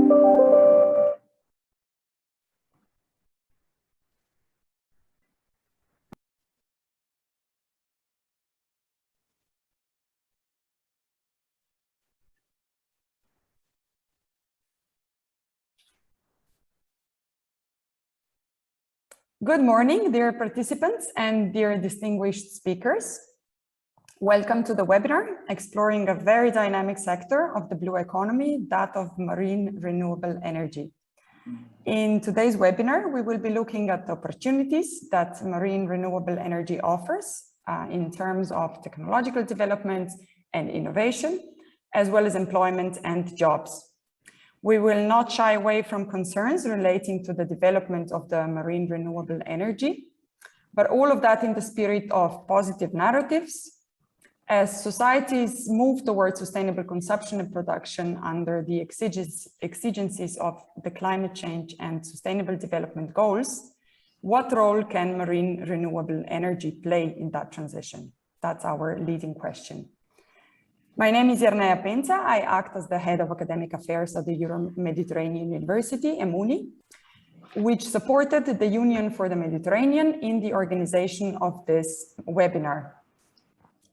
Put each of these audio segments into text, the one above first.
Good morning, dear participants and dear distinguished speakers. Welcome to the webinar, exploring a very dynamic sector of the blue economy, that of marine renewable energy. In today's webinar, we will be looking at the opportunities that marine renewable energy offers in terms of technological development and innovation, as well as employment and jobs. We will not shy away from concerns relating to the development of the marine renewable energy, but all of that in the spirit of positive narratives. As societies move towards sustainable consumption and production under the exigencies of the climate change and sustainable development goals, what role can marine renewable energy play in that transition? That's our leading question. My name is Irnea Penza. I act as the head of academic affairs at the Euro-Mediterranean University, EMUNI, which supported the Union for the Mediterranean in the organization of this webinar.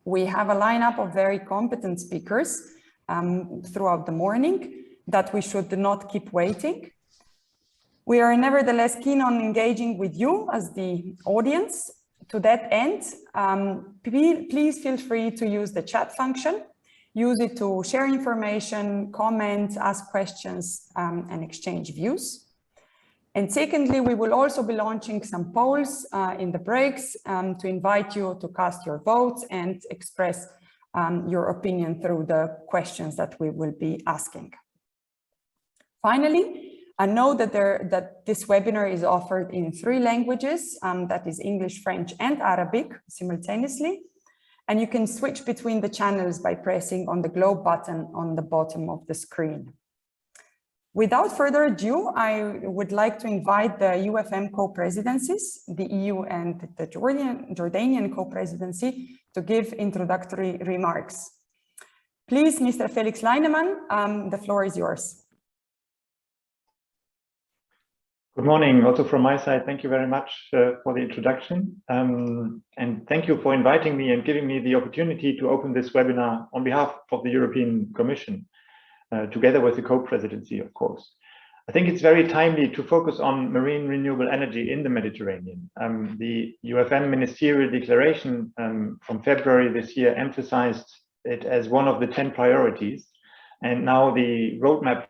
We have a lineup of very competent speakers throughout the morning that we should not keep waiting. We are nevertheless keen on engaging with you as the audience. To that end, please feel free to use the chat function. Use it to share information, comment, ask questions, and exchange views. And secondly, we will also be launching some polls in the breaks to invite you to cast your votes and express your opinion through the questions that we will be asking. Finally, I know that this webinar is offered in 3 languages, that is English, French, and Arabic simultaneously. And you can switch between the channels by pressing on the globe button on the bottom of the screen. Without further ado, I would like to invite the UfM co-presidencies, the EU and the Jordanian co-presidency, to give introductory remarks. Please, Mr. Felix Leinemann, the floor is yours. Good morning, also from my side. Thank you very much for the introduction. And thank you for inviting me and giving me the opportunity to open this webinar on behalf of the European Commission, together with the co-presidency, of course. I think it's very timely to focus on marine renewable energy in the Mediterranean. The UfM ministerial declaration from February this year emphasized it as one of the 10 priorities. And now the roadmap,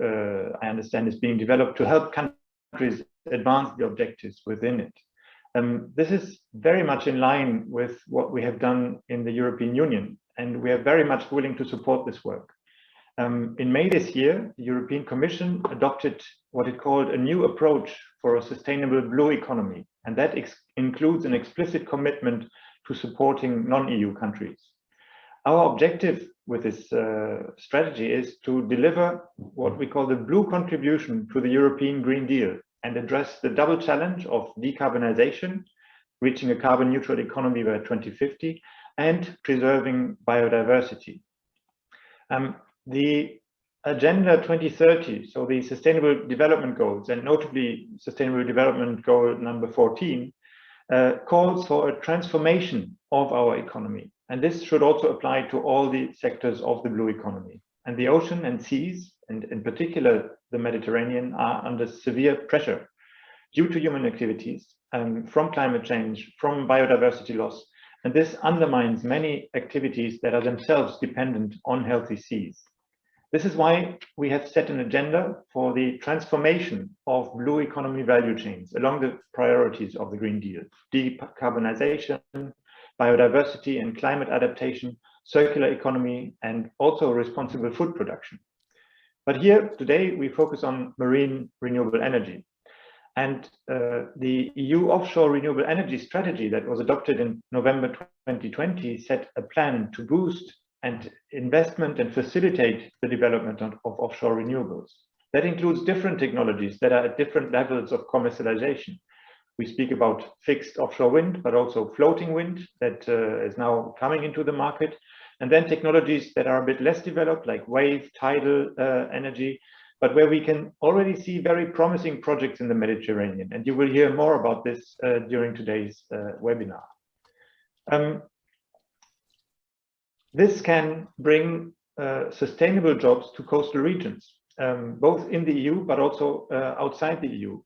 I understand, is being developed to help countries advance the objectives within it. This is very much in line with what we have done in the European Union, and we are very much willing to support this work. In May this year, the European Commission adopted what it called a new approach for a sustainable blue economy, and that includes an explicit commitment to supporting non-EU countries. Our objective with this strategy is to deliver what we call the blue contribution to the European Green Deal and address the double challenge of decarbonization, reaching a carbon neutral economy by 2050, and preserving biodiversity. The Agenda 2030, so the Sustainable Development Goals, and notably Sustainable Development Goal number 14, calls for a transformation of our economy. And this should also apply to all the sectors of the blue economy. And the ocean and seas, and in particular the Mediterranean, are under severe pressure due to human activities, from climate change, from biodiversity loss. And this undermines many activities that are themselves dependent on healthy seas. This is why we have set an agenda for the transformation of blue economy value chains along the priorities of the Green Deal: decarbonization, biodiversity and climate adaptation, circular economy, and also responsible food production. But here today we focus on marine renewable energy. And the EU Offshore Renewable Energy strategy that was adopted in November 2020 set a plan to boost and investment and facilitate the development of offshore renewables. That includes different technologies that are at different levels of commercialization. We speak about fixed offshore wind, but also floating wind that is now coming into the market. And then technologies that are a bit less developed, like wave, tidal energy, but where we can already see very promising projects in the Mediterranean. And you will hear more about this during today's webinar. This can bring sustainable jobs to coastal regions, both in the EU, but also outside the EU.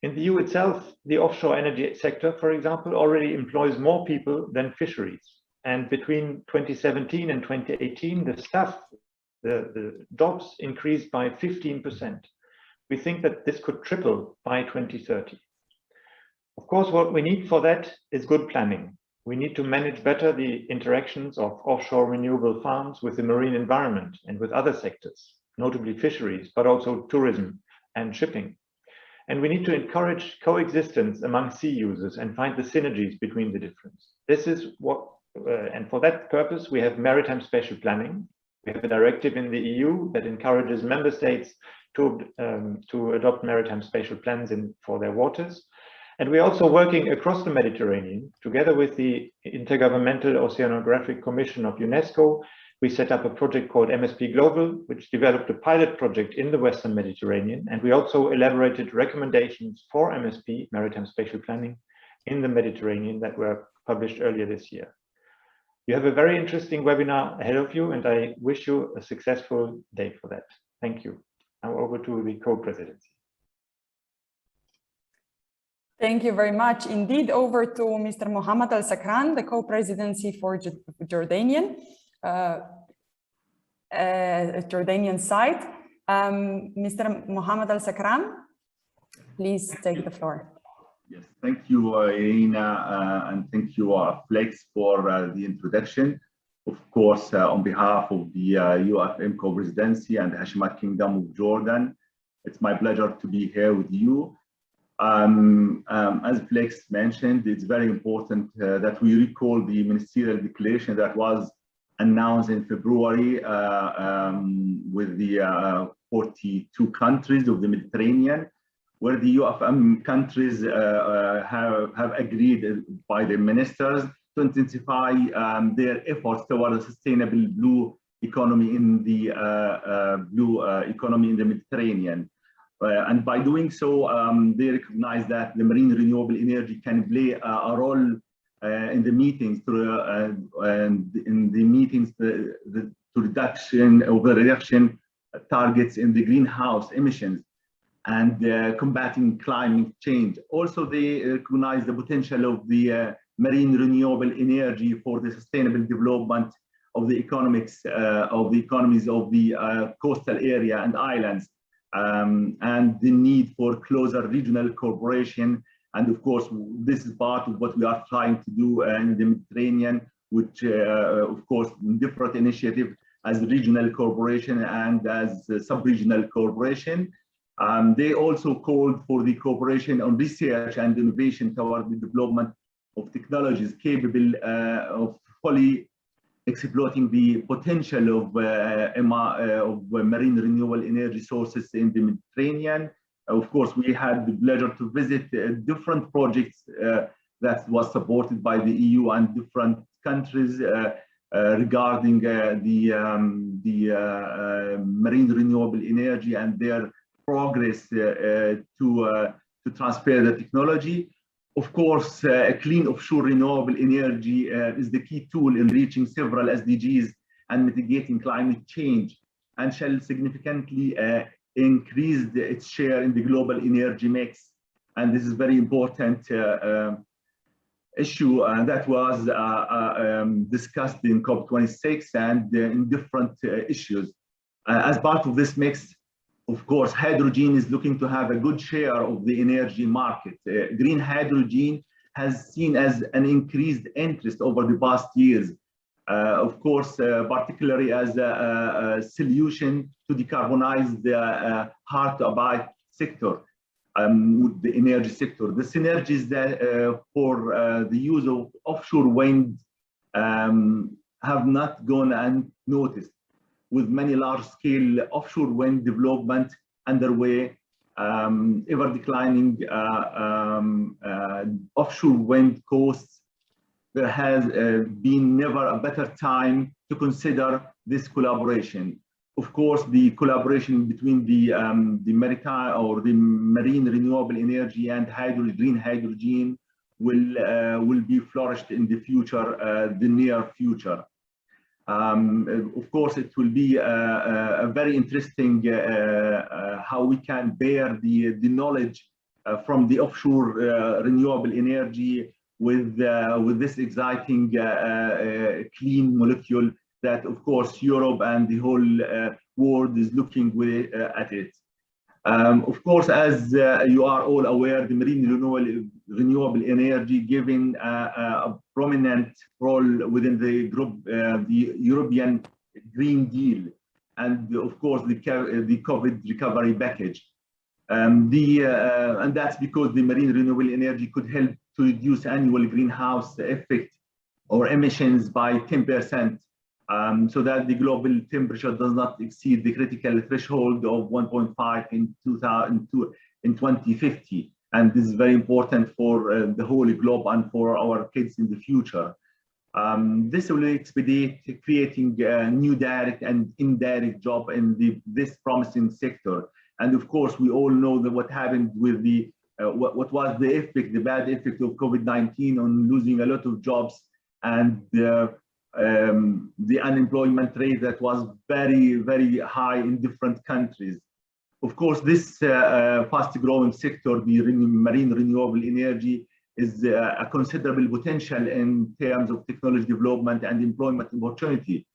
In the EU itself, the offshore energy sector, for example, already employs more people than fisheries. And between 2017 and 2018, the jobs increased by 15%. We think that this could triple by 2030. Of course, what we need for that is good planning. We need to manage better the interactions of offshore renewable farms with the marine environment and with other sectors, notably fisheries, but also tourism and shipping. And we need to encourage coexistence among sea users and find the synergies between the difference. This is what, and for that purpose, we have maritime spatial planning. We have a directive in the EU that encourages member states to adopt maritime spatial plans for their waters. And we're also working across the Mediterranean together with the Intergovernmental Oceanographic Commission of UNESCO. We set up a project called MSP Global, which developed a pilot project in the Western Mediterranean. And we also elaborated recommendations for MSP, maritime spatial planning, in the Mediterranean that were published earlier this year. You have a very interesting webinar ahead of you, and I wish you a successful day for that. Thank you. Now over to the co-presidency. Thank you very much. Indeed, over to Mr. Mohammed Al Sakran, the co-presidency for Jordanian side. Mr. Mohammed Al Sakran, please take the floor. Yes, thank you, Irina, and thank you, Flex, for the introduction. Of course, on behalf of the UfM co-presidency and the Hashemite Kingdom of Jordan, it's my pleasure to be here with you. As Flex mentioned, it's very important that we recall the ministerial declaration that was announced in February with the 42 countries of the Mediterranean, where the UfM countries have agreed by the ministers to intensify their efforts toward a sustainable blue economy in the Mediterranean. And by doing so, they recognize that the marine renewable energy can play a role in the meetings to reduction targets in the greenhouse emissions and combating climate change. Also, they recognize the potential of the marine renewable energy for the sustainable development of the economies of the coastal area and islands. And the need for closer regional cooperation. And of course, this is part of what we are trying to do in the Mediterranean, which of course, different initiatives as regional cooperation and as sub-regional cooperation. They also called for the cooperation on research and innovation toward the development of technologies capable of fully exploiting the potential of marine renewable energy sources in the Mediterranean. Of course, we had the pleasure to visit different projects that was supported by the EU and different countries regarding the marine renewable energy and their progress to transfer the technology. Of course, clean offshore renewable energy is the key tool in reaching several SDGs and mitigating climate change, and shall significantly increase its share in the global energy mix. And this is very important issue that was discussed in COP26 and in different issues. As part of this mix, of course, hydrogen is looking to have a good share of the energy market. Green hydrogen has seen as an increased interest over the past years. Of course, particularly as a solution to decarbonize the hard-to-abate sector, with the energy sector. The synergies that for the use of offshore wind have not gone unnoticed, with many large-scale offshore wind development underway, ever declining offshore wind costs. There has been never a better time to consider this collaboration. of course, the collaboration between the maritime or the marine renewable energy and green hydrogen will be flourished in the future, the near future. Of course, it will be a very interesting how we can bear the knowledge from the offshore renewable energy with this exciting clean molecule that, of course, Europe and the whole world is looking at it. Of course, as you are all aware, the marine renewable energy given a prominent role within the group, the European Green Deal, and of course the COVID recovery package. And that's because the marine renewable energy could help to reduce annual greenhouse effect or emissions by 10%. So that the global temperature does not exceed the critical threshold of 1.5 in 2050. And this is very important for the whole globe and for our kids in the future. This will expedite creating new direct and indirect job in this promising sector. And of course, we all know that what happened with the what was the effect, the bad effect of COVID-19 on losing a lot of jobs, and the unemployment rate that was very, very high in different countries. Of course, this fast-growing sector, the marine renewable energy, is a considerable potential in terms of technology development and employment opportunity,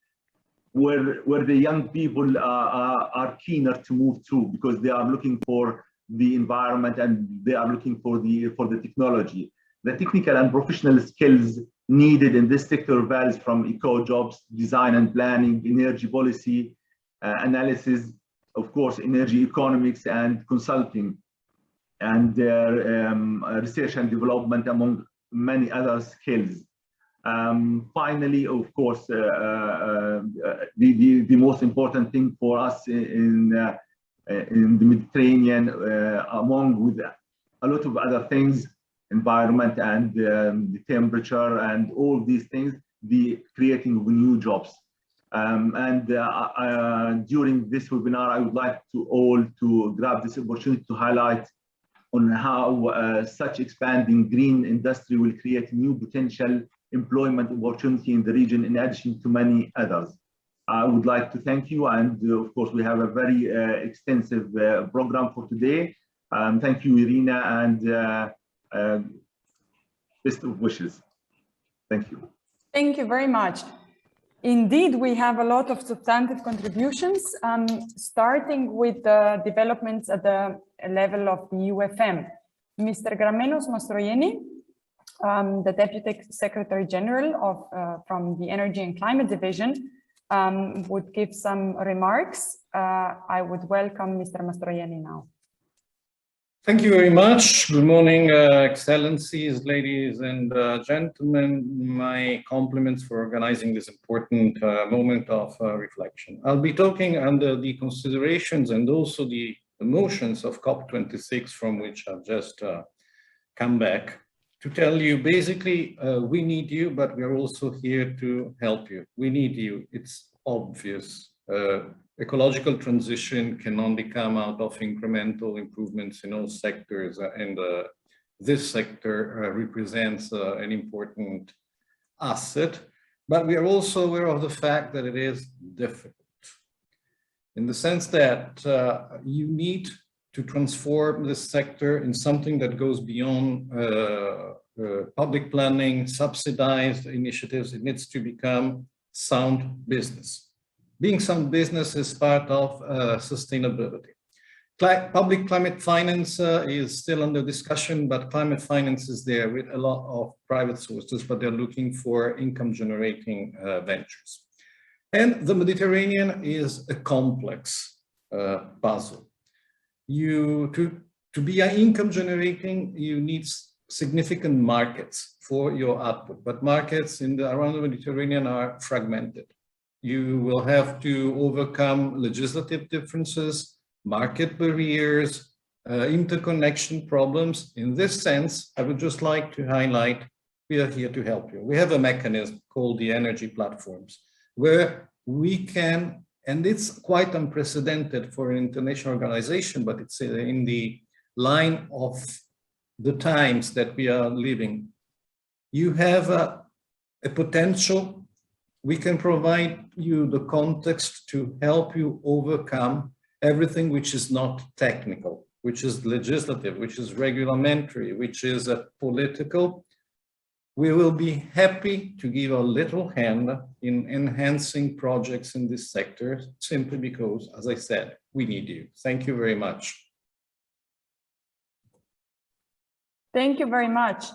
where the young people are keener to move to, because they are looking for the environment and they are looking for the technology. The technical and professional skills needed in this sector varies from eco jobs, design and planning, energy policy, analysis, of course, energy economics and consulting, and research and development, among many other skills. Finally, of course, the most important thing for us in the Mediterranean, along with a lot of other things, environment and the temperature and all these things, the creating of new jobs. During this webinar, I would like to grab this opportunity to highlight on how such expanding green industry will create new potential employment opportunity in the region, in addition to many others. I would like to thank you, and of course we have a very extensive program for today. Thank you, Irina, and best of wishes. Thank you. Thank you very much. Indeed, we have a lot of substantive contributions, starting with the developments at the level of the UfM. Mr. Gramenos Mastroianni, the Deputy Secretary General from the Energy and Climate Division, would give some remarks. I would welcome Mr. Mastroianni now. Thank you very much. Good morning, Excellencies, ladies and gentlemen. My compliments for organizing this important moment of reflection. I'll be talking under the considerations and also the emotions of COP26, from which I've just come back, to tell you basically we need you, but we're also here to help you. We need you. It's obvious. Ecological transition can only come out of incremental improvements in all sectors, and this sector represents an important asset. But we are also aware of the fact that it is difficult, in the sense that you need to transform this sector in something that goes beyond public planning, subsidized initiatives. It needs to become sound business. Being sound business is part of sustainability. Public climate finance is still under discussion, but climate finance is there with a lot of private sources, but they're looking for income generating ventures. And the Mediterranean is a complex puzzle. To be an income generating, you need significant markets for your output, but markets around the Mediterranean are fragmented. You will have to overcome legislative differences, market barriers, interconnection problems. In this sense, I would just like to highlight, we are here to help you. We have a mechanism called the energy platforms, where we can And it's quite unprecedented for an international organization, but it's in the line of the times that we are living. You have a potential. We can provide you the context to help you overcome everything which is not technical, which is legislative, which is regulatory, which is political. We will be happy to give a little hand in enhancing projects in this sector, simply because, as I said, we need you. Thank you very much. Thank you very much.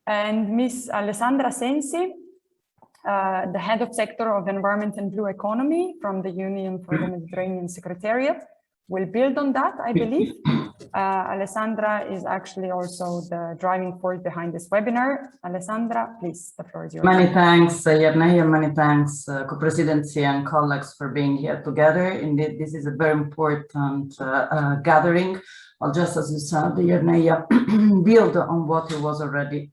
And Ms. Alessandra Sensi, the head of sector of environment and blue economy from the Union for the Mediterranean Secretariat, will build on that, I believe. Alessandra is actually also the driving force behind this webinar. Alessandra, please, the floor is yours. Many thanks, Yerneia, many thanks, co-presidency and colleagues for being here together. Indeed, this is a very important gathering. Well, just as you said, Yerneia, build on what was already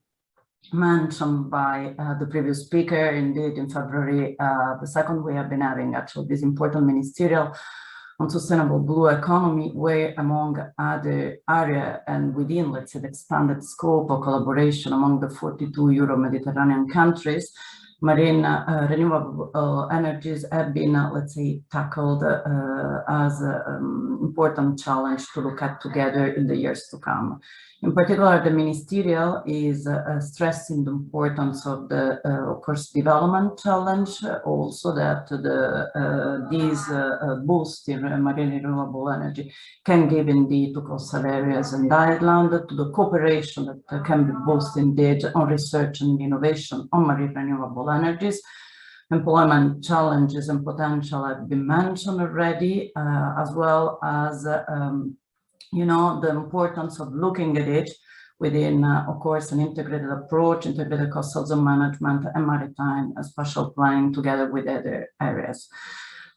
mentioned by the previous speaker. Indeed, in February the 2nd, we have been having actually this important ministerial on sustainable blue economy, where among other areas and within, let's say, the expanded scope of collaboration among the 42 Euro-Mediterranean countries, marine renewable energies have been, let's say, tackled as an important challenge to look at together in the years to come. In particular, the ministerial is stressing the importance of the, of course, development challenge, also that these boost in marine renewable energy can give indeed to coastal areas and island, to the cooperation that can be boosted indeed on research and innovation on marine renewable energies. Employment challenges and potential have been mentioned already, as well as you know, the importance of looking at it within, of course, an integrated approach, integrated coastal zone management and maritime spatial planning together with other areas.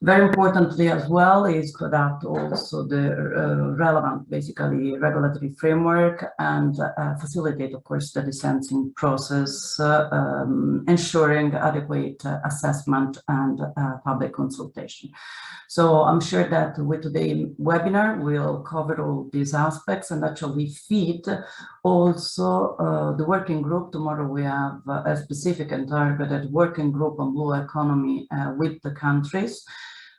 Very importantly as well is to adapt also the relevant, basically, regulatory framework and facilitate, of course, the licensing process, ensuring adequate assessment and public consultation. So I'm sure that with today's webinar, we'll cover all these aspects and actually feed also the working group. Tomorrow we have a specific and targeted working group on blue economy with the countries.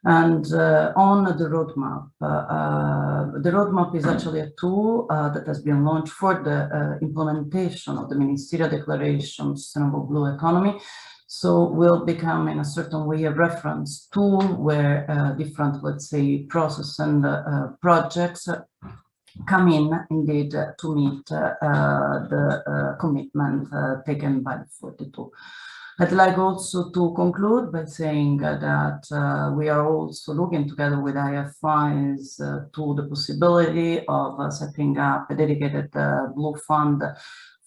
And on the roadmap, the roadmap is actually a tool that has been launched for the implementation of the Ministerial Declaration on Sustainable Blue Economy. So will become in a certain way a reference tool where different, let's say, process and projects come in indeed to meet the commitment taken by the 42. I'd like also to conclude by saying that we are also looking together with IFIs to the possibility of setting up a dedicated blue fund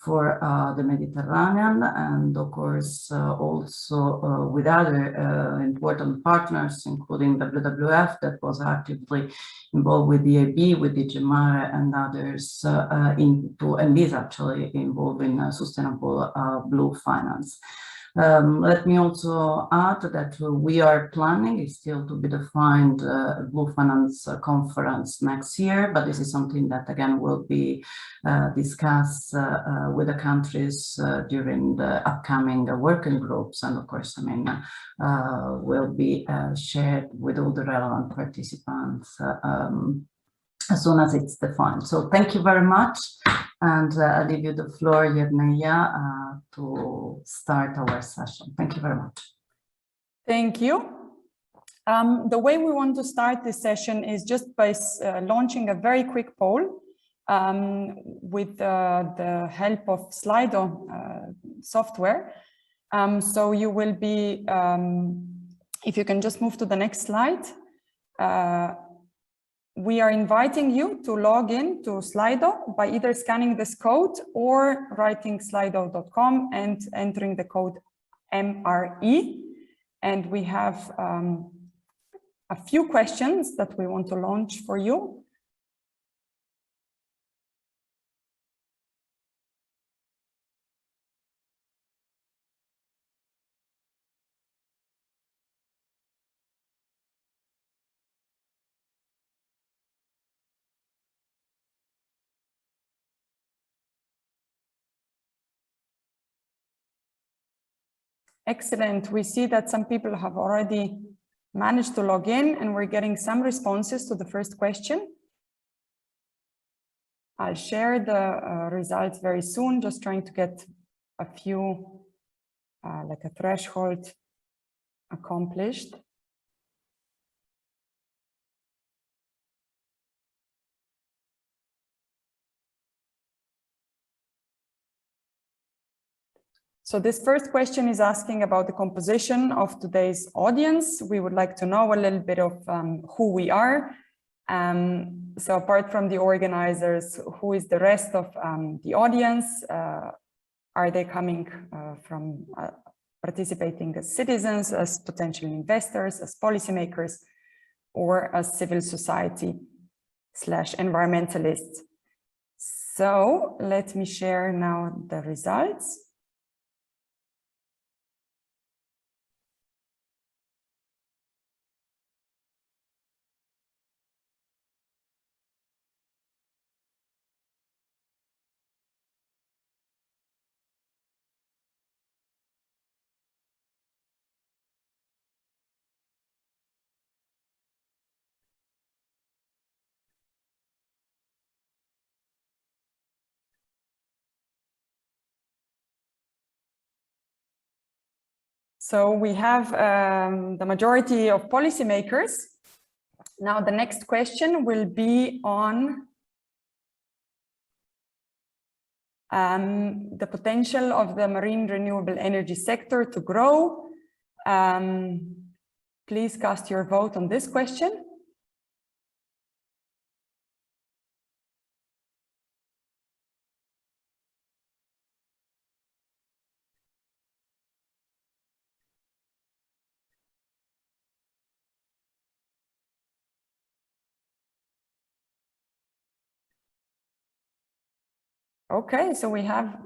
for the Mediterranean, and of course also with other important partners, including WWF, that was actively involved with the EIB, with the Gemare and others, and is actually involved in sustainable blue finance. Let me also add that we are planning, is still to be defined, Blue Finance Conference next year, but this is something that again will be discussed with the countries during the upcoming working groups, and of course, I mean, will be shared with all the relevant participants as soon as it's defined. So thank you very much. And I leave you the floor, Yerneia, to start our session. Thank you very much. Thank you. The way we want to start this session is just by launching a very quick poll with the help of Slido software. So you will be, if you can just move to the next slide. We are inviting you to log in to Slido by either scanning this code or writing slido.com and entering the code MRE. And we have a few questions that we want to launch for you. Excellent. We see that some people have already managed to log in, and we're getting some responses to the first question. I'll share the results very soon, just trying to get a few, like a threshold accomplished. So this first question is asking about the composition of today's audience. We would like to know a little bit of who we are. So apart from the organizers, who is the rest of the audience? Are they coming from participating as citizens, as potential investors, as policymakers, or as civil society / environmentalists? So let me share now the results. So we have the majority of policymakers. Now the next question will be on the potential of the marine renewable energy sector to grow. Please cast your vote on this question. Okay, so we have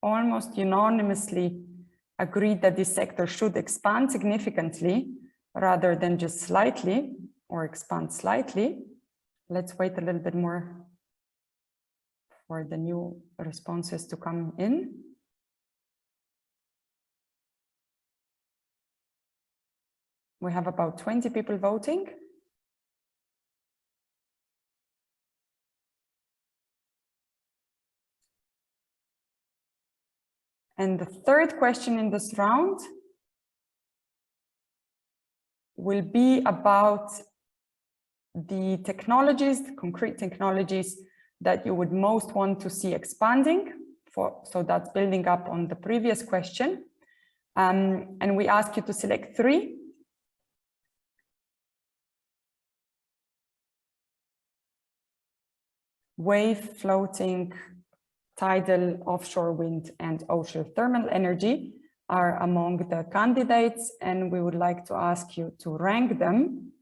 almost unanimously agreed that this sector should expand significantly rather than just slightly or expand slightly. Let's wait a little bit more for the new responses to come in. We have about 20 people voting. And the third question in this round will be about the technologies, the concrete technologies that you would most want to see expanding. So that's building up on the previous question. And we ask you to select 3. Wave, floating, tidal, offshore wind, and ocean thermal energy are among the candidates, and we would like to ask you to rank them.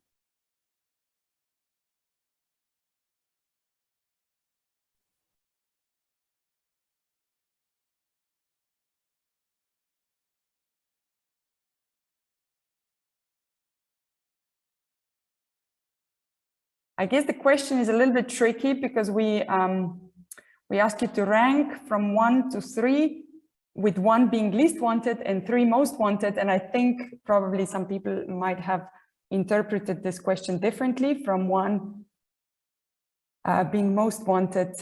I guess the question is a little bit tricky because we ask you to rank from 1 to 3, with 1 being least wanted and 3 most wanted. And I think probably some people might have interpreted this question differently, from 1 being most wanted.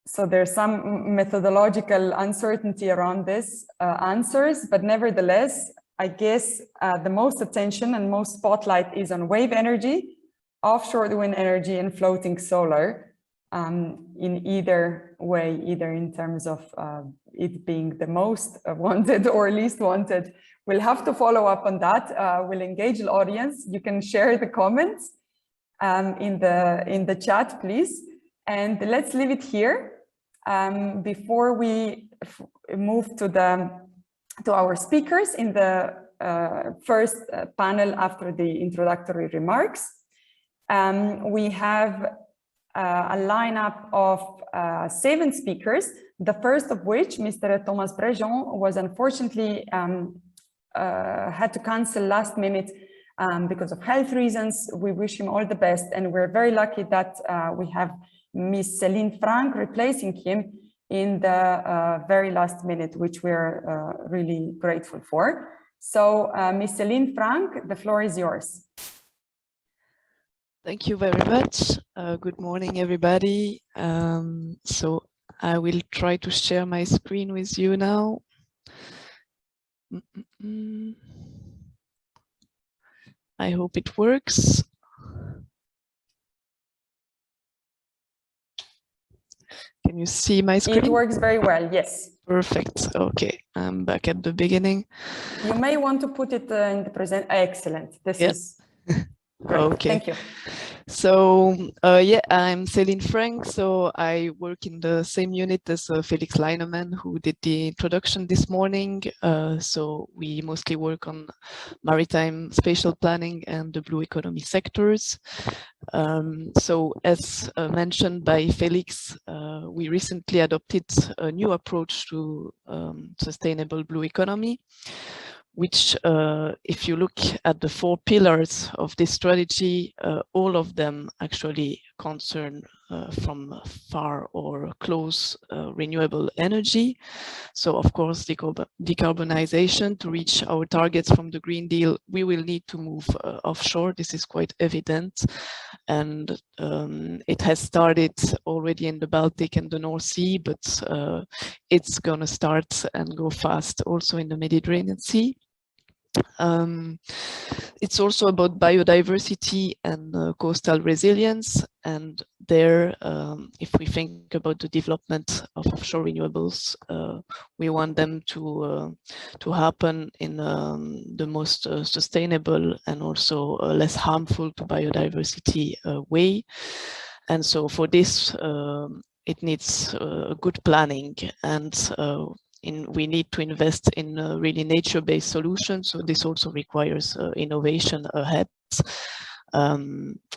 So there's some methodological uncertainty around this answers, but nevertheless, I guess the most attention and most spotlight is on wave energy, offshore wind energy, and floating solar. In either way, either in terms of it being the most wanted or least wanted. We'll have to follow up on that. We'll engage the audience. You can share the comments in the chat, please. And let's leave it here before we move to our speakers in the first panel after the introductory remarks. We have a lineup of 7 speakers, the first of which, Mr. Thomas Brejon, was unfortunately had to cancel last minute because of health reasons. We wish him all the best, and we're very lucky that we have Miss Céline Franck replacing him in the very last minute, which we're really grateful for. So Ms. Céline Franck, the floor is yours. Thank you very much. Good morning, everybody. So I will try to share my screen with you now. I hope it works. Can you see my screen? It works very well, yes. Perfect. Okay, I'm back at the beginning. You may want to put it in the present. Excellent. This is great. Okay. Thank you. So yeah, I'm Céline Franck. So I work in the same unit as Felix Leinemann, who did the introduction this morning. So we mostly work on maritime spatial planning and the blue economy sectors. So as mentioned by Felix, we recently adopted a new approach to sustainable blue economy, which if you look at the 4 pillars of this strategy, all of them actually concern from far or close renewable energy. So of course, decarbonization, to reach our targets from the Green Deal, we will need to move offshore. This is quite evident. And it has started already in the Baltic and the North Sea, but it's gonna start and go fast also in the Mediterranean Sea. It's also about biodiversity and coastal resilience, and there, if we think about the development of offshore renewables, we want them to happen in the most sustainable and also less harmful to biodiversity way. And so for this, it needs good planning, and we need to invest in really nature-based solutions. So this also requires innovation ahead.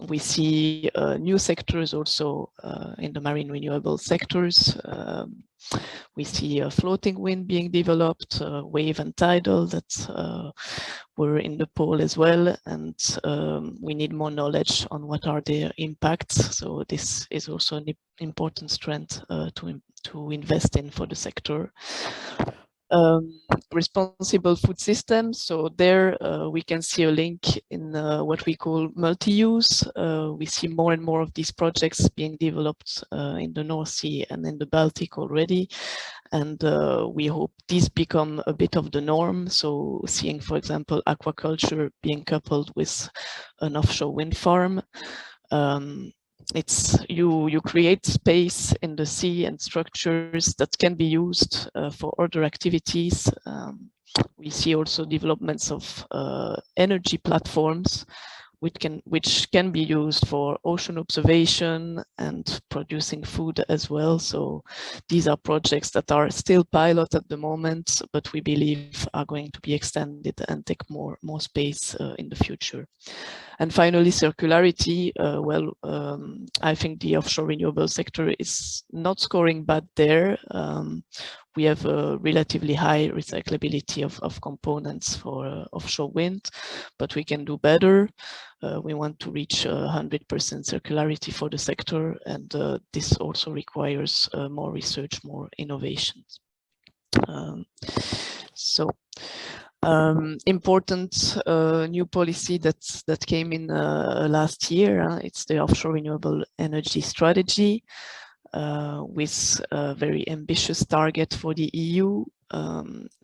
We see new sectors also in the marine renewable sectors. We see floating wind being developed, wave and tidal that were in the poll as well. And we need more knowledge on what are their impacts. So this is also an important strength to invest in for the sector. Responsible food systems. So there we can see a link in what we call multi-use. We see more and more of these projects being developed in the North Sea and in the Baltic already. And we hope these become a bit of the norm. So seeing, for example, aquaculture being coupled with an offshore wind farm. It's you create space in the sea and structures that can be used for other activities. We see also developments of energy platforms which can be used for ocean observation and producing food as well. So these are projects that are still pilot at the moment, but we believe are going to be extended and take more space in the future. And finally, circularity. I think the offshore renewable sector is not scoring bad there. We have a relatively high recyclability of components for offshore wind, but we can do better. We want to reach 100% circularity for the sector, and this also requires more research, more innovations. Important new policy that came in last year. It's the Offshore Renewable Energy Strategy, with a very ambitious target for the EU.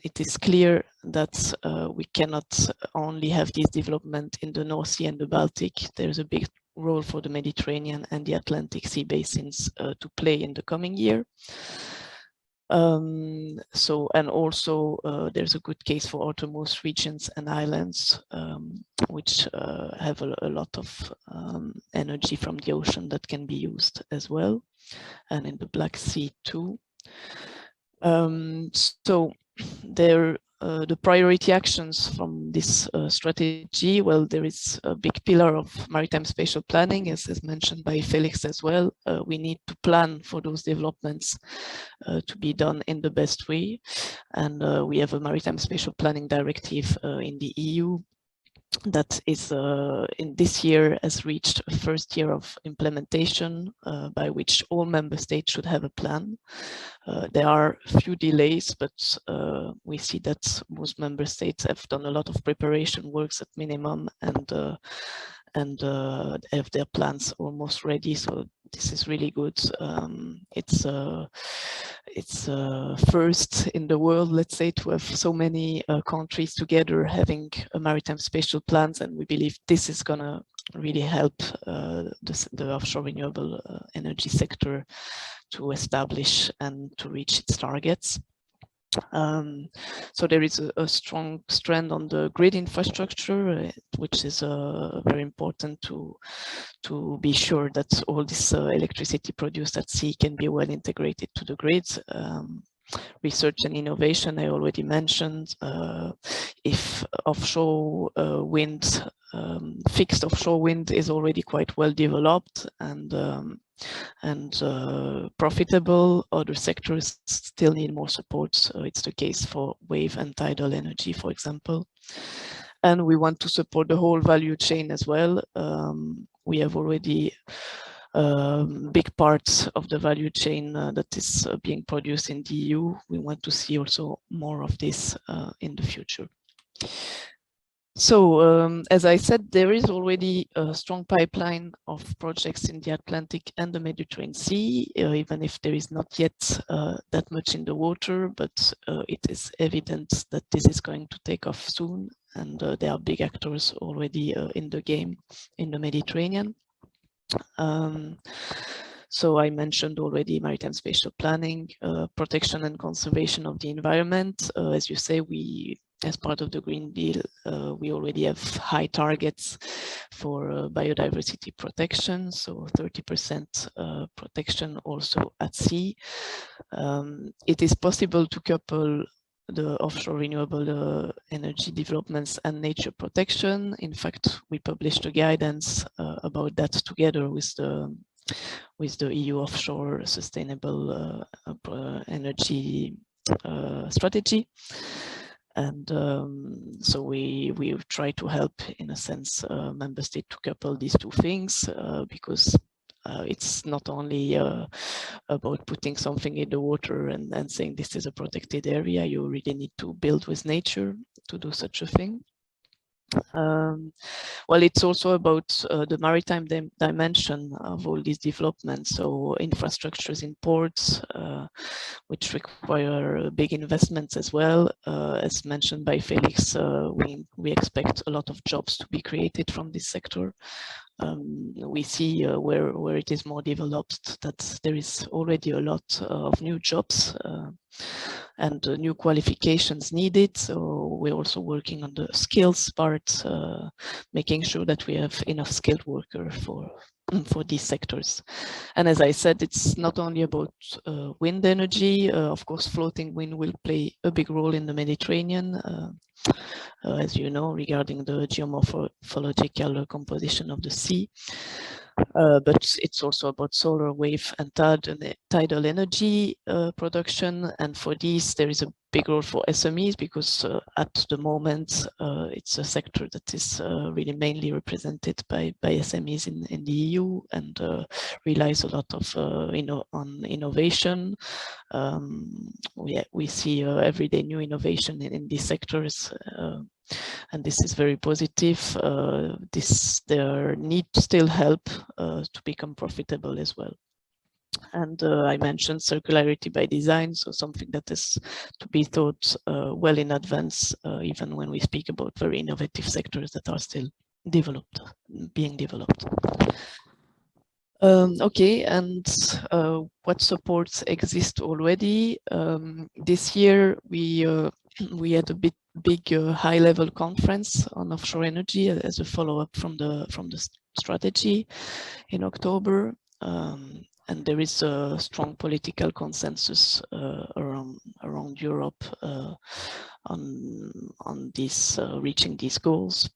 It is clear that we cannot only have this development in the North Sea and the Baltic. There's a big role for the Mediterranean and the Atlantic Sea basins to play in the coming year. And also there's a good case for outermost regions and islands, which have a lot of energy from the ocean that can be used as well, and in the Black Sea too. So there, the priority actions from this strategy, well, there is a big pillar of maritime spatial planning, as mentioned by Felix as well. We need to plan for those developments to be done in the best way. And we have a maritime spatial planning directive in the EU. that is in this year has reached a first year of implementation by which all member states should have a plan. There are a few delays, but we see that most member states have done a lot of preparation works at minimum and have their plans almost ready. So this is really good. It's first in the world, let's say, to have so many countries together having a maritime spatial plans, and we believe this is gonna really help the offshore renewable energy sector to establish and to reach its targets. So there is a strong strand on the grid infrastructure, which is very important to be sure that all this electricity produced at sea can be well integrated to the grid. Research and innovation, I already mentioned. If offshore wind, fixed offshore wind is already quite well developed and profitable, other sectors still need more support. So it's the case for wave and tidal energy, for example. And we want to support the whole value chain as well. We have already big parts of the value chain that is being produced in the EU. We want to see also more of this in the future. So, as I said, there is already a strong pipeline of projects in the Atlantic and the Mediterranean Sea, even if there is not yet that much in the water, but it is evident that this is going to take off soon, and there are big actors already in the game in the Mediterranean. So I mentioned already maritime spatial planning, protection and conservation of the environment. As you say, as part of the Green Deal, we already have high targets for biodiversity protection, so 30% protection also at sea. It is possible to couple the offshore renewable energy developments and nature protection. In fact, we published a guidance about that together with the EU offshore sustainable energy strategy. And so we try to help, in a sense, member state to couple these two things, because it's not only about putting something in the water and saying this is a protected area. You really need to build with nature to do such a thing. Well, it's also about the maritime dimension of all these developments. So infrastructures in ports, which require big investments as well. As mentioned by Felix, we expect a lot of jobs to be created from this sector. We see where it is more developed that there is already a lot of new jobs and new qualifications needed. So we're also working on the skills part, making sure that we have enough skilled workers for these sectors. And as I said, it's not only about wind energy. Of course, floating wind will play a big role in the Mediterranean, as you know, regarding the geomorphological composition of the sea. But it's also about solar, wave and tidal energy production. And for these, there is a big role for SMEs, because at the moment, it's a sector that is really mainly represented by SMEs in the EU and relies a lot of on innovation. We see everyday new innovation in these sectors. And this is very positive. There need still help to become profitable as well. And I mentioned circularity by design, so something that is to be thought well in advance, even when we speak about very innovative sectors that are still being developed. Okay, and what supports exist already? This year we had a big high-level conference on offshore energy as a follow-up from the strategy in October, and there is a strong political consensus around Europe on this reaching these goals.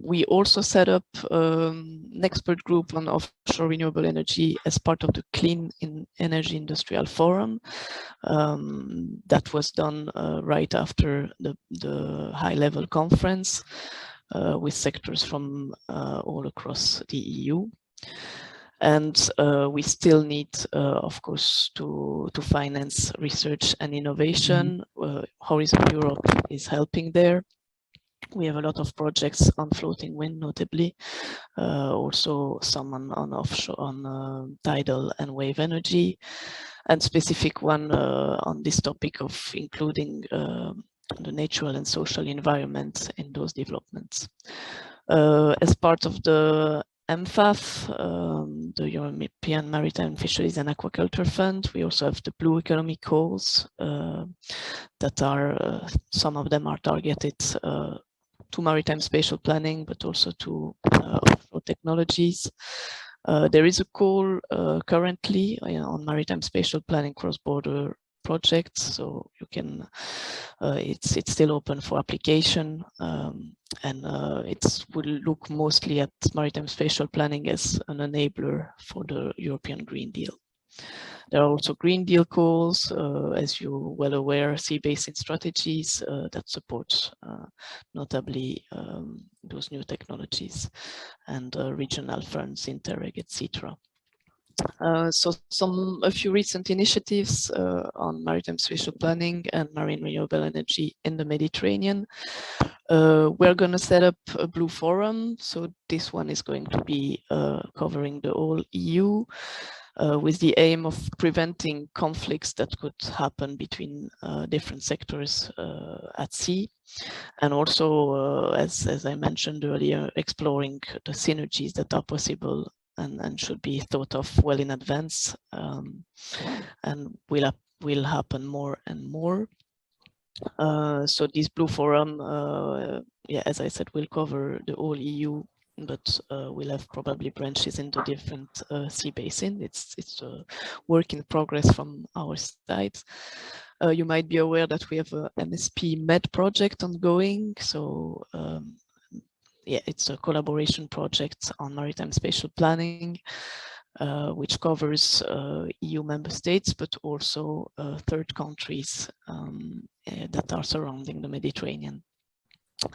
We also set up an expert group on offshore renewable energy as part of the Clean Energy Industrial Forum. That was done right after the high-level conference with sectors from all across the EU. And we still need, of course, to finance research and innovation. Horizon Europe is helping there. We have a lot of projects on floating wind, notably, also some on offshore, on tidal and wave energy, and specific one on this topic of including the natural and social environment in those developments. As part of the MFAF, the European Maritime Fisheries and Aquaculture Fund, we also have the blue economic goals that are, some of them are targeted to maritime spatial planning, but also to offshore technologies. There is a call currently on maritime spatial planning cross-border projects, so you can, it's still open for application, and it will look mostly at maritime spatial planning as an enabler for the European Green Deal. There are also Green Deal calls, as you're well aware, sea basin strategies that support notably those new technologies, and regional funds, Interreg, etc. So a few recent initiatives on maritime spatial planning and marine renewable energy in the Mediterranean. We're going to set up a blue forum. So this one is going to be covering the whole EU with the aim of preventing conflicts that could happen between different sectors at sea. And also, as I mentioned earlier, exploring the synergies that are possible and should be thought of well in advance, and will happen more and more. So this blue forum, yeah, as I said, will cover the whole EU, but we'll have probably branches into different sea basin. It's a work in progress from our side. You might be aware that we have a MSP Med project ongoing. So yeah, it's a collaboration project on maritime spatial planning, which covers EU member states, but also third countries that are surrounding the Mediterranean.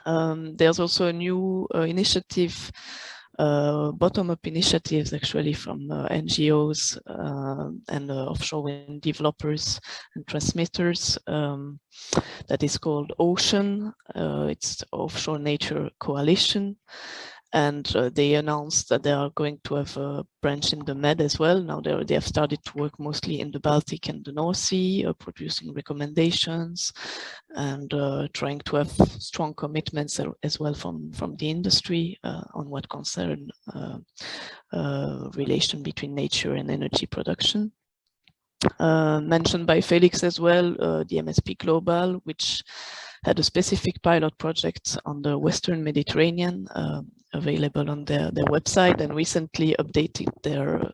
There's also a new initiative, bottom-up initiatives actually from NGOs and offshore wind developers and transmitters that is called Ocean. It's Offshore Nature Coalition. And they announced that they are going to have a branch in the Med as well. Now they have started to work mostly in the Baltic and the North Sea, producing recommendations and trying to have strong commitments as well from the industry on what concern relation between nature and energy production. Mentioned by Felix as well, the MSP Global, which had a specific pilot project on the Western Mediterranean available on their website, and recently updated their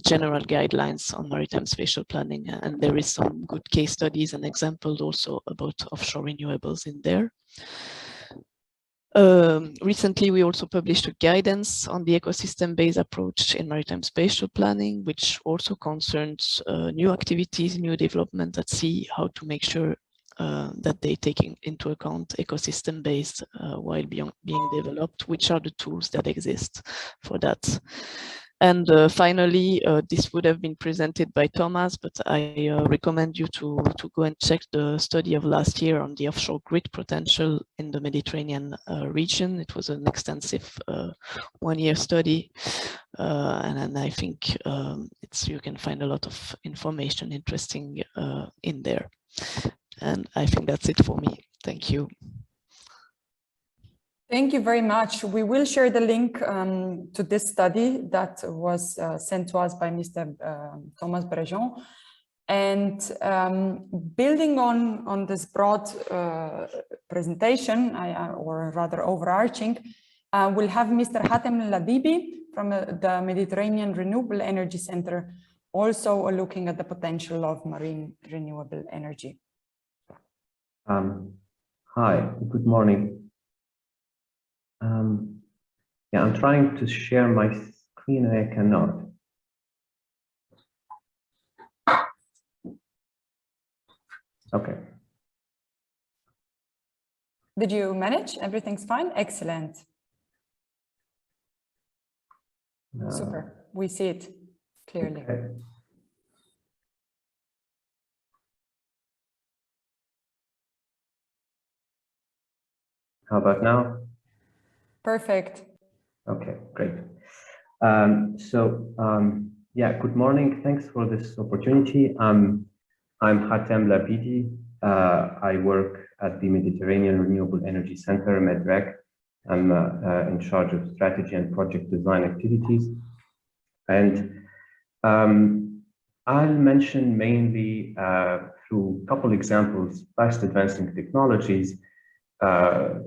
general guidelines on maritime spatial planning. And there is some good case studies and examples also about offshore renewables in there. Recently, we also published a guidance on the ecosystem-based approach in maritime spatial planning, which also concerns new activities, new development at sea, how to make sure that they take into account ecosystem-based while being developed, which are the tools that exist for that. And finally, this would have been presented by Thomas, but I recommend you to go and check the study of last year on the offshore grid potential in the Mediterranean region. It was an extensive one-year study, and I think you can find a lot of information interesting in there. And I think that's it for me. Thank you. Thank you very much. We will share the link to this study that was sent to us by Mr. Thomas Brejon. And building on this broad presentation, or rather overarching, we'll have Mr. Hatem Ladibi from the Mediterranean Renewable Energy Center, also looking at the potential of marine renewable energy. Hi, good morning. Yeah, I'm trying to share my screen and I cannot. Okay. Did you manage? Everything's fine? Excellent. Super. We see it clearly. Okay. How about now? Perfect. Okay, great. Yeah, good morning. Thanks for this opportunity. I'm Hatem Labidi. I work at the Mediterranean Renewable Energy Center, MEDREC. I'm in charge of strategy and project design activities. And I'll mention mainly through a couple examples, fast advancing technologies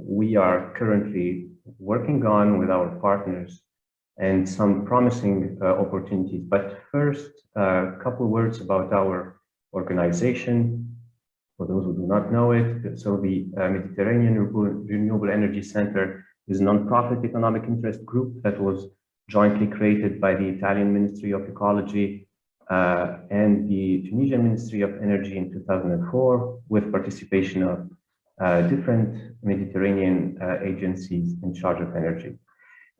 we are currently working on with our partners and some promising opportunities. But first, a couple words about our organization, for those who do not know it. So the Mediterranean Renewable Energy Center is a non-profit economic interest group that was jointly created by the Italian Ministry of Ecology and the Tunisian Ministry of Energy in 2004, with participation of different Mediterranean agencies in charge of energy.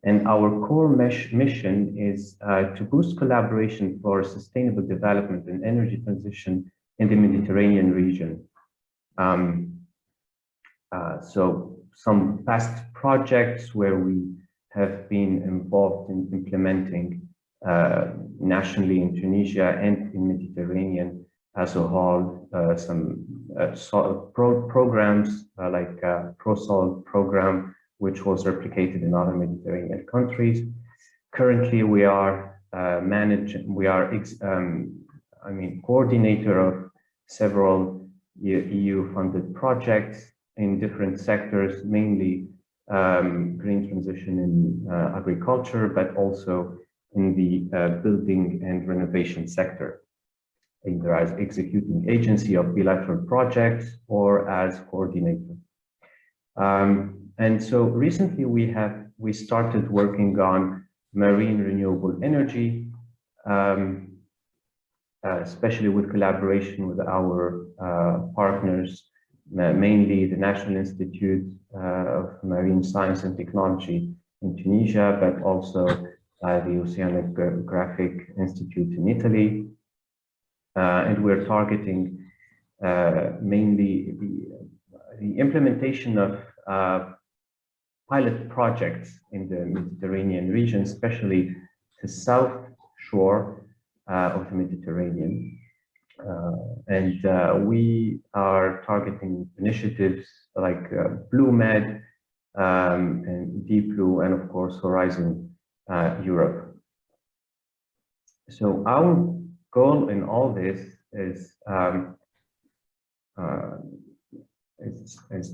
And our core mission is to boost collaboration for sustainable development and energy transition in the Mediterranean region. So some past projects where we have been involved in implementing nationally in Tunisia and in Mediterranean as a whole, some programs like ProSol program, which was replicated in other Mediterranean countries. Currently, we are coordinator of several EU-funded projects in different sectors, mainly green transition in agriculture, but also in the building and renovation sector, either as executing agency of bilateral projects or as coordinator. And so recently we started working on marine renewable energy, especially with collaboration with our partners, mainly the National Institute of Marine Science and Technology in Tunisia, but also the Oceanographic Institute in Italy. And we're targeting mainly the implementation of pilot projects in the Mediterranean region, especially the south shore of the Mediterranean. We are targeting initiatives like Blue Med and Deep Blue, and of course Horizon Europe. So our goal in all this is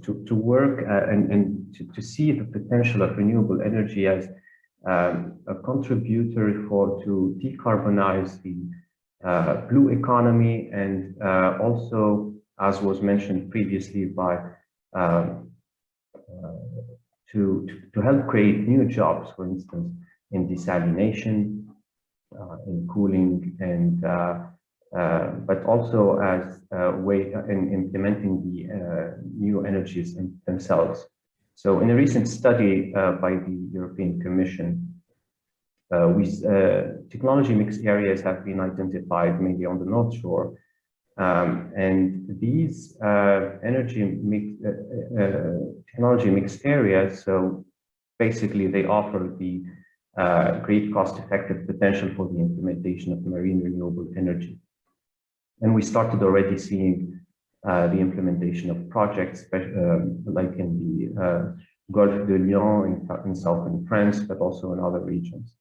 to work and to see the potential of renewable energy as a contributor to decarbonize the blue economy, and also, as was mentioned previously, by to help create new jobs, for instance, in desalination, in cooling, and but also as a way in implementing the new energies in themselves. So in a recent study by the European Commission, technology mixed areas have been identified mainly on the North Shore, and these technology mixed areas, so basically they offer the great cost-effective potential for the implementation of marine renewable energy. And we started already seeing the implementation of projects like in the Gulf de Lion in southern France, but also in other regions.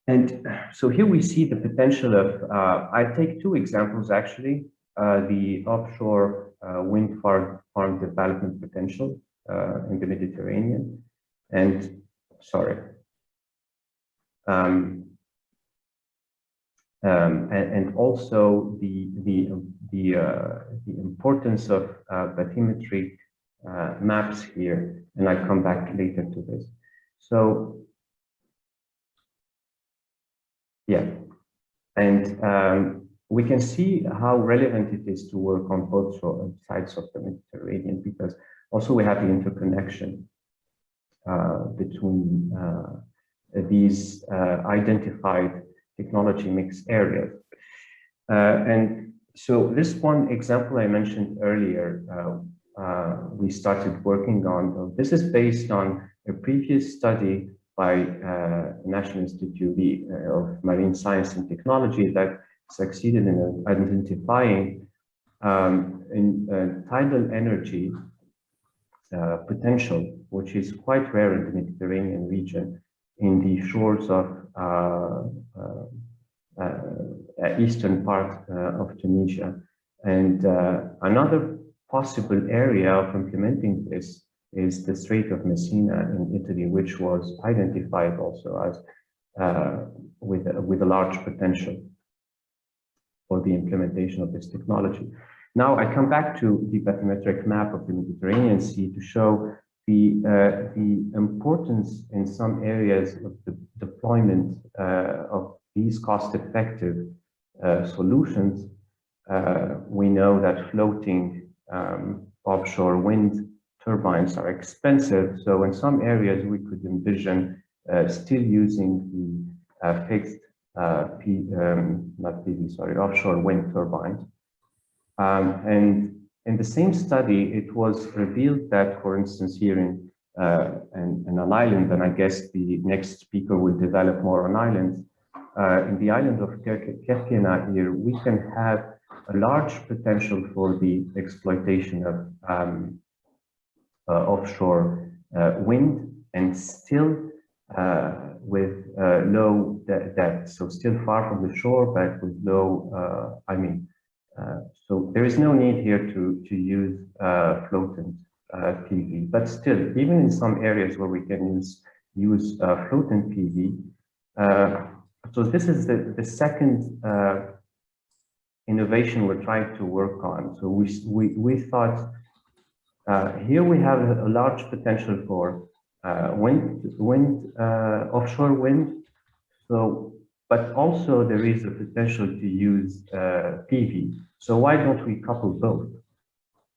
And so here we see the potential of, I take two examples actually, the offshore wind farm development potential in the Mediterranean, and and also the importance of bathymetry maps here, and I come back later to this. So, yeah, and we can see how relevant it is to work on both sides of the Mediterranean, because also we have the interconnection between these identified technology mix areas. And so this one example I mentioned earlier, we started working on. This is based on a previous study by National Institute of Marine Science and Technology that succeeded in identifying tidal energy potential, which is quite rare in the Mediterranean region, in the shores of eastern part of Tunisia. And another possible area of implementing this is the Strait of Messina in Italy, which was identified also as with a large potential for the implementation of this technology. Now I come back to the bathymetric map of the Mediterranean Sea to show the importance in some areas of the deployment of these cost-effective solutions. We know that floating offshore wind turbines are expensive, so in some areas we could envision still using the fixed offshore wind turbines. And in the same study, it was revealed that, for instance, here in an island, and I guess the next speaker will develop more on islands, in the island of Kerkena here, we can have a large potential for the exploitation of offshore wind, and still with low depth, so still far from the shore, but with low, so there is no need here to use floatant PV, but still, even in some areas where we can use floatant PV, so this is the second innovation we're trying to work on. So we thought here we have a large potential for offshore wind. So, but also there is a potential to use PV. So why don't we couple both?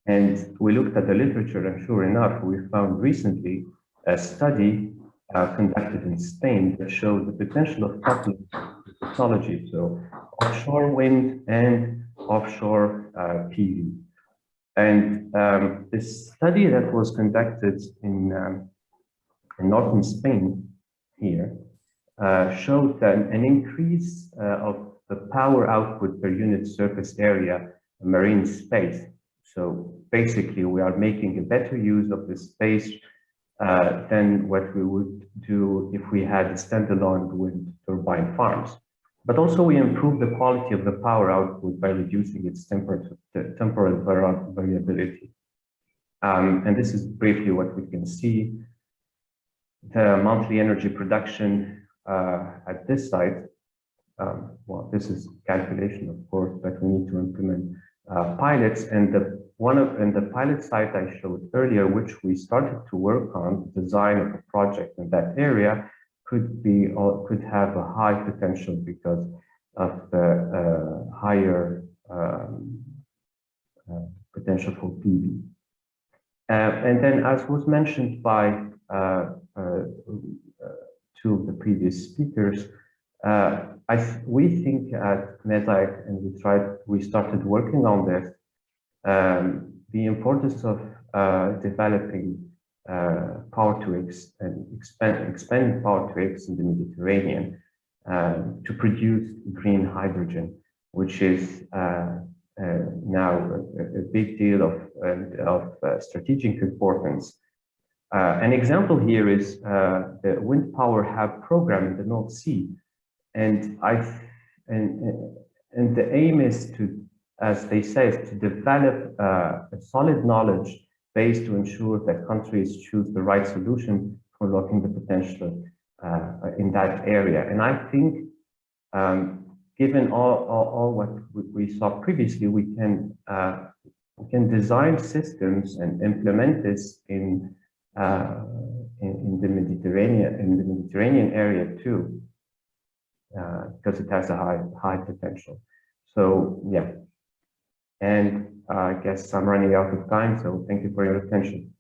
And we looked at the literature, and sure enough, we found recently a study conducted in Spain that showed the potential of coupling technology, so offshore wind and offshore PV. And this study that was conducted in northern Spain here showed that an increase of the power output per unit surface area marine space. So basically, we are making a better use of the space than what we would do if we had standalone wind turbine farms. But also we improve the quality of the power output by reducing its temporal variability. And this is briefly what we can see. The monthly energy production at this site, well, this is calculation, of course, but we need to implement pilots. And the pilot site I showed earlier, which we started to work on, the design of a project in that area, could have a high potential because of the higher potential for PV. And then, as was mentioned by two of the previous speakers, we think at Medite, and we started working on this, the importance of developing power-to-X and expanding power-to-X in the Mediterranean to produce green hydrogen, which is now a big deal of strategic importance. An example here is the wind power hub program in the North Sea, and the aim is to, as they say, to develop a solid knowledge base to ensure that countries choose the right solution for unlocking the potential in that area. And I think, given all what we saw previously, we can we can design systems and implement this in the Mediterranean area too, because it has a high potential. So yeah, and I guess I'm running out of time, so thank you for your attention.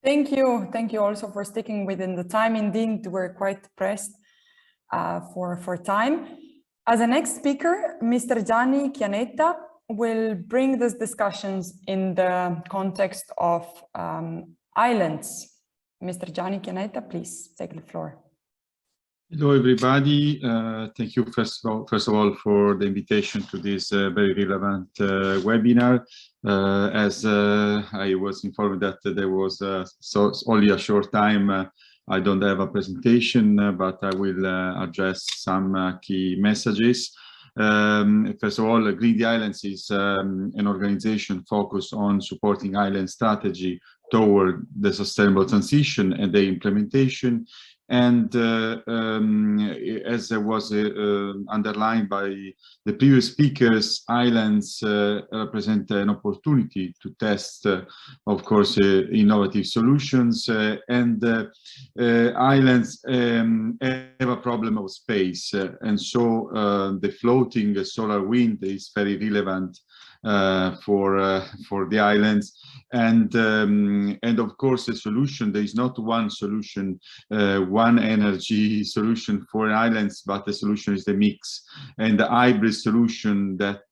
Thank you also for sticking within the time. Indeed, we're quite pressed for time. As a next speaker, Mr. Gianni Chianetta will bring these discussions in the context of islands. Mr. Gianni Chianetta, please take the floor. Hello, everybody. Thank you, first of all, for the invitation to this very relevant webinar. As I was informed that there was only a short time, I don't have a presentation, but I will address some key messages. First of all, Green the Islands is an organization focused on supporting island strategy toward the sustainable transition and the implementation. And as was underlined by the previous speakers, islands represent an opportunity to test, of course, innovative solutions. Islands have a problem of space. And so the floating solar wind is very relevant for the islands, and of course the solution, there is not one solution, one energy solution for islands, but the solution is the mix, and the hybrid solution that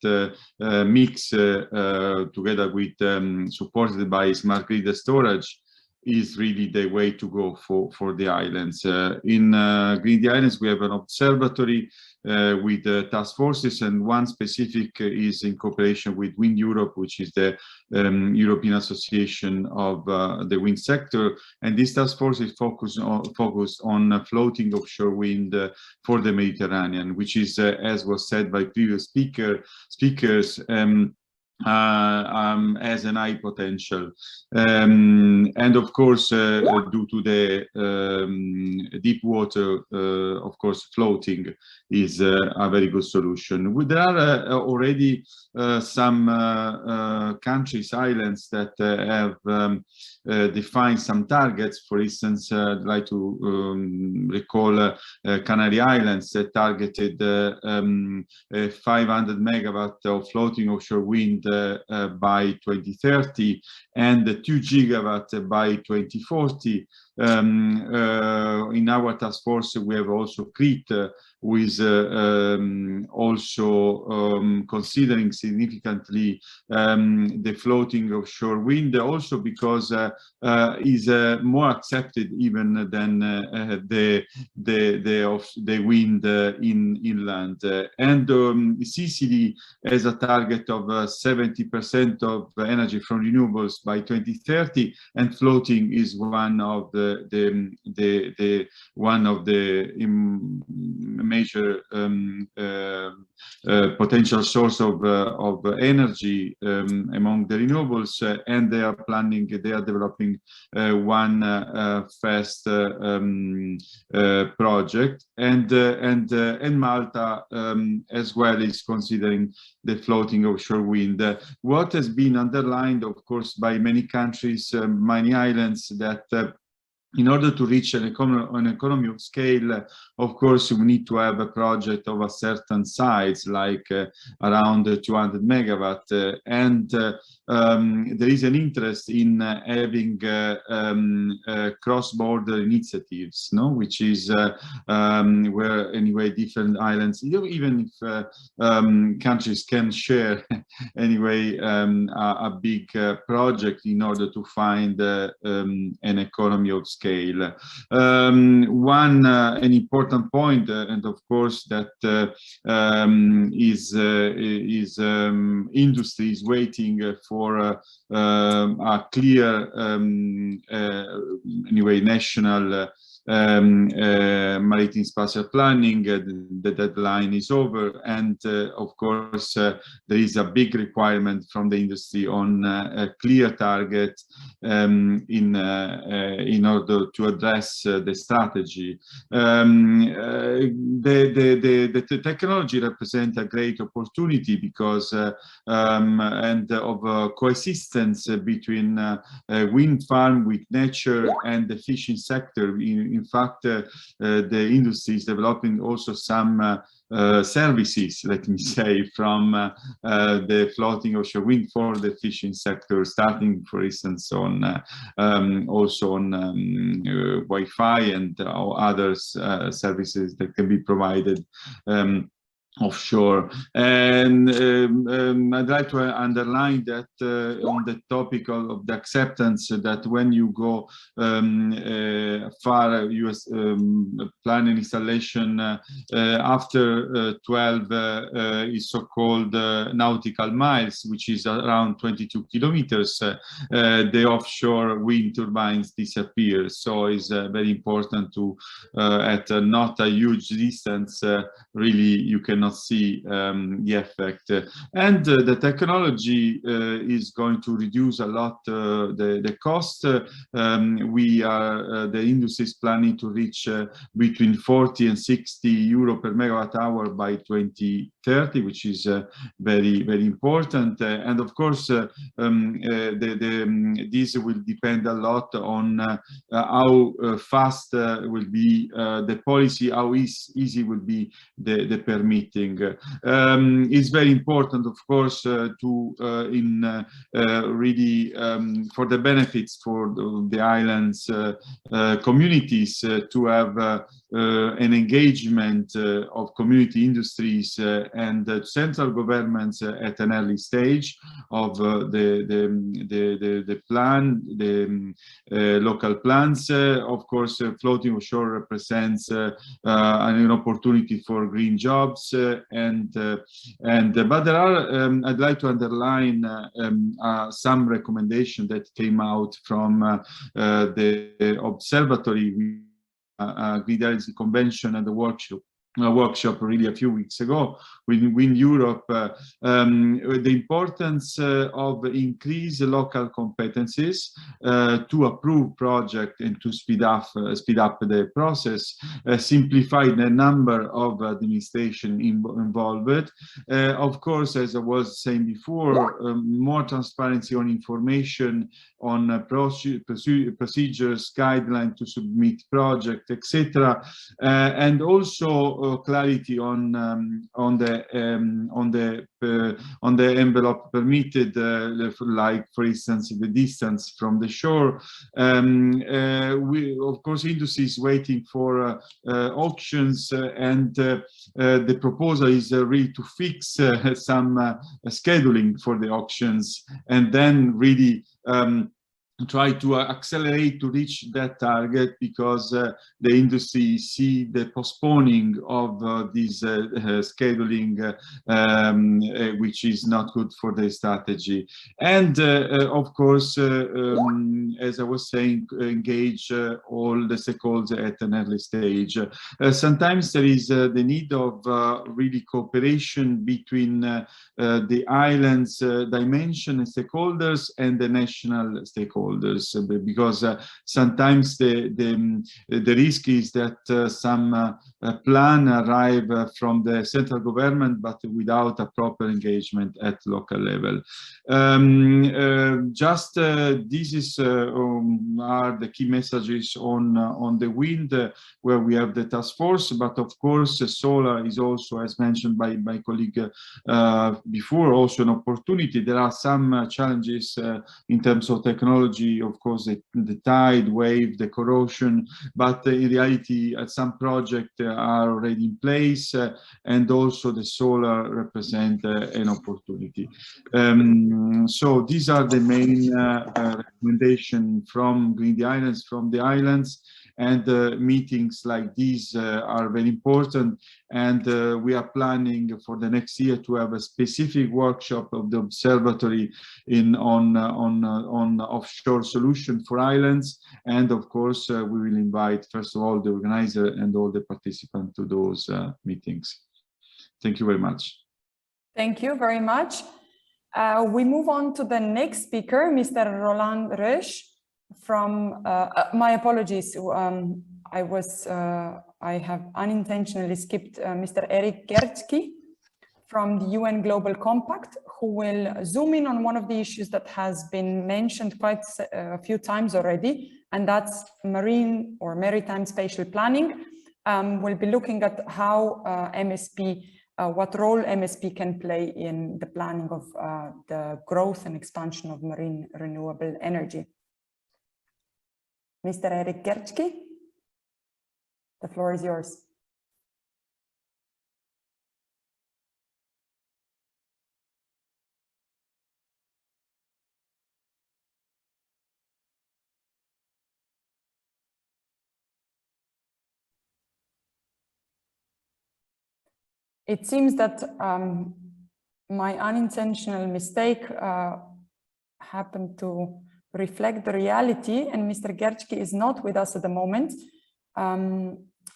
mix together with supported by smart grid storage is really the way to go for the islands. In Green the Islands, we have an observatory with task forces, and one specific is in cooperation with Wind Europe, which is the European Association of the wind sector. And this task force is focused on floating offshore wind for the Mediterranean, which is, as was said by previous speakers, has an high potential, and of course due to the deep water, of course floating is a very good solution. There are already some countries, islands that have defined some targets. For instance, I'd like to recall Canary Islands that targeted 500 megawatt of floating offshore wind by 2030 and 2 gigawatt by 2040. In our task force, we have also Crete, who is also considering significantly the floating offshore wind, also because is more accepted even than the wind in inland. And Sicily has a target of 70% of energy from renewables by 2030, and floating is one of the major potential source of energy among the renewables, and they are developing one fast project, and Malta as well is considering the floating offshore wind. What has been underlined, of course, by many countries, many islands, that in order to reach an economy of scale, of course, we need to have a project of a certain size, like around 200 megawatt. And there is an interest in having cross-border initiatives, no? Which is where anyway different islands, even if countries can share anyway a big project in order to find an economy of scale. An important point, and of course that industry is waiting for a clear anyway national maritime spatial planning. The deadline is over, and of course there is a big requirement from the industry on a clear target in order to address the strategy. The technology represents a great opportunity because and of coexistence between wind farm with nature and the fishing sector. In fact, the industry is developing also some services, let me say, from the floating offshore wind for the fishing sector, starting, for instance, on also on Wi-Fi and other services that can be provided offshore. And I'd like to underline that on the topic of the acceptance, that when you go far, US plan and installation after 12 is so-called nautical miles, which is around 22 kilometers, the offshore wind turbines disappear. So it's very important to, at not a huge distance, really you cannot see the effect, and the technology is going to reduce a lot the cost. The industry is planning to reach between 40 and 60 euro per megawatt hour by 2030, which is very important. And of course, this will depend a lot on how fast will be the policy, how easy will be the permitting. It's very important, of course, to really for the benefits for the islands communities to have an engagement of community industries and central governments at an early stage of the plan, the local plans. Of course, floating offshore represents an opportunity for green jobs, but there are, I'd like to underline some recommendation that came out from the observatory, Grid Energy Convention and the workshop really a few weeks ago in Europe, the importance of increased local competencies to approve project and to speed up the process, simplify the number of administration involved. Of course, as I was saying before, more transparency on information, on procedures, guidelines to submit project, etc., and also clarity on the envelope permitted, like for instance the distance from the shore. Of course, industry is waiting for auctions, and the proposal is really to fix some scheduling for the auctions, and then really try to accelerate to reach that target, because the industry see the postponing of this scheduling, which is not good for the strategy. And of course, as I was saying, engage all the stakeholders at an early stage. Sometimes there is the need of really cooperation between the islands dimension and stakeholders and the national stakeholders. Because sometimes the risk is that some plan arrive from the central government, but without a proper engagement at local level. This is are the key messages on the wind, where we have the task force. But of course, solar is also, as mentioned by my colleague before, also an opportunity. There are some challenges in terms of technology. Of course, the tide wave, the corrosion, but in reality, some projects are already in place, and also the solar represent an opportunity. So these are the main recommendations from the islands. and meetings like these are very important. And we are planning for the next year to have a specific workshop of the observatory on offshore solution for islands. And of course, we will invite, first of all, the organizer and all the participants to those meetings. Thank you very much. Thank you very much. We move on to the next speaker, Mr. Roland Rösch from, my apologies, I have unintentionally skipped Mr. Erik Gertski from the UN Global Compact, who will zoom in on one of the issues that has been mentioned quite a few times already, and that's marine or maritime spatial planning. We'll be looking at how MSP, what role MSP can play in the planning of the growth and expansion of marine renewable energy. Mr. Erik Gertski, the floor is yours. It seems that my unintentional mistake happened to reflect the reality, and Mr. Gertski is not with us at the moment.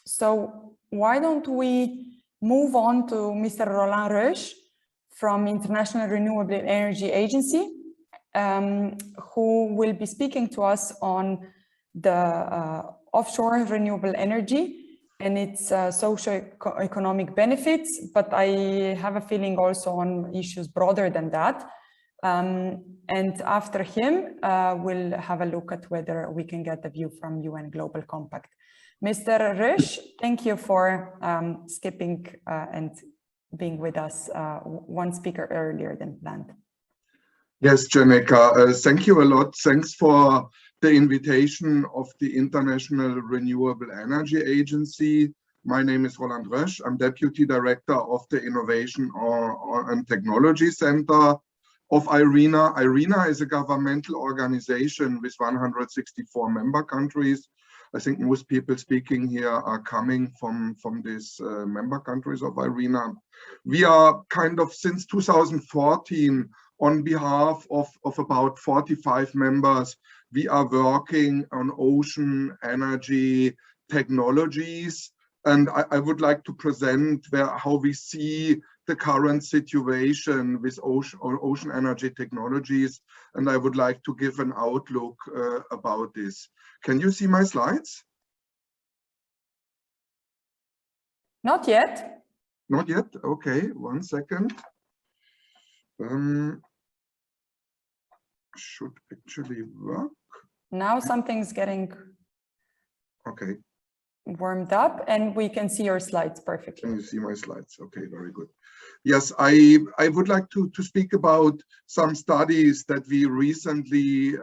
So why don't we move on to Mr. Roland Rösch from International Renewable Energy Agency, who will be speaking to us on the offshore renewable energy and its socio-economic benefits, but I have a feeling also on issues broader than that. And after him, we'll have a look at whether we can get a view from UN Global Compact. Mr. Rösch, thank you for skipping and being with us one speaker earlier than planned. Yes, Janica, thank you a lot. Thanks for the invitation of the International Renewable Energy Agency. My name is Roland Rösch. I'm Deputy Director of the Innovation and Technology Center of IRENA. IRENA is a governmental organization with 164 member countries. I think most people speaking here are coming from these member countries of IRENA. We are kind of since 2014 on behalf of about 45 members. We are working on ocean energy technologies, and I would like to present how we see the current situation with ocean energy technologies, and I would like to give an outlook about this. Can you see my slides? Not yet. Not yet? Okay, 1 second. Should actually work. Now something's getting okay. Warmed up and we can see your slides perfectly. Can you see my slides? Okay, very good. Yes, I would like to speak about some studies that we recently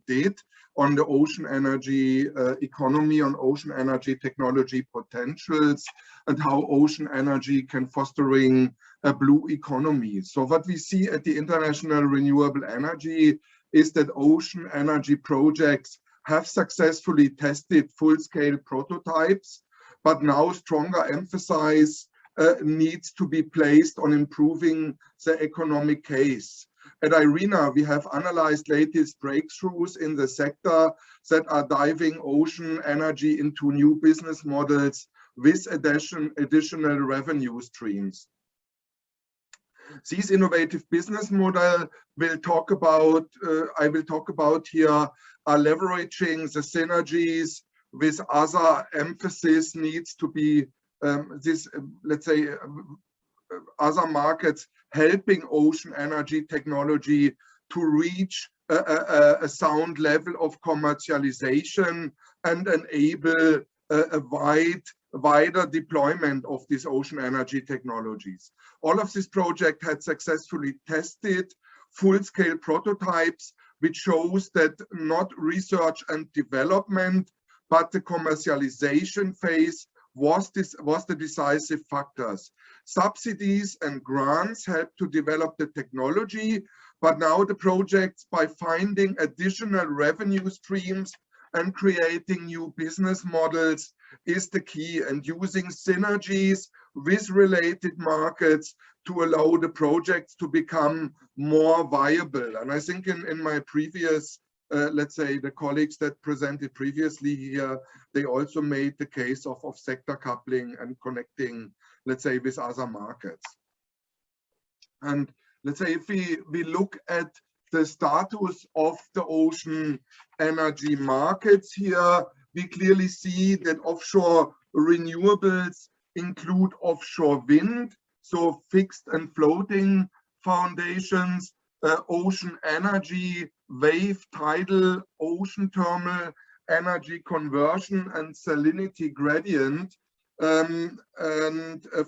did on the ocean energy economy, on ocean energy technology potentials, and how ocean energy can fostering a blue economy. So what we see at the International Renewable Energy is that ocean energy projects have successfully tested full-scale prototypes, but now stronger emphasis needs to be placed on improving the economic case. At IRENA, we have analyzed latest breakthroughs in the sector that are driving ocean energy into new business models with additional revenue streams. These innovative business models I will talk about here are leveraging the synergies with other emphasis needs to be let's say other markets helping ocean energy technology to reach a sound level of commercialization and enable a wider deployment of these ocean energy technologies. All of this project had successfully tested full-scale prototypes, which shows that not research and development, but the commercialization phase was the decisive factors. Subsidies and grants helped to develop the technology, but now the projects, by finding additional revenue streams and creating new business models is the key, and using synergies with related markets to allow the projects to become more viable. And I think in my previous, let's say the colleagues that presented previously here, they also made the case of sector coupling and connecting, let's say, with other markets. And let's say if we look at the status of the ocean energy markets here, we clearly see that offshore renewables include offshore wind, so fixed and floating foundations, ocean energy, wave, tidal, ocean thermal, energy conversion and salinity gradient, and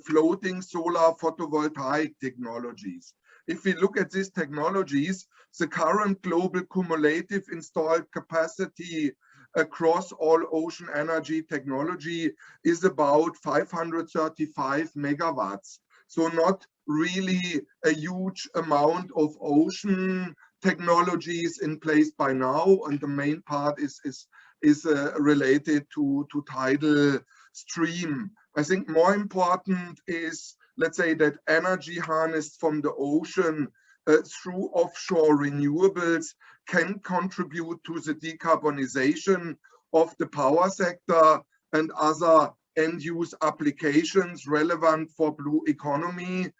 floating solar photovoltaic technologies. If we look at these technologies, the current global cumulative installed capacity across all ocean energy technology is about 535 megawatts. So not really a huge amount of ocean technologies in place by now, and the main part is related to tidal stream. I think more important is, let's say, that energy harnessed from the ocean through offshore renewables can contribute to the decarbonization of the power sector and other end-use applications relevant for blue economy,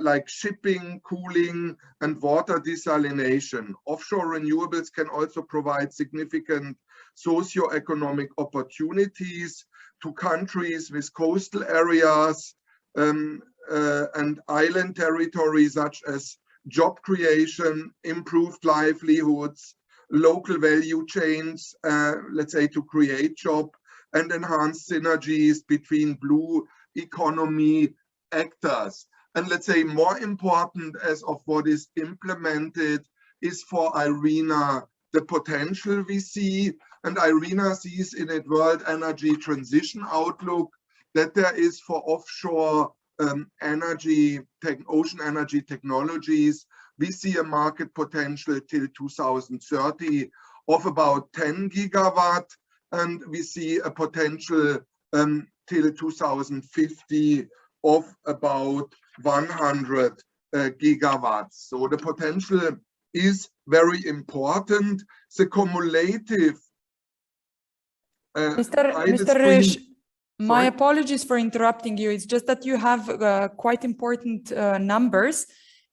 like shipping, cooling, and water desalination. Offshore renewables can also provide significant socio-economic opportunities to countries with coastal areas and island territories, such as job creation, improved livelihoods, local value chains, let's say, to create job and enhance synergies between blue economy actors. And let's say more important as of what is implemented is for IRENA the potential we see. And IRENA sees in its World Energy Transition Outlook that there is for offshore energy, ocean energy technologies, we see a market potential till 2030 of about 10 gigawatt, and we see a potential till 2050 of about 100 gigawatts. So the potential is very important. The cumulative Mr. My apologies for interrupting you. It's just that you have quite important numbers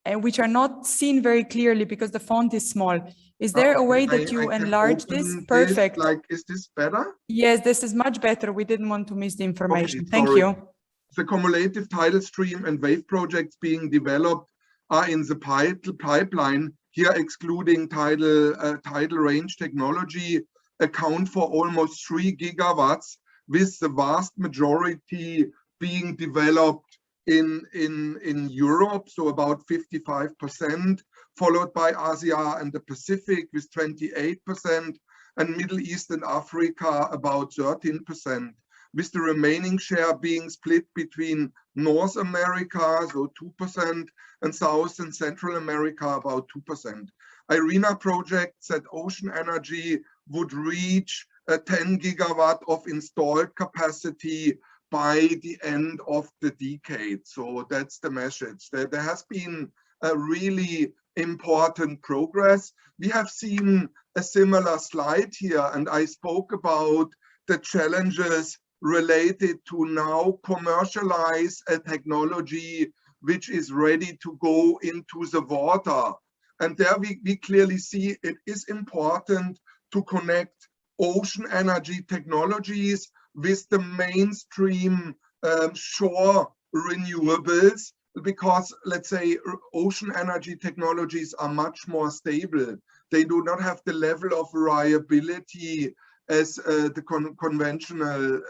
which are not seen very clearly because the font is small. Is there a way that you enlarge this? Perfect. Like, is this better? Yes, this is much better. We didn't want to miss the information. Okay, thank sorry. you. The cumulative tidal stream and wave projects being developed are in the pipeline, here excluding tidal range technology, account for almost 3 gigawatts, with the vast majority being developed in Europe, so about 55%, followed by Asia and the Pacific with 28%, and Middle East and Africa about 13%, with the remaining share being split between North America, so 2%, and South and Central America, about 2%. IRENA projects that ocean energy would reach 10 gigawatt of installed capacity by the end of the decade. So that's the message. There has been a really important progress. We have seen a similar slide here, and I spoke about the challenges related to now commercialize a technology which is ready to go into the water. And there we clearly see it is important to connect ocean energy technologies with the mainstream shore renewables, because let's say ocean energy technologies are much more stable. They do not have the level of variability as the conventional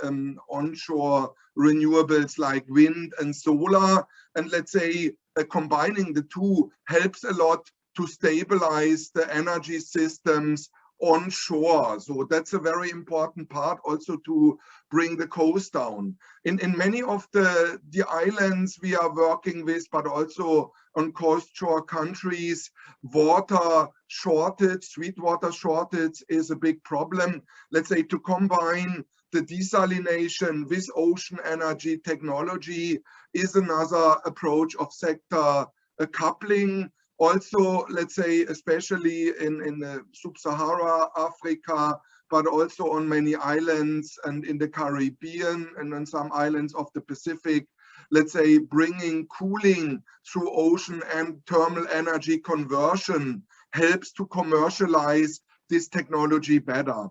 onshore renewables like wind and solar. And let's say combining the two helps a lot to stabilize the energy systems onshore. So that's a very important part also to bring the coast down. In many of the islands we are working with, but also on coast shore countries, water shortage, sweet water shortage is a big problem. Let's say to combine the desalination with ocean energy technology is another approach of sector coupling. Also, let's say, especially in sub-Sahara Africa, but also on many islands and in the Caribbean and on some islands of the Pacific, let's say, bringing cooling through ocean and thermal energy conversion helps to commercialize this technology better.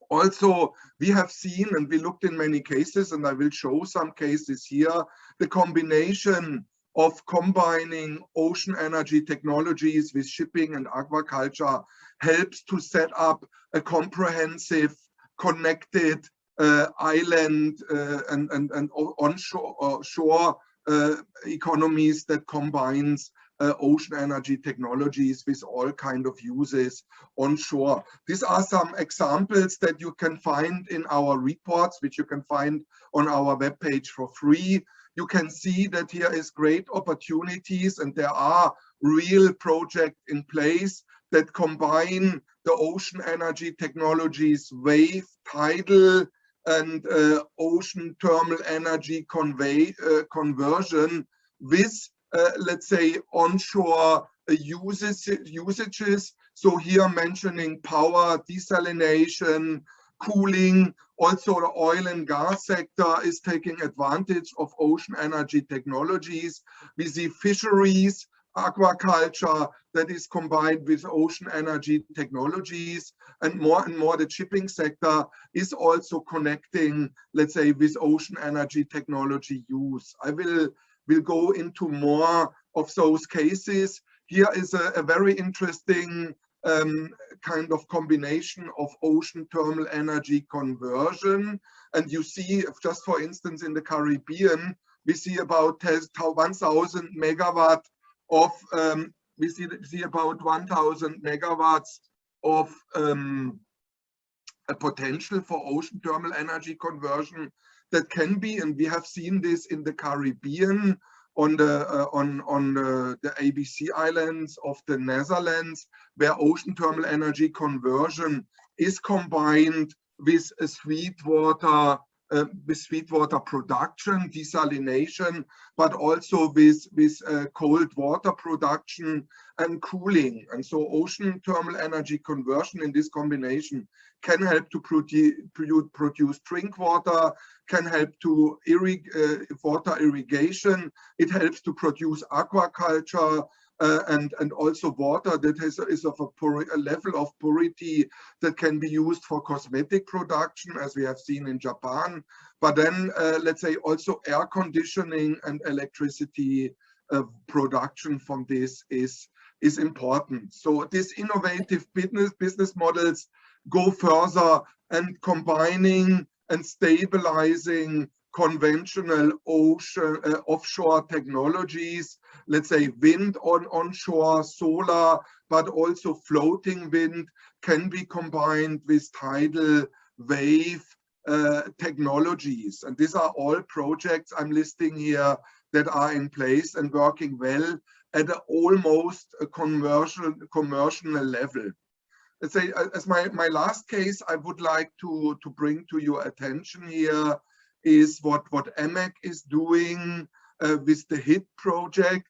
Also, we have seen, and we looked in many cases, and I will show some cases here, the combination of combining ocean energy technologies with shipping and aquaculture helps to set up a comprehensive, connected island and onshore shore economies that combines ocean energy technologies with all kind of uses onshore. These are some examples that you can find in our reports, which you can find on our webpage for free. You can see that here is great opportunities, and there are real projects in place that combine the ocean energy technologies, wave, tidal, and ocean thermal energy conversion with let's say onshore usages. So here mentioning power, desalination, cooling. Also the oil and gas sector is taking advantage of ocean energy technologies. We see fisheries, aquaculture that is combined with ocean energy technologies, and more the shipping sector is also connecting, let's say, with ocean energy technology use. I will go into more of those cases. Here is a very interesting kind of combination of ocean thermal energy conversion. And you see, just for instance, in the Caribbean, we see about 1,000 megawatt of, we see about 1,000 megawatts of a potential for ocean thermal energy conversion that can be, and we have seen this in the Caribbean on the ABC Islands of the Netherlands, where ocean thermal energy conversion is combined with a sweetwater production, desalination, but also with cold water production and cooling. And so ocean thermal energy conversion in this combination can help to produce drink water, can help to water irrigation. It helps to produce aquaculture and also water that is of a level of purity that can be used for cosmetic production, as we have seen in Japan. But then, let's say, also air conditioning and electricity production from this is important. So these innovative business models go further and combining and stabilizing conventional ocean offshore technologies, let's say wind onshore, solar, but also floating wind can be combined with tidal wave technologies. And these are all projects I'm listing here that are in place and working well at almost a commercial level. Let's say, as my last case, I would like to bring to your attention here is what EMEC is doing with the HIT project.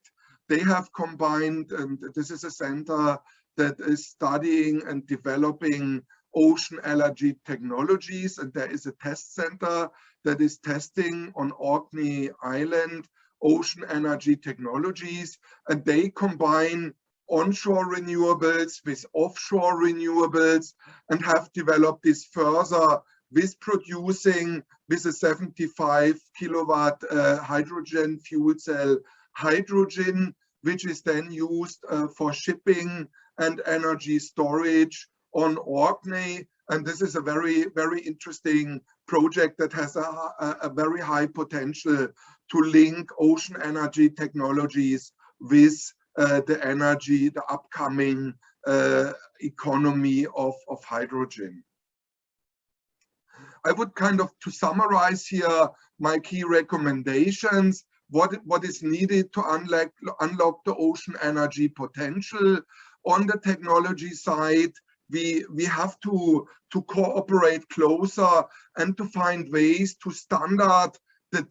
They have combined, and this is a center that is studying and developing ocean energy technologies, and there is a test center that is testing on Orkney Island ocean energy technologies, and they combine onshore renewables with offshore renewables and have developed this further with producing with a 75 kilowatt hydrogen fuel cell hydrogen, which is then used for shipping and energy storage on Orkney. And this is a very, very interesting project that has a very high potential to link ocean energy technologies with the upcoming economy of hydrogen. I would kind of, to summarize here, my key recommendations, what is needed to unlock the ocean energy potential. On the technology side, we have to cooperate closer and to find ways to standardize the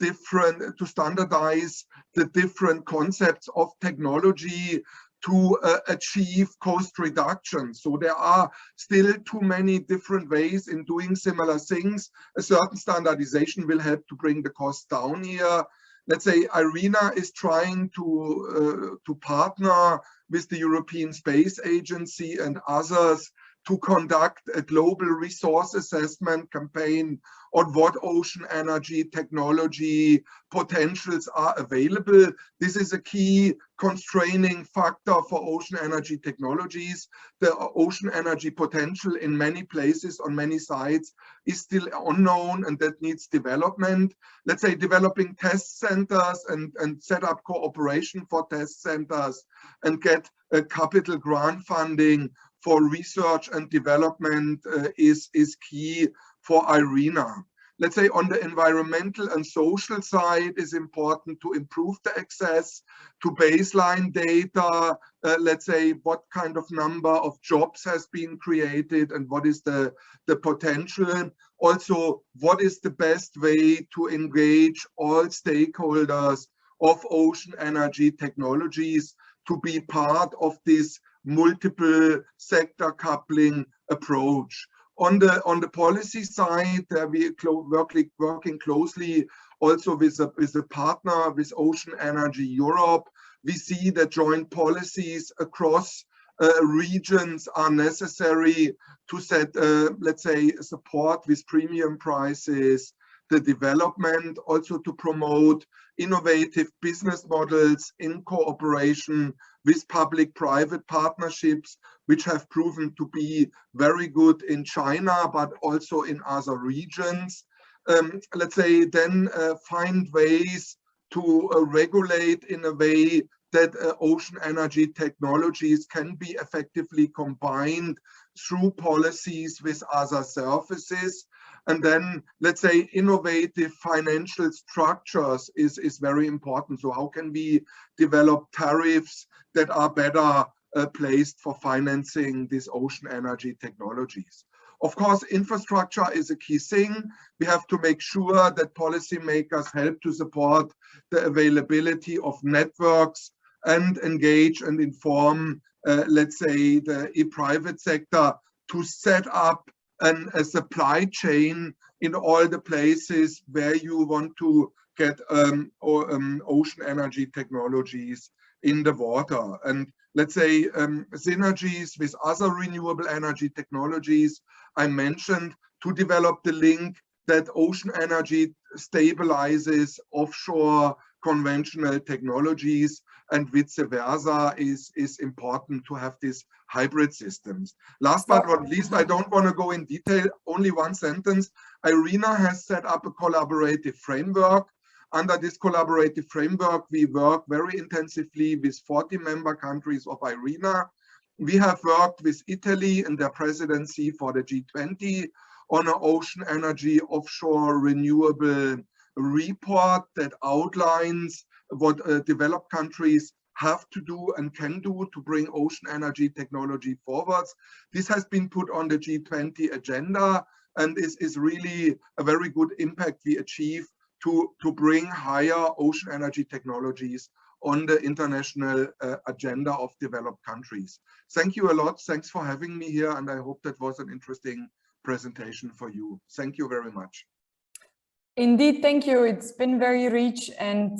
different concepts of technology to achieve cost reduction. So there are still too many different ways in doing similar things. A certain standardization will help to bring the cost down here. Let's say IRENA is trying to partner with the European Space Agency and others to conduct a global resource assessment campaign on what ocean energy technology potentials are available. This is a key constraining factor for ocean energy technologies. The ocean energy potential in many places on many sites is still unknown, and that needs development. Let's say developing test centers and set up cooperation for test centers and get a capital grant funding for research and development is key for IRENA. Let's say on the environmental and social side, is important to improve the access to baseline data. Let's say what kind of number of jobs has been created and what is the potential. Also, what is the best way to engage all stakeholders of ocean energy technologies to be part of this multiple sector coupling approach. On the policy side, we working closely also with a partner, with Ocean Energy Europe. We see that joint policies across regions are necessary to set, let's say, support with premium prices, the development, also to promote innovative business models in cooperation with public-private partnerships, which have proven to be very good in China, but also in other regions. Let's say then find ways to regulate in a way that ocean energy technologies can be effectively combined through policies with other services. And then, let's say, innovative financial structures is very important. So how can we develop tariffs that are better placed for financing these ocean energy technologies? Of course, infrastructure is a key thing. We have to make sure that policymakers help to support the availability of networks and engage and inform, let's say, the private sector to set up a supply chain in all the places where you want to get ocean energy technologies in the water. And let's say synergies with other renewable energy technologies I mentioned to develop the link that ocean energy stabilizes offshore conventional technologies, and vice versa is important to have these hybrid systems. Last but not least, I don't want to go in detail, only one sentence. IRENA has set up a collaborative framework. Under this collaborative framework, we work very intensively with 40 member countries of IRENA. We have worked with Italy in their presidency for the G20 on an ocean energy offshore renewable report that outlines what developed countries have to do and can do to bring ocean energy technology forwards. This has been put on the G20 agenda and is really a very good impact we achieve to bring higher ocean energy technologies on the international agenda of developed countries. Thank you a lot. Thanks for having me here, and I hope that was an interesting presentation for you. Thank you very much. Indeed, thank you. It's been very rich and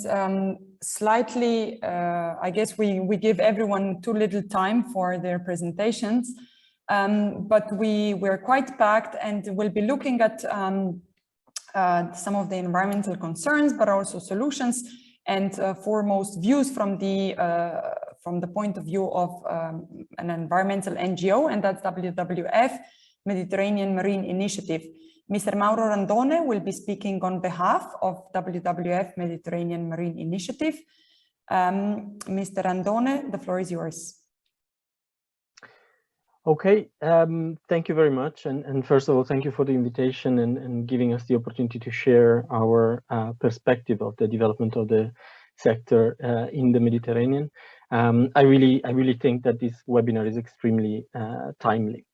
slightly, I guess we give everyone too little time for their presentations, but we're quite packed and we'll be looking at some of the environmental concerns, but also solutions and foremost views from the point of view of an environmental NGO, and that's WWF, Mediterranean Marine Initiative. Mr. Mauro Randone will be speaking on behalf of WWF Mediterranean Marine Initiative. Mr. Randone, the floor is yours. Okay, thank you very much. And first of all, thank you for the invitation and giving us the opportunity to share our perspective of the development of the sector in the Mediterranean. I really think that this webinar is extremely timely.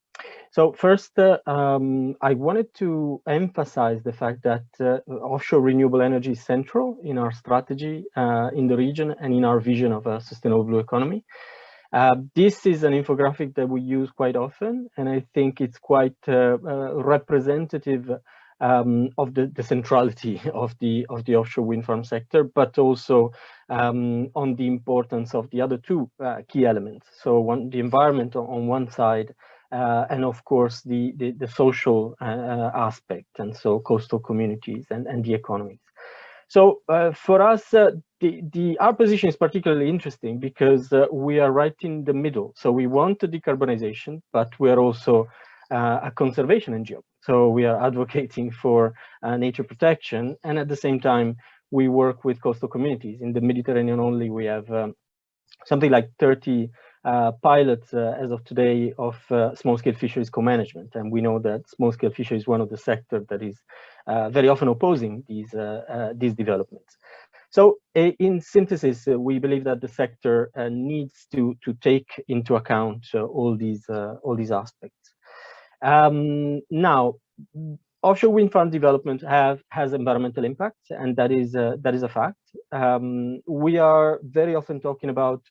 So first, I wanted to emphasize the fact that offshore renewable energy is central in our strategy in the region and in our vision of a sustainable blue economy. This is an infographic that we use quite often, and I think it's quite representative of the centrality of the offshore wind farm sector, but also on the importance of the other two key elements. So the environment on one side, and of course the social aspect, and so coastal communities and the economies. So for us, our position is particularly interesting because we are right in the middle. So we want the decarbonization, but we are also a conservation NGO. So we are advocating for nature protection, and at the same time, we work with coastal communities. In the Mediterranean only, we have something like 30 pilots as of today of small-scale fisheries co-management, and we know that small-scale fishery is one of the sectors that is very often opposing these developments. So in synthesis, we believe that the sector needs to take into account all these aspects. Now, offshore wind farm development has environmental impacts, and that is a fact. We are very often talking about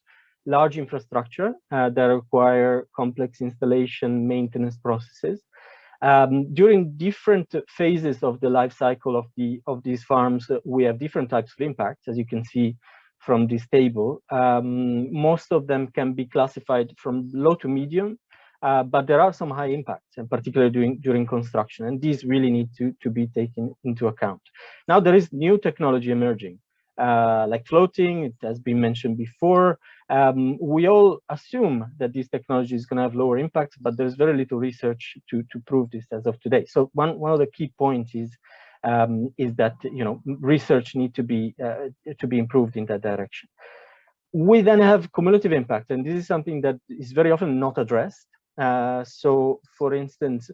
large infrastructure that require complex installation maintenance processes. During different phases of the life cycle of these farms, we have different types of impacts, as you can see from this table. Most of them can be classified from low to medium, but there are some high impacts, and particularly during construction, and these really need to be taken into account. Now, there is new technology emerging, like floating. It has been mentioned before. We all assume that this technology is going to have lower impacts, but there's very little research to prove this as of today. So one of the key points is that research needs to be improved in that direction. We then have cumulative impact, and this is something that is very often not addressed. So, for instance,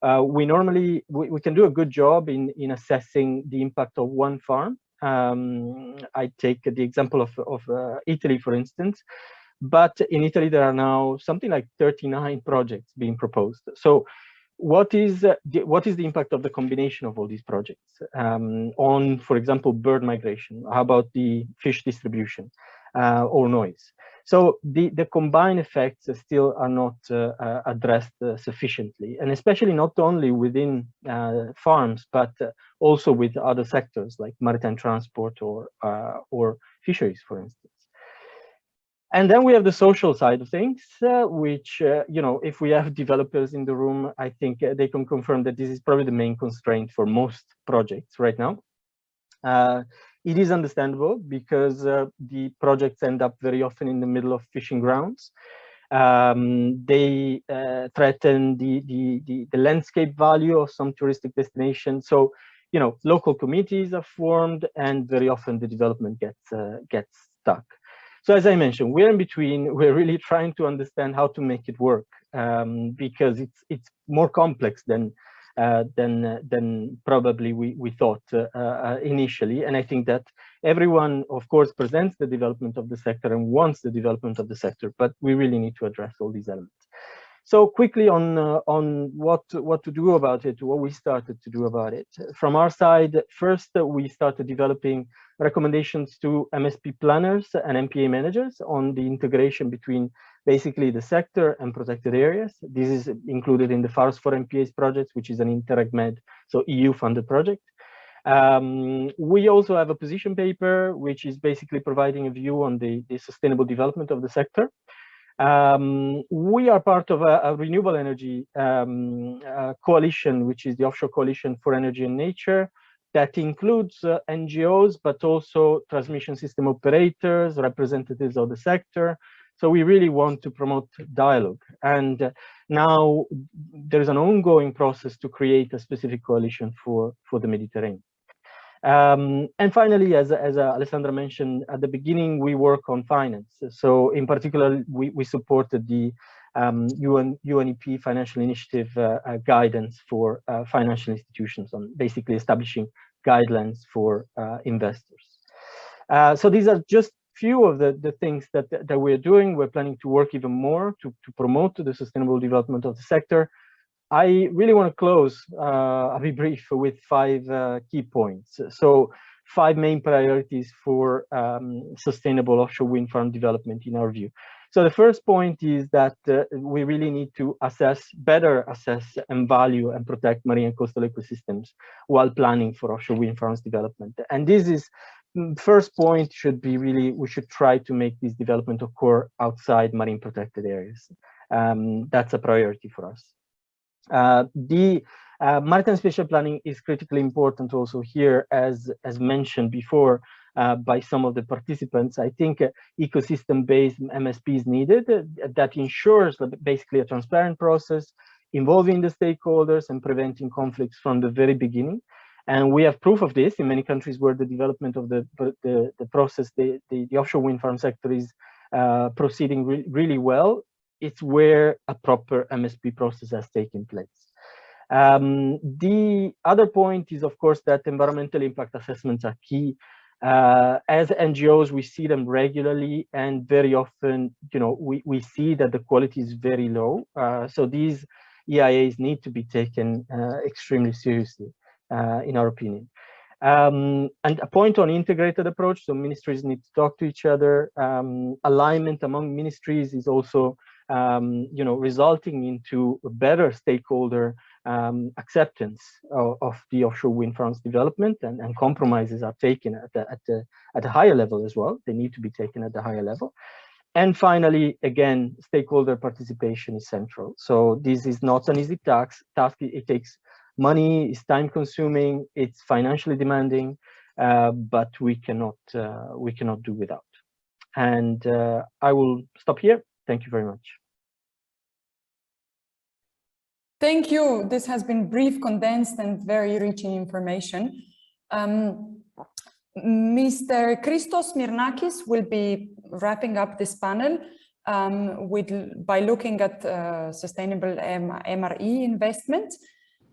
we can do a good job in assessing the impact of one farm. I take the example of Italy, for instance, but in Italy there are now something like 39 projects being proposed. So what is the impact of the combination of all these projects on, for example, bird migration? How about the fish distribution or noise? So the combined effects still are not addressed sufficiently, and especially not only within farms, but also with other sectors like maritime transport or fisheries, for instance. And then we have the social side of things, which, if we have developers in the room, I think they can confirm that this is probably the main constraint for most projects right now. It is understandable because the projects end up very often in the middle of fishing grounds. They threaten the landscape value of some touristic destinations. So, local committees are formed, and very often the development gets stuck. So as I mentioned, we're in between. We're really trying to understand how to make it work because it's more complex than probably we thought initially. And I think that everyone, of course, presents the development of the sector and wants the development of the sector, but we really need to address all these elements. So quickly on what to do about it, what we started to do about it. From our side, first we started developing recommendations to MSP planners and MPA managers on the integration between basically the sector and protected areas. This is included in the Forest for MPAs project, which is an Interreg-Med, so EU-funded project. We also have a position paper, which is basically providing a view on the sustainable development of the sector. We are part of a renewable energy coalition, which is the Offshore Coalition for Energy and Nature, that includes NGOs, but also transmission system operators, representatives of the sector. So we really want to promote dialogue. And now there is an ongoing process to create a specific coalition for the Mediterranean. And finally, as Alessandra mentioned at the beginning, we work on finance. So in particular, we supported the UNEP financial initiative guidance for financial institutions on basically establishing guidelines for investors. So these are just few of the things that we're doing. We're planning to work even more to promote the sustainable development of the sector. I really want to close, I'll be brief, with 5 key points. So 5 main priorities for sustainable offshore wind farm development in our view. So the first point is that we really need to better assess and value and protect marine and coastal ecosystems while planning for offshore wind farms development. And this is, first point should be really, we should try to make this development occur outside marine protected areas. That's a priority for us. The maritime spatial planning is critically important also here, as mentioned before by some of the participants. I think ecosystem-based MSP is needed that ensures basically a transparent process involving the stakeholders and preventing conflicts from the very beginning. And we have proof of this in many countries where the development of the process, the offshore wind farm sector is proceeding really well. It's where a proper MSP process has taken place. The other point is, of course, that environmental impact assessments are key. As NGOs, we see them regularly, and very often, we see that the quality is very low. So these EIAs need to be taken extremely seriously, in our opinion. And a point on integrated approach, so ministries need to talk to each other. Alignment among ministries is also resulting into better stakeholder acceptance of the offshore wind farms development, and compromises are taken at a higher level as well. They need to be taken at the higher level. And finally, again, stakeholder participation is central. So this is not an easy task. It takes money, it's time consuming, it's financially demanding, but we cannot do without. And I will stop here. Thank you very much. Thank you. This has been brief, condensed, and very rich in information. Mr. Christos Mirnakis will be wrapping up this panel by looking at sustainable MRE investment.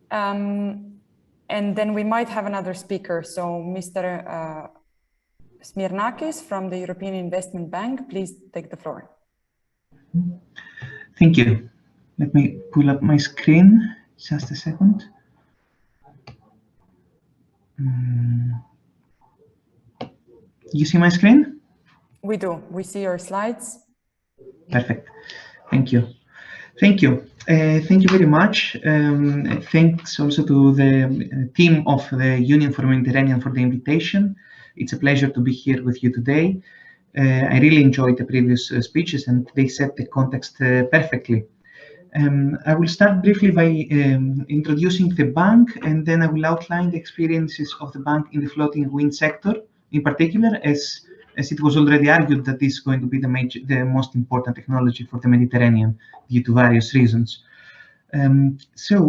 And then we might have another speaker. So Mr. Smirnakis from the European Investment Bank, please take the floor. Thank you. Let me pull up my screen, just a second. You see my screen? We do. We see your slides. Perfect. Thank you. Thank you. Thank you very much. Thanks also to the team of the Union for Mediterranean for the invitation. It's a pleasure to be here with you today. I really enjoyed the previous speeches, and they set the context perfectly. I will start briefly by introducing the bank, and then I will outline the experiences of the bank in the floating wind sector, in particular, as it was already argued that this is going to be the most important technology for the Mediterranean due to various reasons. To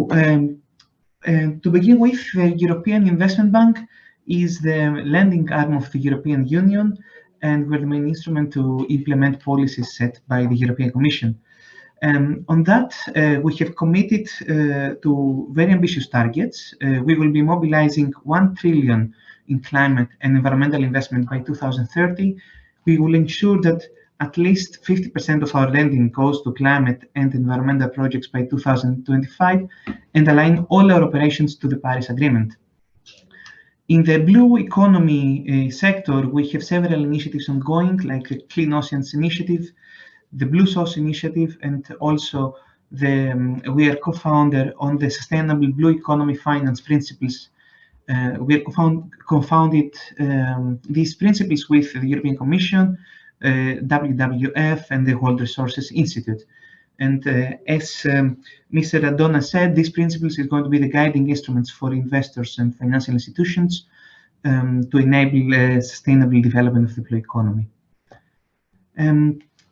begin with, the European Investment Bank is the lending arm of the European Union, and we're the main instrument to implement policies set by the European Commission. On that, we have committed to very ambitious targets. We will be mobilizing 1 trillion in climate and environmental investment by 2030. We will ensure that at least 50% of our lending goes to climate and environmental projects by 2025, and align all our operations to the Paris Agreement. In the blue economy sector, we have several initiatives ongoing, like the Clean Oceans Initiative, the Blue Source Initiative, and also we are co-founder on the Sustainable Blue Economy Finance Principles. We are co-founded these principles with the European Commission, WWF, and the World Resources Institute. And as Mr. Radona said, these principles is going to be the guiding instruments for investors and financial institutions to enable sustainable development of the blue economy.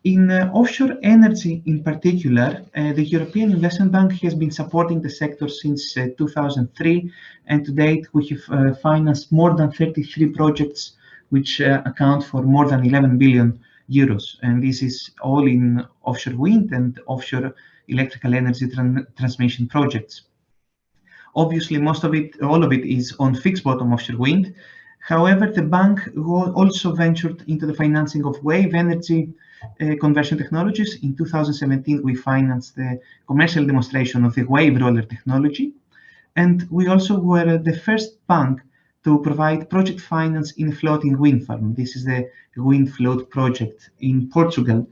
In offshore energy in particular, the European Investment Bank has been supporting the sector since 2003, and to date we have financed more than 33 projects which account for more than 11 billion euros. And this is all in offshore wind and offshore electrical energy transmission projects. Obviously, most of it, all of it is on fixed bottom offshore wind. However, the bank also ventured into the financing of wave energy conversion technologies. In 2017, we financed the commercial demonstration of the wave roller technology. And we also were the first bank to provide project finance in a floating wind farm. This is the Wind Float project in Portugal.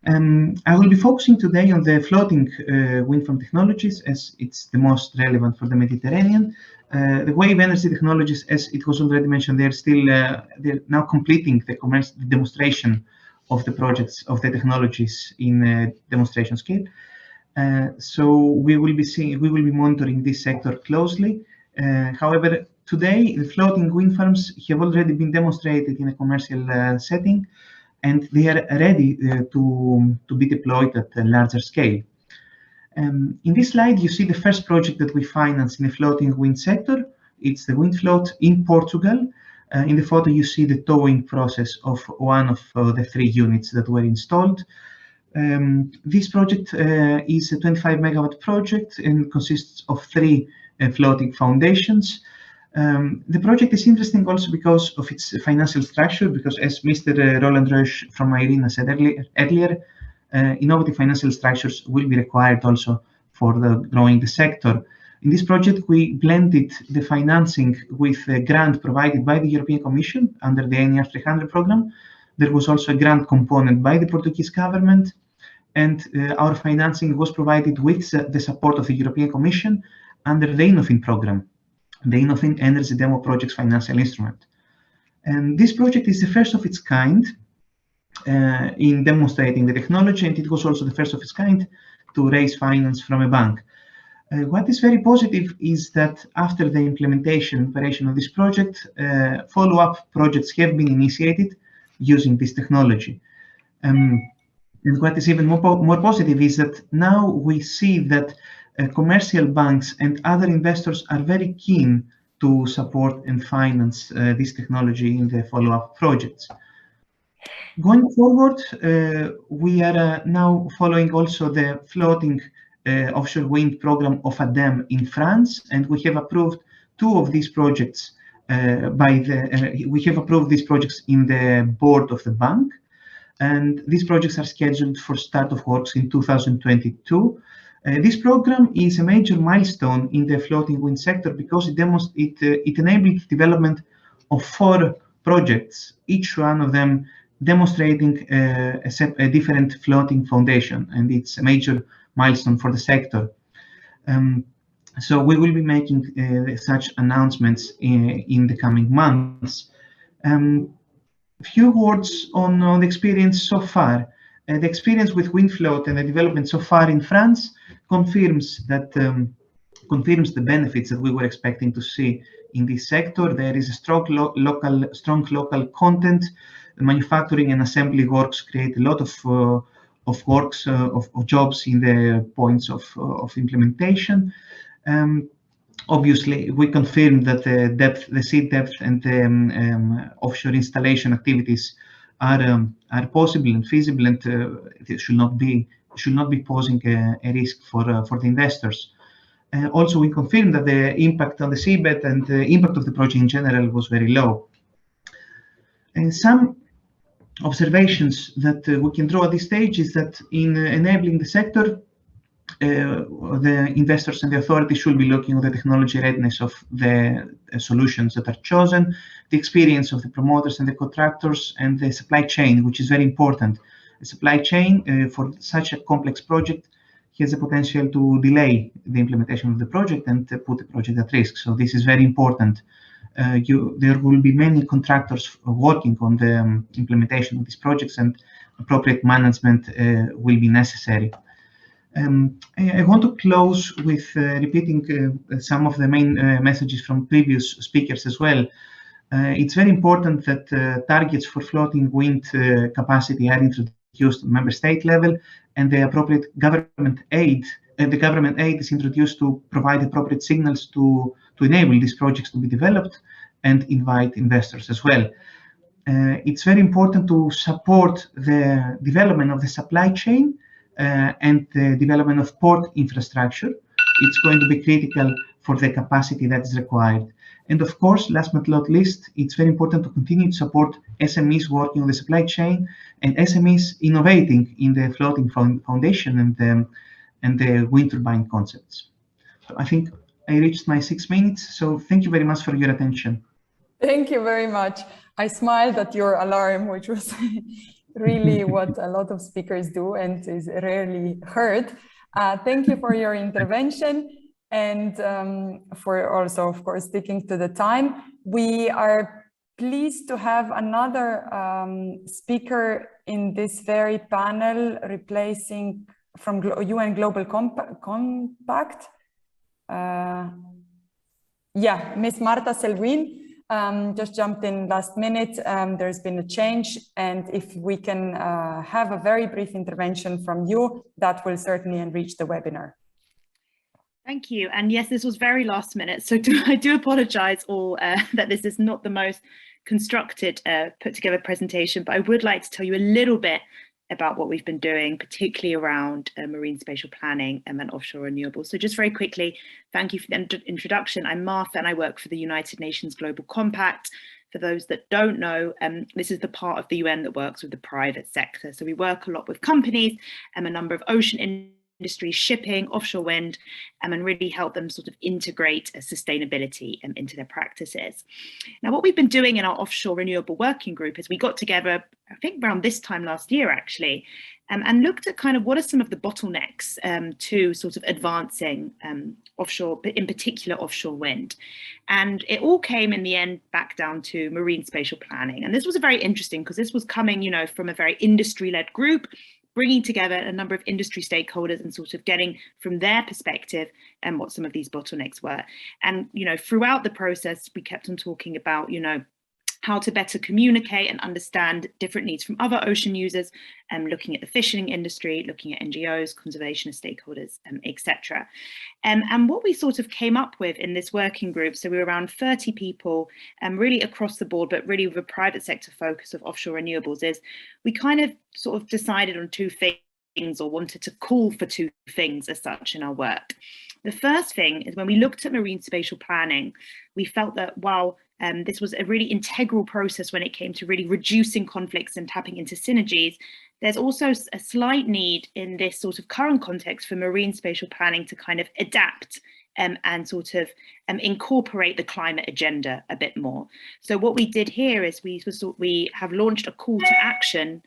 I will be focusing today on the floating wind farm technologies, as it's the most relevant for the Mediterranean. The wave energy technologies, as it was already mentioned, they're now completing the demonstration of the projects of the technologies in demonstration scale. So we will be monitoring this sector closely. However, today the floating wind farms have already been demonstrated in a commercial setting, and they are ready to be deployed at a larger scale. In this slide, you see the first project that we financed in the floating wind sector. It's the wind float in Portugal. In the photo, you see the towing process of one of the 3 units that were installed. This project is a 25 megawatt project and consists of 3 floating foundations. The project is interesting also because of its financial structure, because as Mr. Roland Roche from IRENA said earlier, innovative financial structures will be required also for growing the sector. In this project, we blended the financing with a grant provided by the European Commission under the NER 300 program. There was also a grant component by the Portuguese government, and our financing was provided with the support of the European Commission under the ENOFIN program, the ENOFIN Energy Demo Projects Financial Instrument. And this project is the first of its kind in demonstrating the technology, and it was also the first of its kind to raise finance from a bank. What is very positive is that after the implementation operation of this project, follow-up projects have been initiated using this technology. And what is even more positive is that now we see that commercial banks and other investors are very keen to support and finance this technology in the follow-up projects. Going forward, we are now following also the floating offshore wind program of ADEME in France, and we have approved 2 of these projects we have approved these projects in the board of the bank, and these projects are scheduled for start of works in 2022. This program is a major milestone in the floating wind sector because it enabled development of 4 projects, each one of them demonstrating a different floating foundation, and it's a major milestone for the sector. So we will be making such announcements in the coming months. A few words on the experience so far. The experience with WindFloat and the development so far in France confirms the benefits that we were expecting to see in this sector. There is a strong local content. The manufacturing and assembly works create a lot of jobs in the points of implementation. Obviously, we confirmed that the sea depth and the offshore installation activities are possible and feasible, and it should not be posing a risk for the investors. Also, we confirmed that the impact on the seabed and the impact of the project in general was very low. And some observations that we can draw at this stage is that in enabling the sector, the investors and the authorities should be looking at the technology readiness of the solutions that are chosen, the experience of the promoters and the contractors, and the supply chain, which is very important. The supply chain for such a complex project has the potential to delay the implementation of the project and to put the project at risk. So this is very important. There will be many contractors working on the implementation of these projects, and appropriate management will be necessary. I want to close with repeating some of the main messages from previous speakers as well. It's very important that targets for floating wind capacity are introduced at member state level, and the appropriate government aid is introduced to provide appropriate signals to enable these projects to be developed and invite investors as well. it's very important to support the development of the supply chain and the development of port infrastructure. It's going to be critical for the capacity that is required. And of course, last but not least, it's very important to continue to support SMEs working on the supply chain and SMEs innovating in the floating foundation and the wind turbine concepts. So I think I reached my 6 minutes. So thank you very much for your attention. Thank you very much. I smiled at your alarm, which was really what a lot of speakers do and is rarely heard. Thank you for your intervention and for also, of course, sticking to the time. We are pleased to have another speaker in this very panel, replacing from UN Global Compact. Yeah, Ms. Marta Selwyn just jumped in last minute. There's been a change, and if we can have a very brief intervention from you, that will certainly enrich the webinar. Thank you. And yes, this was very last minute, so I do apologize all that this is not the most constructed, put together presentation, but I would like to tell you a little bit about what we've been doing, particularly around marine spatial planning and then offshore renewables. So just very quickly, thank you for the introduction. I'm Martha and I work for the United Nations Global Compact. For those that don't know, this is the part of the UN that works with the private sector. So we work a lot with companies and a number of ocean industry, shipping, offshore wind, and really help them sort of integrate sustainability into their practices. Now, what we've been doing in our offshore renewable working group is we got together, I think around this time last year actually, and looked at kind of what are some of the bottlenecks to sort of advancing offshore, but in particular offshore wind. And it all came in the end back down to marine spatial planning. And this was very interesting because this was coming, you know, from a very industry-led group, bringing together a number of industry stakeholders and sort of getting from their perspective and what some of these bottlenecks were. And, you know, throughout the process, we kept on talking about, you know, how to better communicate and understand different needs from other ocean users, looking at the fishing industry, looking at NGOs, conservationist stakeholders, etc. And what we sort of came up with in this working group, so we were around 30 people, really across the board, but really with a private sector focus of offshore renewables, is we kind of sort of decided on two things, or wanted to call for two things as such in our work. The first thing is when we looked at marine spatial planning, we felt that while this was a really integral process when it came to really reducing conflicts and tapping into synergies, there's also a slight need in this sort of current context for marine spatial planning to kind of adapt and sort of incorporate the climate agenda a bit more. So what we did here is we have launched a call to action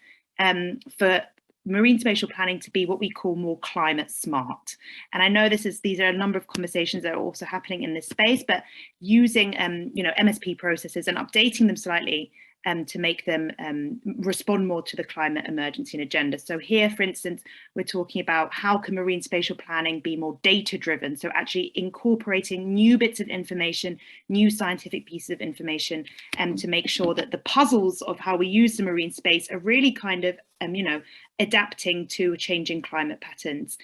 for marine spatial planning to be what we call more climate smart. And I know these are a number of conversations that are also happening in this space, but using you know, MSP processes and updating them slightly to make them respond more to the climate emergency and agenda. So here, for instance, we're talking about how can marine spatial planning be more data driven? So actually incorporating new bits of information, new scientific pieces of information, to make sure that the puzzles of how we use the marine space are really kind of, you know, adapting to changing climate patterns.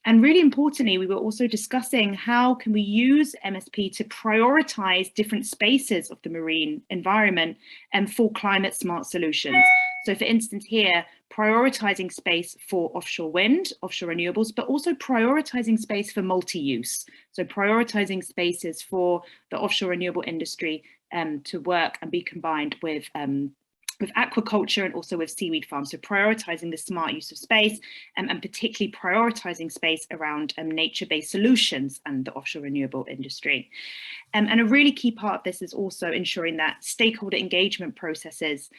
And really importantly, we were also discussing how can we use MSP to prioritize different spaces of the marine environment and for climate smart solutions. So for instance, here, prioritizing space for offshore wind, offshore renewables, but also prioritizing space for multi-use. So prioritizing spaces for the offshore renewable industry to work and be combined with aquaculture and also with seaweed farms. So prioritizing the smart use of space and particularly prioritizing space around nature-based solutions and the offshore renewable industry. And a really key part of this is also ensuring that stakeholder engagement processes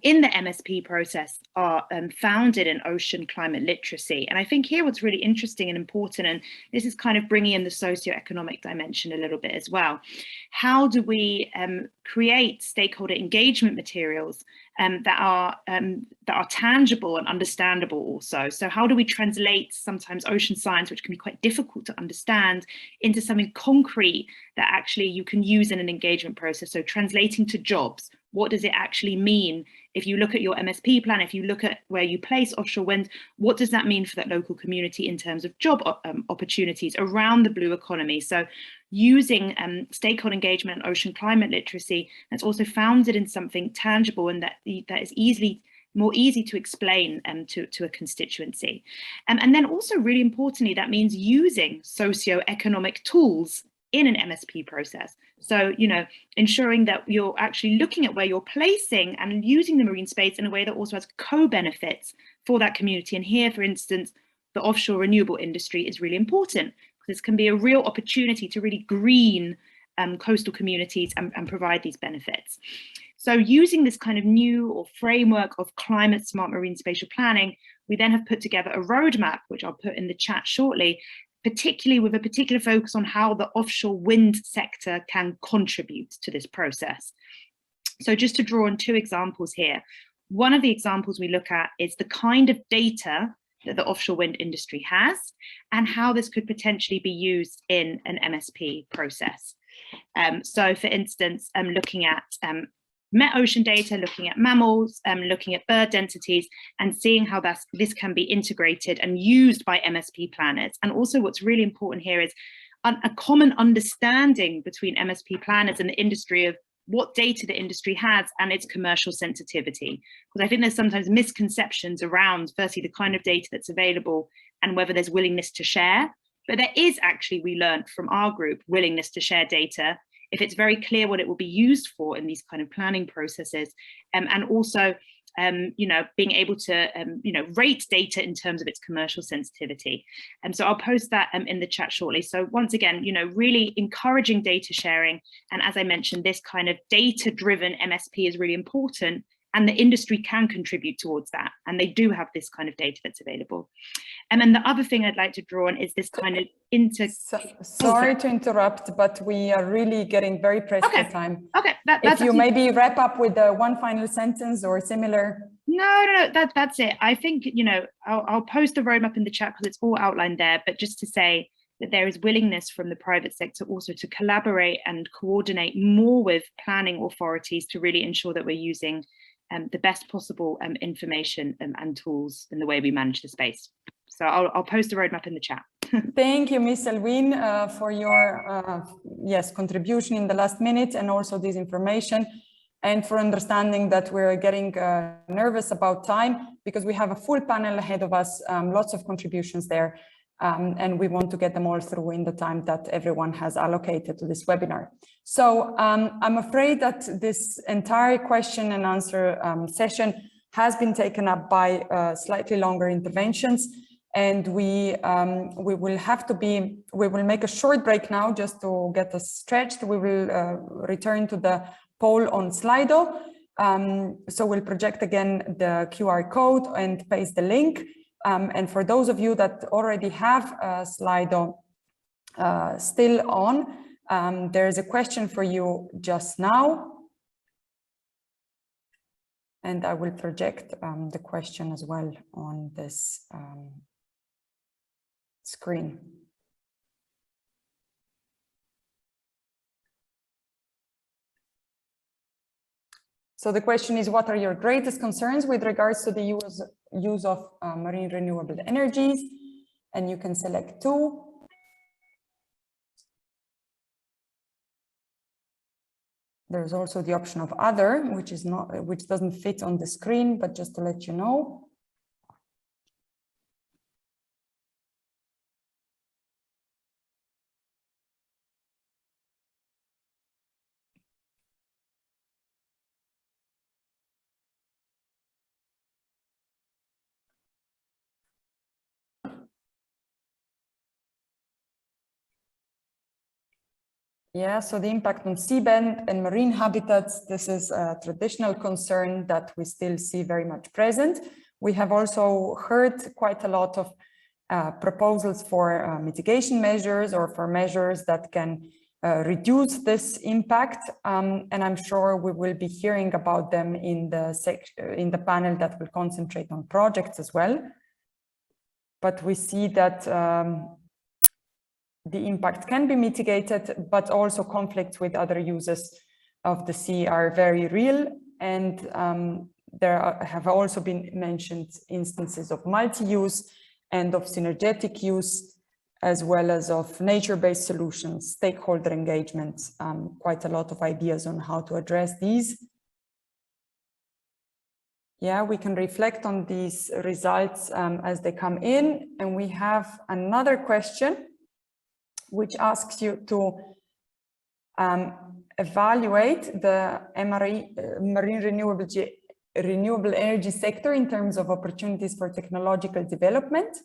in the MSP process are founded in ocean climate literacy. And I think here what's really interesting and important, and this is kind of bringing in the socioeconomic dimension a little bit as well. How do we create stakeholder engagement materials that are tangible and understandable also? So how do we translate sometimes ocean science, which can be quite difficult to understand, into something concrete that actually you can use in an engagement process? So translating to jobs, what does it actually mean? If you look at your MSP plan, if you look at where you place offshore wind, what does that mean for that local community in terms of job opportunities around the blue economy? So using stakeholder engagement and ocean climate literacy that's also founded in something tangible and that is more easy to explain to a constituency. And then also really importantly, that means using socio-economic tools in an MSP process. So, you know, ensuring that you're actually looking at where you're placing and using the marine space in a way that also has co-benefits for that community. And here, for instance, the offshore renewable industry is really important because this can be a real opportunity to really green coastal communities and provide these benefits. So using this kind of new or framework of climate smart marine spatial planning, we then have put together a roadmap, which I'll put in the chat shortly, particularly with a particular focus on how the offshore wind sector can contribute to this process. So just to draw on two examples here, one of the examples we look at is the kind of data that the offshore wind industry has and how this could potentially be used in an MSP process. So for instance, looking at Met ocean data, looking at mammals, looking at bird densities, and seeing how this can be integrated and used by MSP planners. And also what's really important here is a common understanding between MSP planners and the industry of what data the industry has and its commercial sensitivity. Because I think there's sometimes misconceptions around, firstly, the kind of data that's available and whether there's willingness to share. But there is actually, we learned from our group, willingness to share data if it's very clear what it will be used for in these kind of planning processes, and also, you know, being able to, you know, rate data in terms of its commercial sensitivity. And so I'll post that in the chat shortly. So once again, you know, really encouraging data sharing. And as I mentioned, this kind of data-driven MSP is really important, and the industry can contribute towards that. And they do have this kind of data that's available. And then the other thing I'd like to draw on is this kind of Sorry to interrupt, but we are really getting very pressed for time. Okay, if you maybe wrap up with one final sentence or similar. No, that's it. I think, you know, I'll post the roadmap in the chat because it's all outlined there, but just to say that there is willingness from the private sector also to collaborate and coordinate more with planning authorities to really ensure that we're using the best possible information and tools in the way we manage the space. So I'll post the roadmap in the chat. Thank you, Ms. Elwin, for your contribution in the last minute and also this information, and for understanding that we're getting nervous about time because we have a full panel ahead of us, lots of contributions there, and we want to get them all through in the time that everyone has allocated to this webinar. So I'm afraid that this entire question and answer session has been taken up by slightly longer interventions. And we will make a short break now just to get us stretched. We will return to the poll on Slido. So we'll project again the QR code and paste the link. And for those of you that already have Slido still on, there is a question for you just now. And I will project the question as well on this screen. So the question is, what are your greatest concerns with regards to the use of marine renewable energies? And you can select 2. There's also the option of other, which doesn't fit on the screen, but just to let you know. Yeah, so the impact on seabed and marine habitats, this is a traditional concern that we still see very much present. We have also heard quite a lot of proposals for mitigation measures or for measures that can reduce this impact. And I'm sure we will be hearing about them in the panel that will concentrate on projects as well. But we see that the impact can be mitigated, but also conflicts with other uses of the sea are very real. and have also been mentioned instances of multi-use and of synergetic use, as well as of nature-based solutions, stakeholder engagement, quite a lot of ideas on how to address these. Yeah, we can reflect on these results as they come in. And we have another question, which asks you to evaluate the marine renewable energy sector in terms of opportunities for technological development.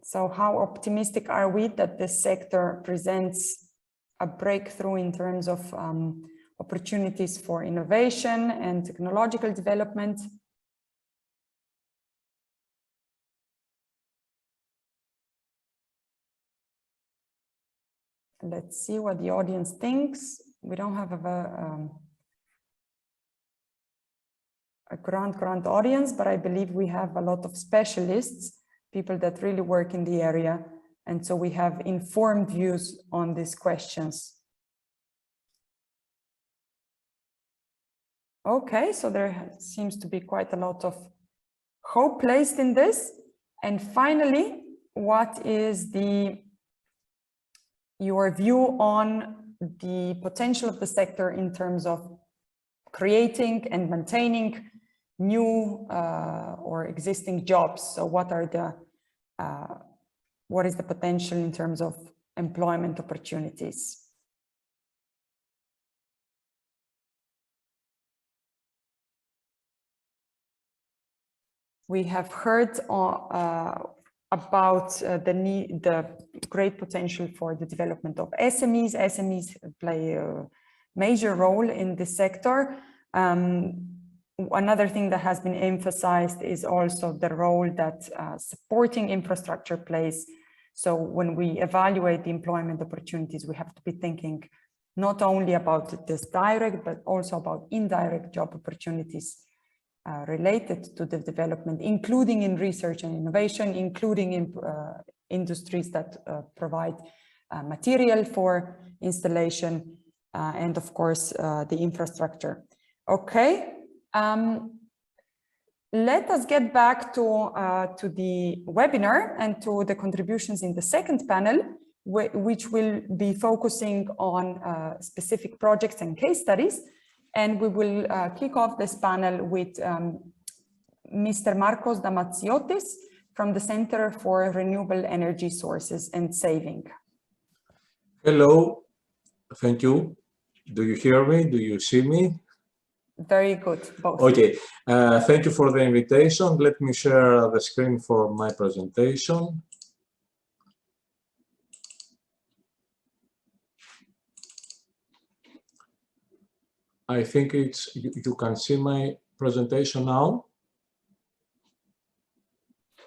So how optimistic are we that this sector presents a breakthrough in terms of opportunities for innovation and technological development? Let's see what the audience thinks. We don't have a grand audience, but I believe we have a lot of specialists, people that really work in the area. And so we have informed views on these questions. Okay, so there seems to be quite a lot of hope placed in this. And finally, what is your view on the potential of the sector in terms of creating and maintaining new or existing jobs? So what is the potential in terms of employment opportunities? We have heard about the great potential for the development of SMEs. SMEs play a major role in this sector. Another thing that has been emphasized is also the role that supporting infrastructure plays. So when we evaluate the employment opportunities, we have to be thinking not only about this direct, but also about indirect job opportunities related to the development, including in research and innovation, including in industries that provide material for installation, and of course, the infrastructure. Okay. Let us get back to the webinar and to the contributions in the second panel, which will be focusing on specific projects and case studies. And we will kick off this panel with Mr. Marcos Damatziotis from the Center for Renewable Energy Sources and Saving. Hello, thank you. Do you hear me? Do you see me? Very good, both. Okay, thank you for the invitation. Let me share the screen for my presentation. I think you can see my presentation now.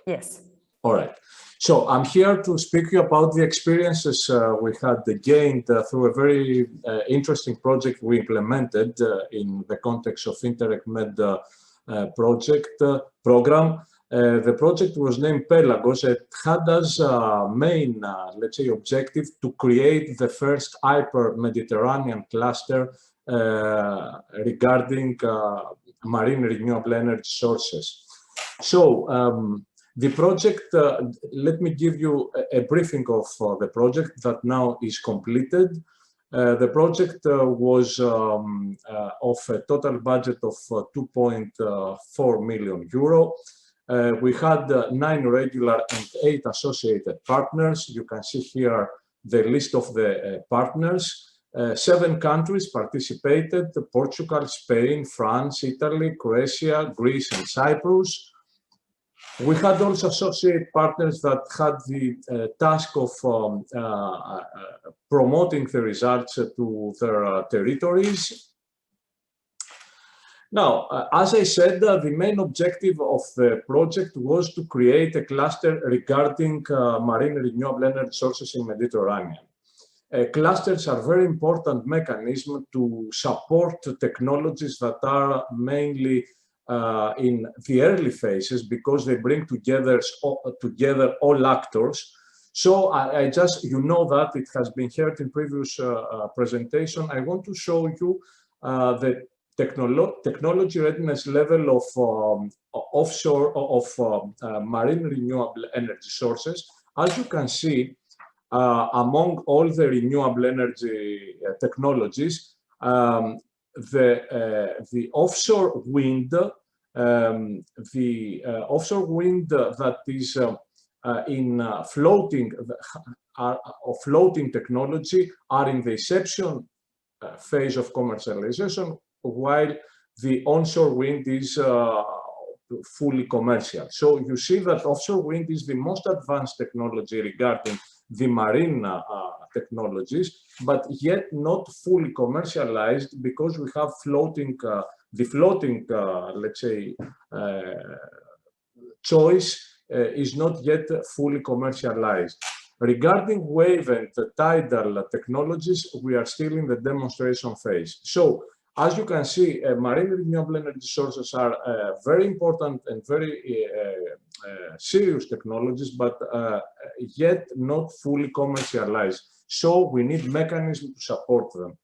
Yes. All right. So I'm here to speak to you about the experiences we had gained through a very interesting project we implemented in the context of Interreg Med program. The project was named Pelagos. It had as main, let's say, objective to create the first hyper-Mediterranean cluster regarding marine renewable energy sources. So the project, let me give you a briefing of the project that now is completed. The project was of a total budget of 2.4 million euro. We had 9 regular and 8 associated partners. You can see here the list of the partners. 7 countries participated: Portugal, Spain, France, Italy, Croatia, Greece, and Cyprus. We had also associate partners that had the task of promoting the results to their territories. Now, as I said, the main objective of the project was to create a cluster regarding marine renewable energy sources in Mediterranean. Clusters are very important mechanism to support technologies that are mainly in the early phases, because they bring together all actors So I just, you know that it has been heard in previous presentation. I want to show you the technology readiness level of offshore, marine renewable energy sources. As you can see, among all the renewable energy technologies, the offshore wind, offshore wind that is in floating technology are in the inception phase of commercialization, while the onshore wind is fully commercial. So you see that offshore wind is the most advanced technology regarding the marine technologies, but yet not fully commercialized because we have the floating, let's say, choice is not yet fully commercialized. Regarding wave and tidal technologies, we are still in the demonstration phase. So, as you can see, marine renewable energy sources are very important and very serious technologies, but yet not fully commercialized. So we need mechanisms to support them.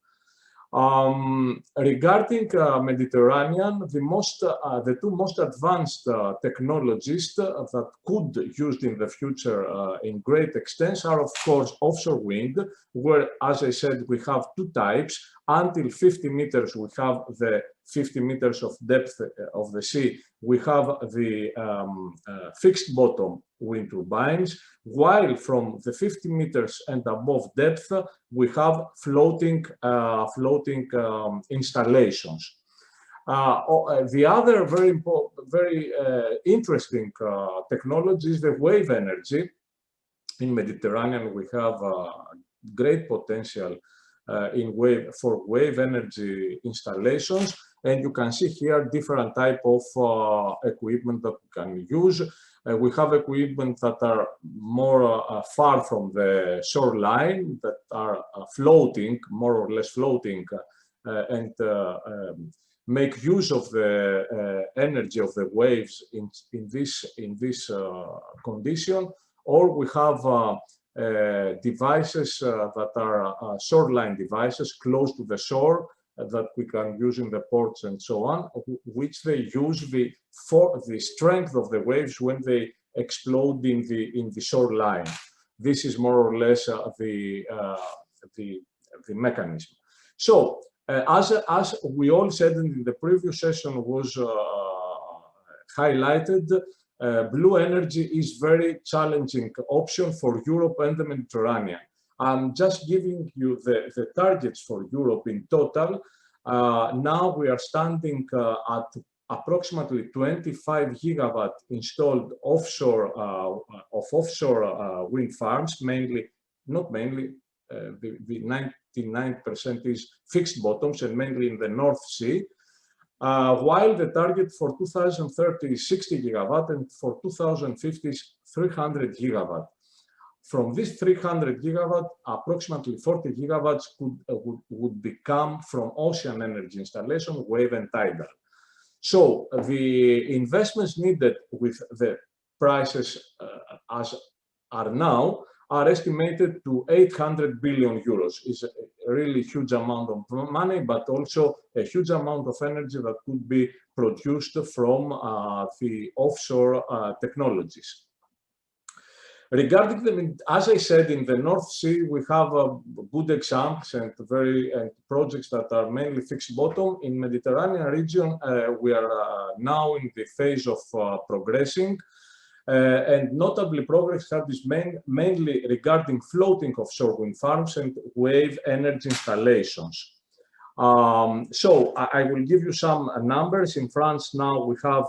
Regarding Mediterranean, the two most advanced technologies that could be used in the future in great extent are, of course, offshore wind, where, as I said, we have two types. Until 50 meters, we have the 50 meters of depth of the sea. We have the fixed bottom wind turbines, while from the 50 meters and above depth, we have floating installations. The other very interesting technology is the wave energy. In Mediterranean, we have great potential for wave energy installations, and you can see here different type of equipment that we can use. We have equipment that are more far from the shoreline, that are floating, more or less floating, and make use of the energy of the waves in this condition. Or we have devices that are shoreline devices close to the shore that we can use in the ports and so on, which they use for the strength of the waves when they explode in the shoreline. This is more or less the mechanism. So as we all said in the previous session was highlighted, blue energy is very challenging option for Europe and the Mediterranean. I'm just giving you the targets for Europe in total. Now we are standing at approximately 25 gigawatt installed offshore wind farms, not mainly, the 99% is fixed bottoms and mainly in the North Sea. While the target for 2030 is 60 gigawatt and for 2050 is 300 gigawatt. From this 300 gigawatt, approximately 40 gigawatts would become from ocean energy installation, wave and tidal. So the investments needed with the prices as are now are estimated to 800 billion euros. It's a really huge amount of money, but also a huge amount of energy that could be produced from the offshore technologies. Regarding as I said, in the North Sea, we have good examples and projects that are mainly fixed bottom. In Mediterranean region, we are now in the phase of progressing. And notably, progress is mainly regarding floating offshore wind farms and wave energy installations. So I will give you some numbers. In France now we have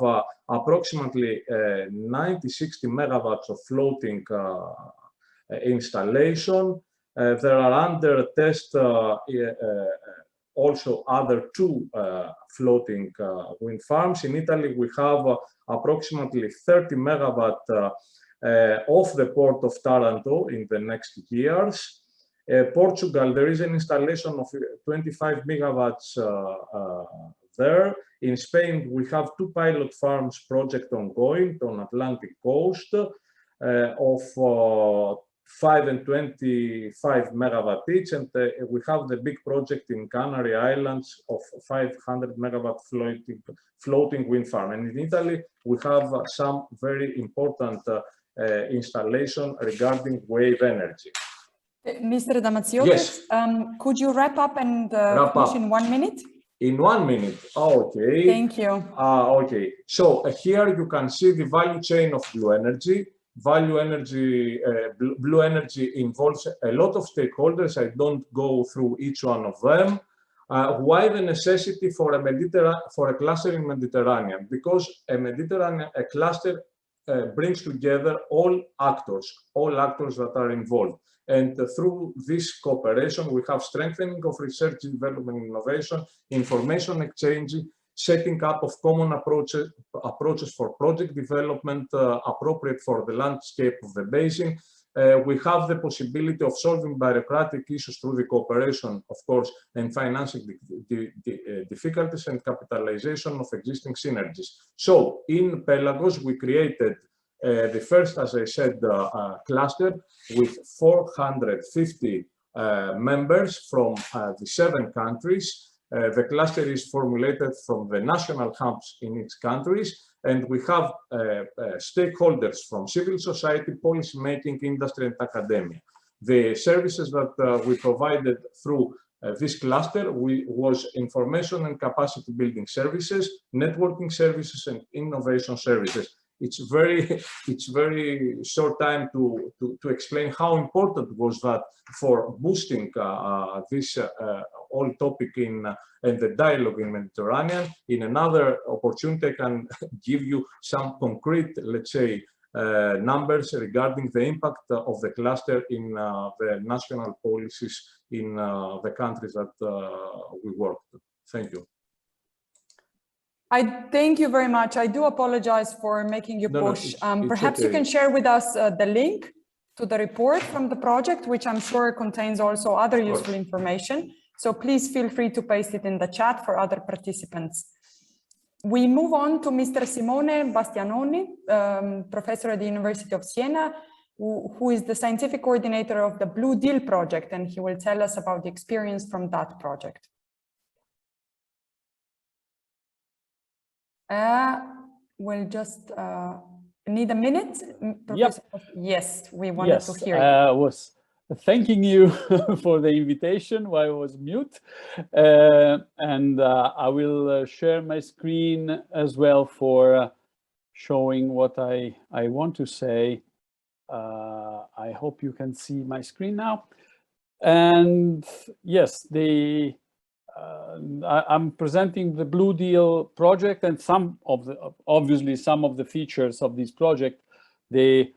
approximately 90-60 megawatts of floating installation. There are under test also other two floating wind farms. In Italy we have approximately 30 megawatt off the port of Taranto in the next years. Portugal, there is an installation of 25 megawatts there. In Spain, we have two pilot farms project ongoing on Atlantic coast of 5 and 25 megawatt each, and we have the big project in Canary Islands of 500 megawatt floating wind farm. And in Italy, we have some very important installation regarding wave energy. Mr. Damaziotis, yes. Could you wrap up and finish in 1 minute? In 1 minute, okay. Thank you. Okay, so here you can see the value chain of blue energy. Blue energy involves a lot of stakeholders. I don't go through each one of them. Why the necessity for a cluster in Mediterranean? Because a cluster brings together all actors that are involved. And through this cooperation, we have strengthening of research, development, innovation, information exchange, setting up of common approaches for project development appropriate for the landscape of the basin. We have the possibility of solving bureaucratic issues through the cooperation, of course, and financing difficulties and capitalization of existing synergies. So in Pelagos, we created the first, as I said, cluster with 450 members from the 7 countries. The cluster is formulated from the national hubs in each countries, and we have stakeholders from civil society, policy making, industry, and academia. The services that we provided through this cluster was information and capacity building services, networking services, and innovation services. It's very short time to explain how important was that for boosting this whole topic and the dialogue in Mediterranean. In another opportunity, I can give you some concrete, let's say, numbers regarding the impact of the cluster in the national policies in the countries that we worked. Thank you. I thank you very much. I do apologize for making you push. Perhaps okay. You can share with us the link to the report from the project, which I'm sure contains also other useful information. So please feel free to paste it in the chat for other participants. We move on to Mr. Simone Bastianoni, professor at the University of Siena, who is the scientific coordinator of the Blue Deal project, and he will tell us about the experience from that project. We'll just need a minute. Yep. Yes, we wanted to hear you. I was thanking you for the invitation while I was mute. And I will share my screen as well for showing what I want to say. I hope you can see my screen now. And yes, I'm presenting the Blue Deal project and obviously some of the features of this project. The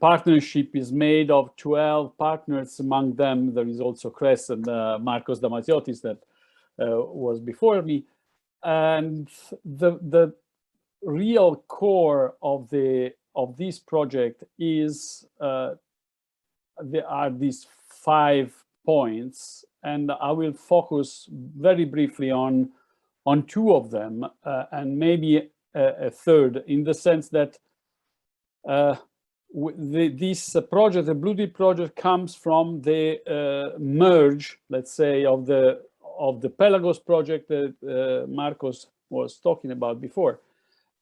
partnership is made of 12 partners. Among them, there is also Chris and Marcos Damaziotis that was before me. And the real core of this project is there are these 5 points. And I will focus very briefly on 2 of them and maybe a third, in the sense that this project, the Blue Deal project, comes from the merge, let's say, of the Pelagos project that Marcos was talking about before,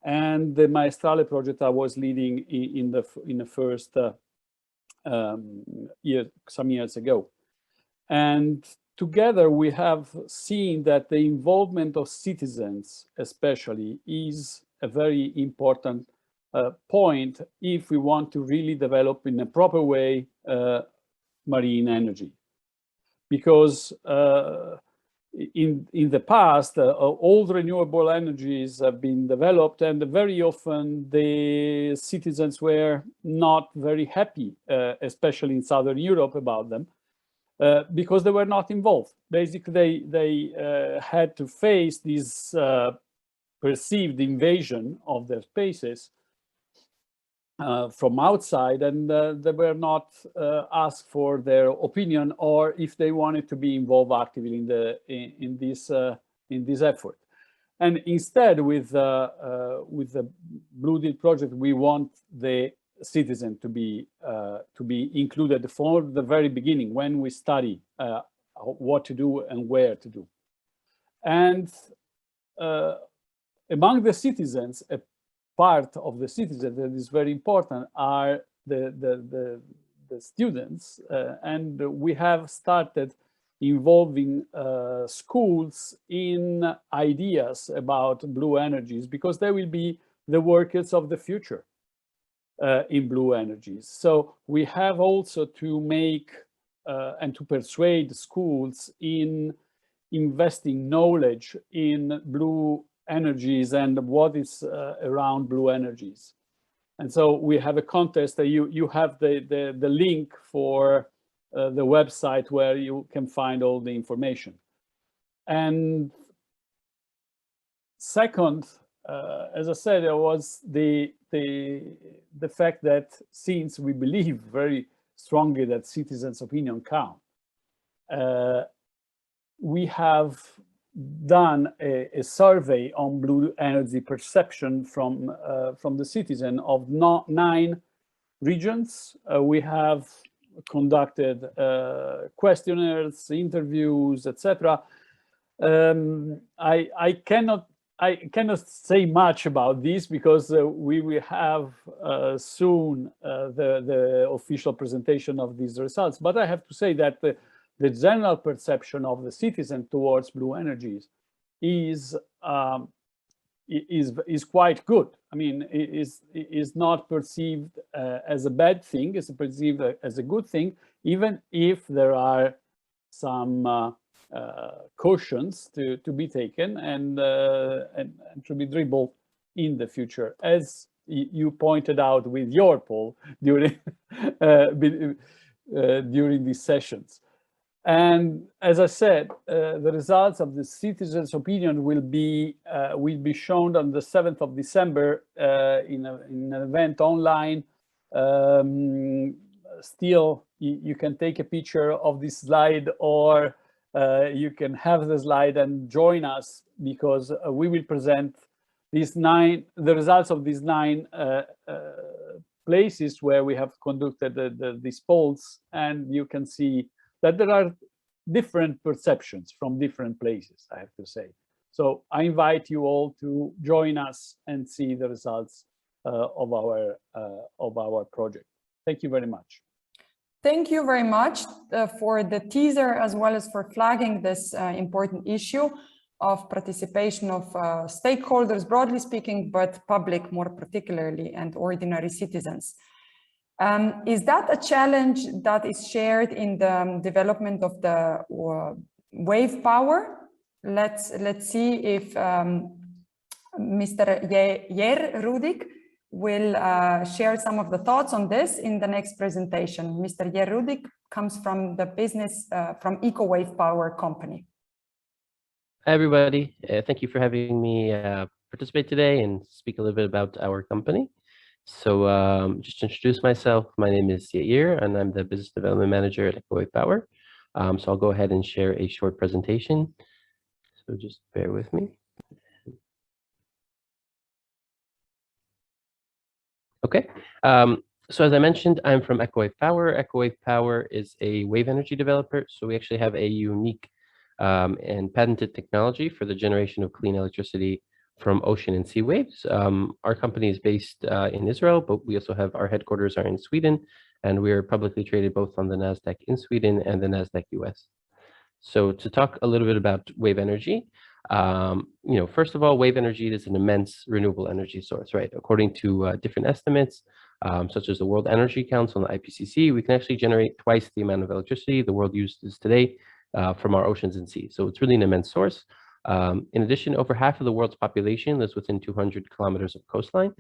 and the Maestrale project I was leading in the first year, some years ago. And together we have seen that the involvement of citizens especially is a very important point if we want to really develop in a proper way marine energy. Because in the past, all renewable energies have been developed, and very often the citizens were not very happy, especially in Southern Europe, about them. Because they were not involved. Basically, they had to face this perceived invasion of their spaces from outside, and they were not asked for their opinion or if they wanted to be involved actively in this effort. And instead, with the Blue Deal project, we want the citizens to be included for the very beginning when we study what to do and where to do. And among the citizens, a part of the citizens that is very important are the students, and we have started involving schools in ideas about blue energies, because they will be the workers of the future in blue energies. So we have also to make and to persuade schools in investing knowledge in blue energies and what is around blue energies. And so we have a contest that you have the link for the website where you can find all the information. And second, as I said, there was the fact that since we believe very strongly that citizens' opinion count, we have done a survey on blue energy perception from the citizen of 9 regions. We have conducted questionnaires, interviews, etc. I cannot say much about this because we will have soon the official presentation of these results. But I have to say that the general perception of the citizen towards blue energies is quite good. I mean, it is not perceived as a bad thing. It's perceived as a good thing, even if there are some cautions to be taken and to be dribbled in the future, as you pointed out with your poll during during these sessions. And as I said, the results of the citizens' opinion will be shown on the 7th of December in an event online. Still, you can take a picture of this slide, or you can have the slide and join us, because we will present the results of these 9 places where we have conducted these polls, and you can see that there are different perceptions from different places, I have to say. So I invite you all to join us and see the results of our project. Thank you very much. Thank you very much for the teaser, as well as for flagging this important issue of participation of stakeholders, broadly speaking, but public more particularly, and ordinary citizens. Is that a challenge that is shared in the development of the wave power? Let's see if Mr. Jerrudik will share some of the thoughts on this in the next presentation. Mr. Jerrudik comes from the business from EcoWave Power company. Hi, everybody. Thank you for having me participate today and speak a little bit about our company. So just to introduce myself, my name is Yair, and I'm the Business Development Manager at EcoWave Power. So I'll go ahead and share a short presentation. So just bear with me. Okay. So as I mentioned, I'm from EcoWave Power. EcoWave Power is a wave energy developer. So we actually have a unique and patented technology for the generation of clean electricity from ocean and sea waves. Our company is based in Israel, but we also have our headquarters are in Sweden, and we are publicly traded both on the NASDAQ in Sweden and the NASDAQ US. So to talk a little bit about wave energy, first of all, wave energy is an immense renewable energy source, right? According to different estimates, such as the World Energy Council and the IPCC, we can actually generate twice the amount of electricity the world uses today from our oceans and seas. So it's really an immense source. In addition, over half of the world's population lives within 200 kilometers of coastline.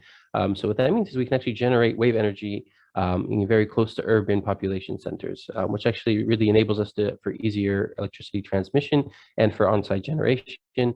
So what that means is we can actually generate wave energy very close to urban population centers, which actually really enables us for easier electricity transmission and for on-site generation,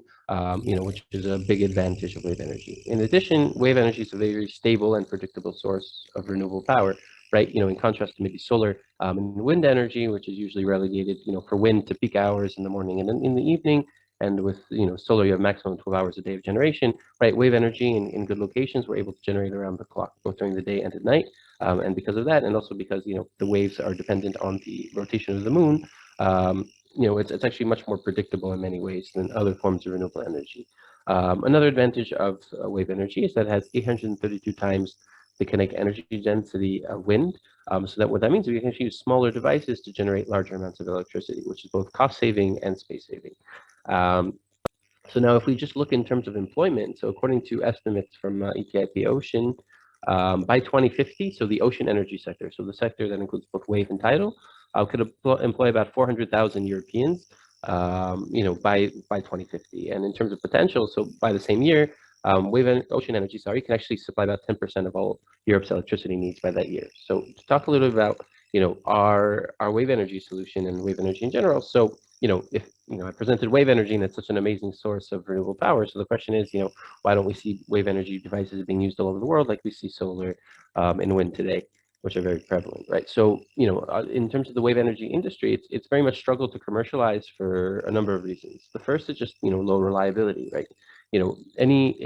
which is a big advantage of wave energy. In addition, wave energy is a very stable and predictable source of renewable power, right? In contrast to maybe solar and wind energy, which is usually relegated, for wind to peak hours in the morning and in the evening, and with solar, you have maximum 12 hours a day of generation, right? Wave energy in good locations, we're able to generate around the clock, both during the day and at night. And because of that, and also because the waves are dependent on the rotation of the moon, it's actually much more predictable in many ways than other forms of renewable energy. Another advantage of wave energy is that it has 832 times the kinetic energy density of wind. So that what that means is we can actually use smaller devices to generate larger amounts of electricity, which is both cost saving and space saving. So now if we just look in terms of employment, so according to estimates from ETIP Ocean, by 2050, so the ocean energy sector, so the sector that includes both wave and tidal, could employ about 400,000 Europeans, by 2050. And in terms of potential, so by the same year, ocean energy, can actually supply about 10% of all Europe's electricity needs by that year. So to talk a little bit about, our wave energy solution and wave energy in general. So, if I presented wave energy and it's such an amazing source of renewable power. So the question is, why don't we see wave energy devices being used all over the world like we see solar and wind today, which are very prevalent, right? So, in terms of the wave energy industry, it's very much struggled to commercialize for a number of reasons. The first is just, low reliability, right? Any,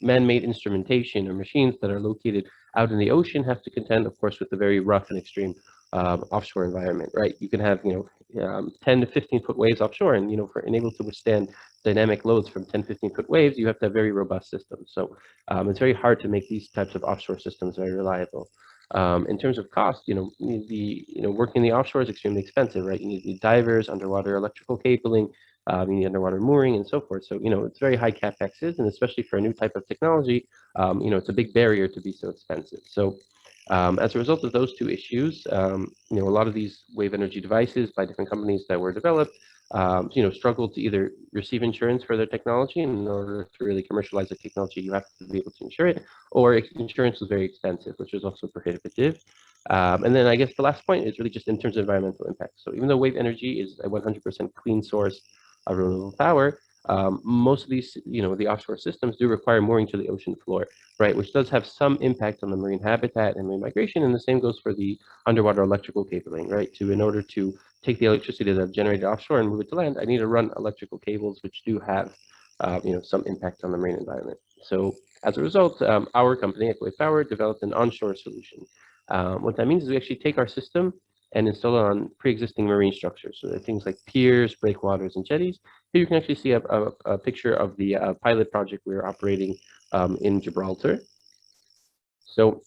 man-made instrumentation or machines that are located out in the ocean have to contend, of course, with the very rough and extreme offshore environment, right? You can have, 10 to 15 foot waves offshore, and, for able to withstand dynamic loads from 10, 15 foot waves, you have to have very robust systems. So it's very hard to make these types of offshore systems very reliable. In terms of cost, working the offshore is extremely expensive, right? You need divers, underwater electrical cabling, you need underwater mooring and so forth. So, it's very high CapExes, and especially for a new type of technology, it's a big barrier to be so expensive. So as a result of those two issues, a lot of these wave energy devices by different companies that were developed, struggled to either receive insurance for their technology. And in order to really commercialize the technology, you have to be able to insure it, or insurance was very expensive, which was also prohibitive. And then I guess the last point is really just in terms of environmental impact. So even though wave energy is a 100% clean source of renewable power, most of these, the offshore systems do require mooring to the ocean floor, right, which does have some impact on the marine habitat and marine migration, and the same goes for the underwater electrical cabling, right? In order to take the electricity that I've generated offshore and move it to land, I need to run electrical cables, which do have, some impact on the marine environment. So as a result, our company, Equate Power, developed an onshore solution. What that means is we actually take our system and install it on pre-existing marine structures. So things like piers, breakwaters, and jetties. Here you can actually see a picture of the pilot project we're operating in Gibraltar. So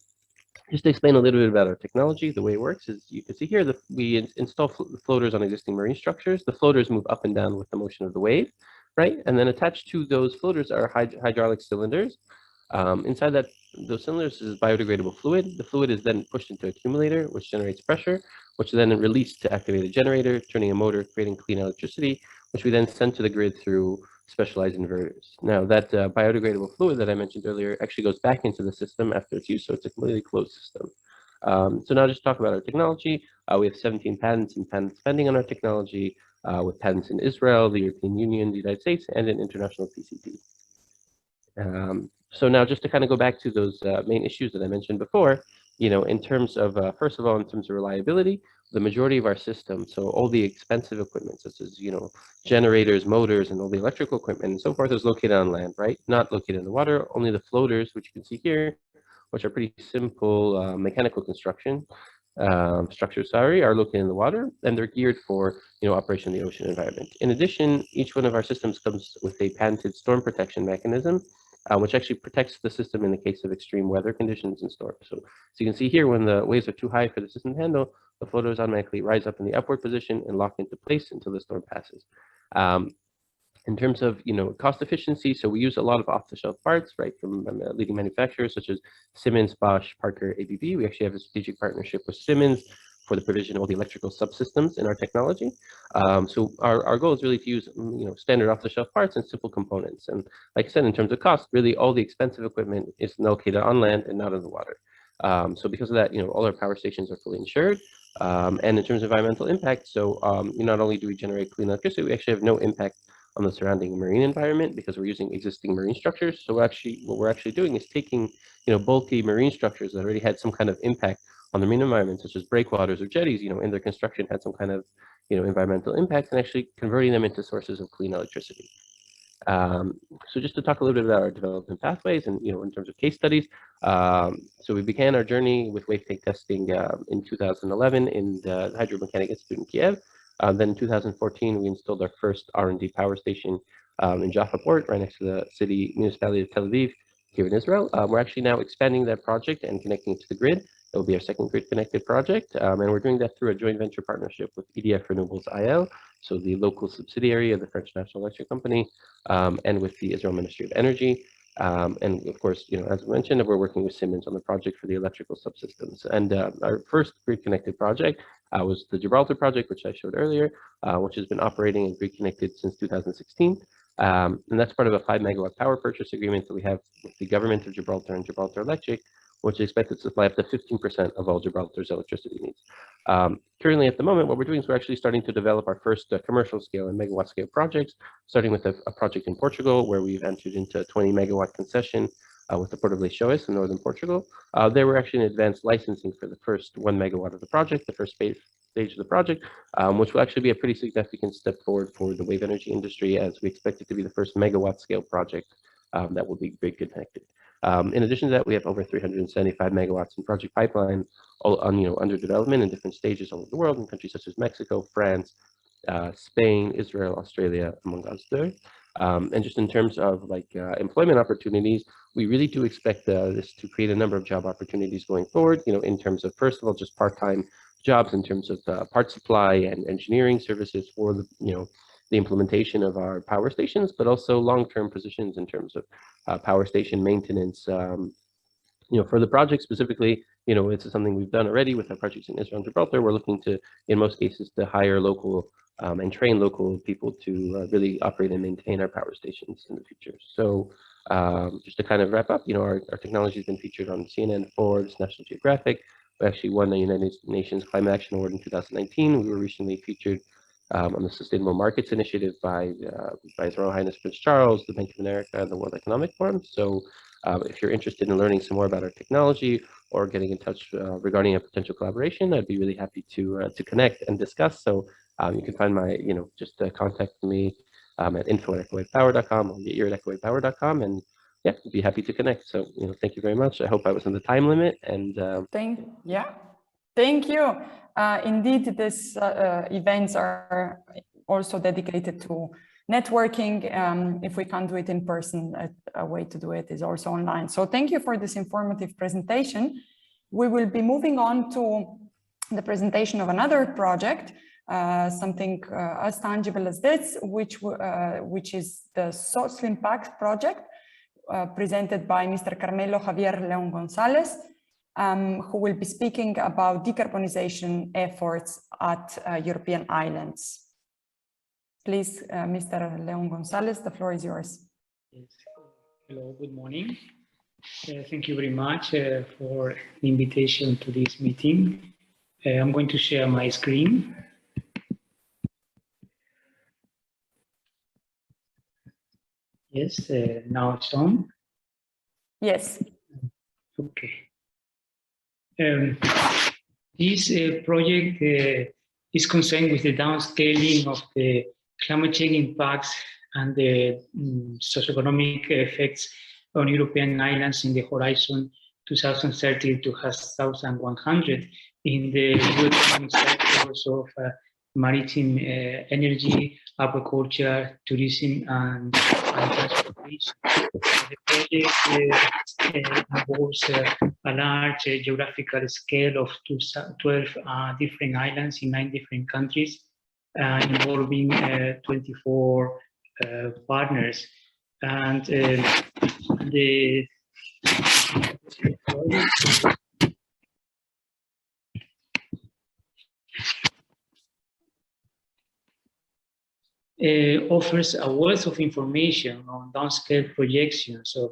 just to explain a little bit about our technology, the way it works is you can see here that we install floaters on existing marine structures. The floaters move up and down with the motion of the wave, right? And then attached to those floaters are hydraulic cylinders. Inside those cylinders is biodegradable fluid. The fluid is then pushed into an accumulator, which generates pressure, which is then released to activate a generator, turning a motor, creating clean electricity, which we then send to the grid through specialized inverters. Now, that biodegradable fluid that I mentioned earlier actually goes back into the system after it's used, so it's a completely closed system. So now just talk about our technology. We have 17 patents and patents pending on our technology, with patents in Israel, the European Union, the United States, and in international PCT. So now just to kind of go back to those main issues that I mentioned before, in terms of, first of all, in terms of reliability, the majority of our system, so all the expensive equipment, such as, generators, motors, and all the electrical equipment and so forth is located on land, right? Not located in the water. Only the floaters, which you can see here, which are pretty simple mechanical construction structures, are located in the water, and they're geared for, operation in the ocean environment. In addition, each one of our systems comes with a patented storm protection mechanism, which actually protects the system in the case of extreme weather conditions and storms. So you can see here, when the waves are too high for the system to handle, the floaters automatically rise up in the upward position and lock into place until the storm passes. In terms of cost efficiency, so we use a lot of off-the-shelf parts, right, from leading manufacturers such as Siemens, Bosch, Parker, ABB. We actually have a strategic partnership with Siemens for the provision of all the electrical subsystems in our technology. So our goal is really to use standard off-the-shelf parts and simple components. And like I said, in terms of cost, really all the expensive equipment is located on land and not in the water. So because of that, all our power stations are fully insured. And in terms of environmental impact, so not only do we generate clean electricity, we actually have no impact on the surrounding marine environment because we're using existing marine structures. So what we're actually doing is taking bulky marine structures that already had some kind of impact on the marine environment, such as breakwaters or jetties, in their construction had some kind of, environmental impact, and actually converting them into sources of clean electricity. So just to talk a little bit about our development pathways and, in terms of case studies. So we began our journey with wave tank testing in 2011 in the Hydromechanic Institute in Kiev. Then in 2014, we installed our first R&D power station in Jaffa Port, right next to the municipality of Tel Aviv here in Israel. We're actually now expanding that project and connecting it to the grid. It will be our second grid connected project. And we're doing that through a joint venture partnership with EDF Renewables IL, so the local subsidiary of the French National Electric Company, and with the Israel Ministry of Energy. And of course, as we mentioned, we're working with Siemens on the project for the electrical subsystems. And our first grid connected project was the Gibraltar project, which I showed earlier, which has been operating and grid connected since 2016. And that's part of a 5 megawatt power purchase agreement that we have with the government of Gibraltar and Gibraltar Electric, which is expected to supply up to 15% of all Gibraltar's electricity needs. Currently, at the moment, what we're doing is we're actually starting to develop our first commercial scale and megawatt scale projects, starting with a project in Portugal, where we've entered into a 20 megawatt concession with the Port of Leixões in northern Portugal. There we're actually in advanced licensing for the first 1 megawatt of the project, the first stage of the project, which will actually be a pretty significant step forward for the wave energy industry, as we expect it to be the first megawatt scale project that will be grid connected. In addition to that, we have over 375 megawatts in project pipeline, all under development in different stages all over the world, in countries such as Mexico, France, Spain, Israel, Australia, among others. And just in terms of employment opportunities, we really do expect this to create a number of job opportunities going forward, in terms of, first of all, just part-time jobs in terms of part supply and engineering services for the implementation of our power stations, but also long-term positions in terms of power station maintenance. For the project specifically, it's something we've done already with our projects in Israel and Gibraltar. We're looking to, in most cases, to hire local and train local people to really operate and maintain our power stations in the future. So just to kind of wrap up, our technology has been featured on CNN, Forbes, National Geographic. We actually won the United Nations Climate Action Award in 2019. We were recently featured on the Sustainable Markets Initiative by His Royal Highness Prince Charles, the Bank of America, and the World Economic Forum. So if you're interested in learning some more about our technology or getting in touch regarding a potential collaboration, I'd be really happy to connect and discuss. So you can find my, just contact me at info@echowavepower.com or getir@echowavepower.com, and yeah, I'd be happy to connect. So, thank you very much. I hope I was in the time limit, and Thank you. Indeed, these events are also dedicated to networking. If we can't do it in person, a way to do it is also online. So thank you for this informative presentation. We will be moving on to the presentation of another project, something as tangible as this, which is the Social Impact Project, presented by Mr. Carmelo Javier León González, who will be speaking about decarbonization efforts at European islands. Please, Mr. León González, the floor is yours. Yes. Hello, good morning. Thank you very much for the invitation to this meeting. I'm going to share my screen. Yes, now it's on. Yes. Okay. This project is concerned with the downscaling of the climate change impacts and the socioeconomic effects on European islands in the horizon 2030 to 2100 in the economic sectors of maritime energy, aquaculture, tourism, and transportation. The project involves a large geographical scale of 12 different islands in 9 different countries, involving 24 partners. And the offers a wealth of information on downscale projections of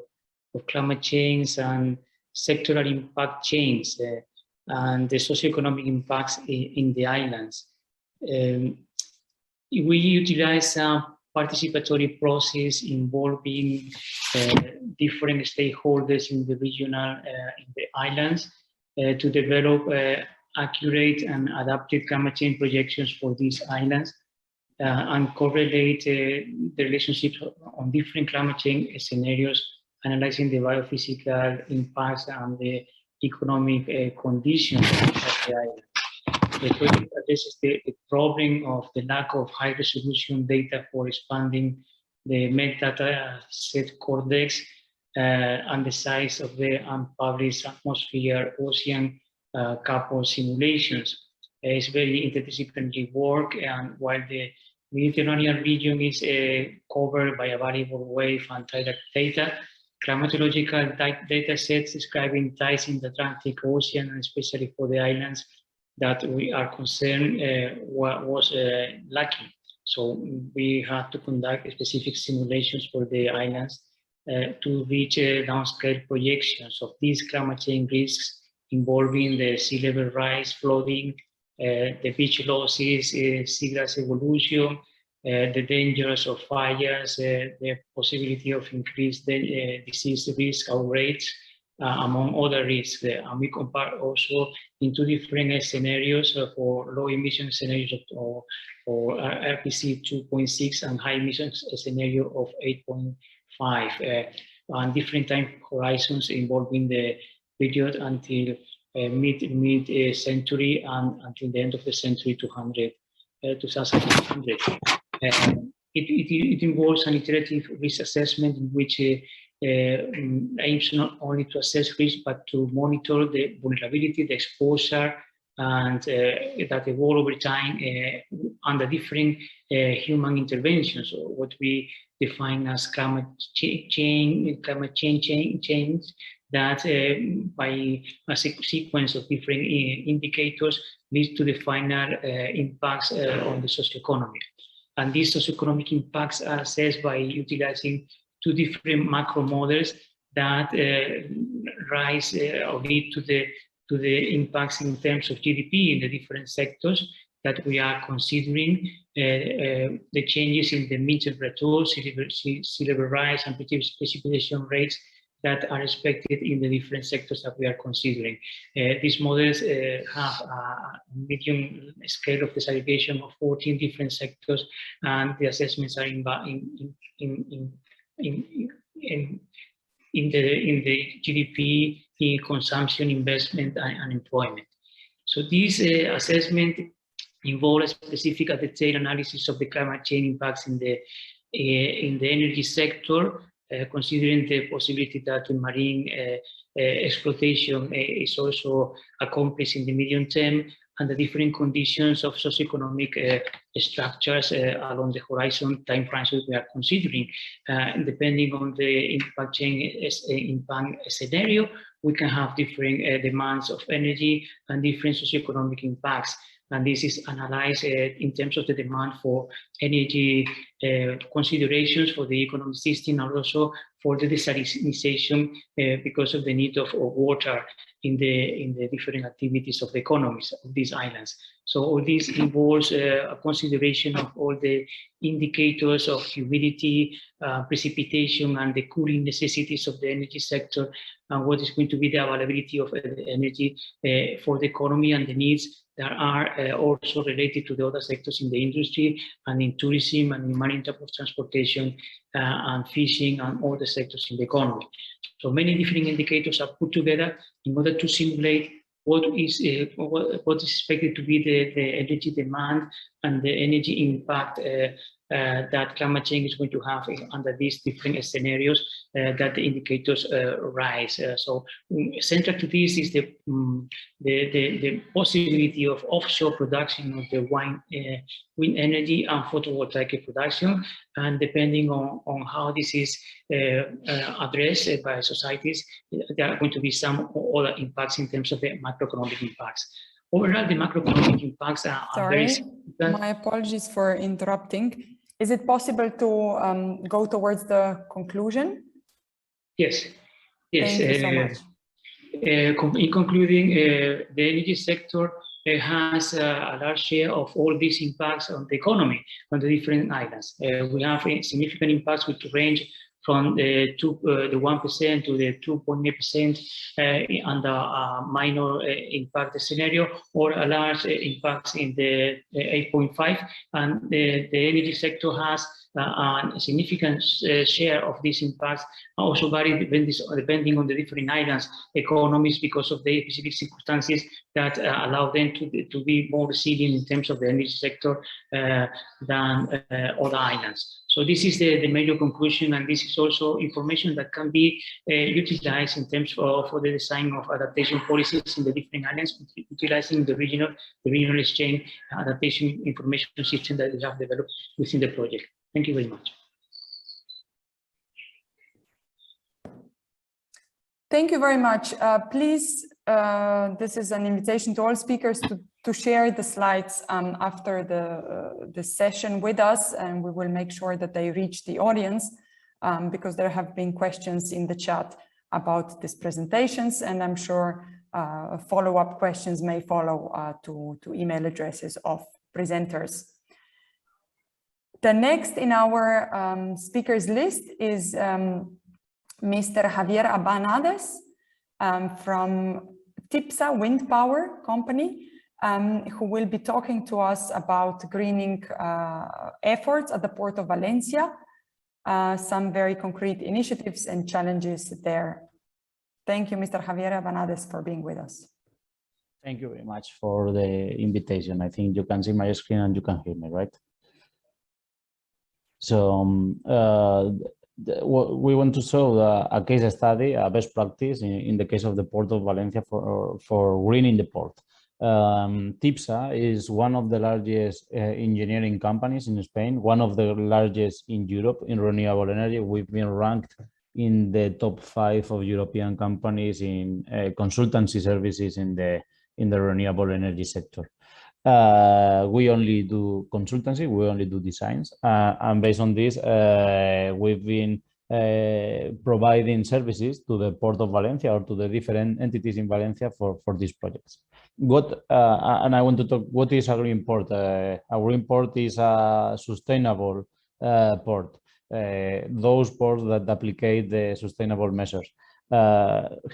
climate change and sectoral impact chains and the socioeconomic impacts in the islands. We utilize a participatory process involving different stakeholders in the regional, in the islands, to develop accurate and adapted climate change projections for these islands and correlate the relationships on different climate change scenarios, analyzing the biophysical impacts and the economic conditions of the island. The project addresses the problem of the lack of high-resolution data for expanding the metadata set cortex and the size of the unpublished atmosphere ocean couple simulations. It's very interdisciplinary work, and while the Mediterranean region is covered by a variable wave and tidal data, climatological data sets describing tides in the Atlantic Ocean, and especially for the islands that we are concerned, was lacking. So we had to conduct specific simulations for the islands to reach downscale projections of these climate change risks involving the sea level rise, flooding, the beach losses, seagrass evolution, the dangers of fires, the possibility of increased disease risk or rates, among other risks. And we compare also into different scenarios for low emission scenarios for RPC 2.6 and high emissions scenario of 8.5, and different time horizons involving the period until mid-century and until the end of the century 2000. It involves an iterative risk assessment in which aims not only to assess risk, but to monitor the vulnerability, the exposure, and that evolve over time under different human interventions, or what we define as climate change that by a sequence of different indicators leads to the final impacts on the socioeconomy. And these socioeconomic impacts are assessed by utilizing two different macro models that rise or lead to the impacts in terms of GDP in the different sectors that we are considering, the changes in the mean temperature, sea level rise, and precipitation rates that are expected in the different sectors that we are considering. These models have a medium scale of disaggregation of 14 different sectors, and the assessments are in the GDP, in consumption, investment, and employment. So this assessment involves specific and detailed analysis of the climate change impacts in the energy sector, considering the possibility that the marine exploitation is also accomplished in the medium term, and the different conditions of socioeconomic structures along the horizon time frames we are considering. Depending on the impact scenario, we can have different demands of energy and different socioeconomic impacts. And this is analyzed in terms of the demand for energy considerations for the economic system, and also for the desalinization because of the need of water in the different activities of the economies of these islands. So all this involves a consideration of all the indicators of humidity, precipitation, and the cooling necessities of the energy sector, and what is going to be the availability of energy for the economy, and the needs that are also related to the other sectors in the industry and in tourism and in marine transportation and fishing and all the sectors in the economy. So many different indicators are put together in order to simulate what is expected to be the energy demand and the energy impact that climate change is going to have under these different scenarios that the indicators rise. So central to this is the possibility of offshore production of the wind energy and photovoltaic production, and depending on how this is addressed by societies, there are going to be some other impacts in terms of the macroeconomic impacts. Overall, the macroeconomic impacts are very significant. My apologies for interrupting. Is it possible to go towards the conclusion? Yes. Yes. Thank you so much. In concluding, the energy sector has a large share of all these impacts on the economy on the different islands. We have significant impacts which range from the 1% to the 2.8% under a minor impact scenario, or a large impact in the 8.5. And the energy sector has a significant share of these impacts, also vary depending on the different islands' economies, because of the specific circumstances that allow them to be more resilient in terms of the energy sector than other islands. So this is the major conclusion, and this is also information that can be utilized in terms of for the design of adaptation policies in the different islands, utilizing the regional exchange adaptation information system that we have developed within the project. Thank you very much. Thank you very much. Please, this is an invitation to all speakers to share the slides after the session with us, and we will make sure that they reach the audience because there have been questions in the chat about these presentations, and I'm sure follow-up questions may follow to email addresses of presenters. The next in our speakers list is Mr. Javier Abanades from TIPSA Wind Power Company, who will be talking to us about greening efforts at the Port of Valencia, some very concrete initiatives and challenges there. Thank you, Mr. Javier Abanades, for being with us. Thank you very much for the invitation. I think you can see my screen and you can hear me, right? So we want to show a case study, a best practice in the case of the Port of Valencia for greening the port. TIPSA is one of the largest engineering companies in Spain, one of the largest in Europe in renewable energy. We've been ranked in the top 5 of European companies in consultancy services in the renewable energy sector. We only do consultancy, we only do designs, and based on this, we've been providing services to the Port of Valencia or to the different entities in Valencia for these projects. And I want to talk, what is a green port? A green port is a sustainable port, those ports that applicate the sustainable measures.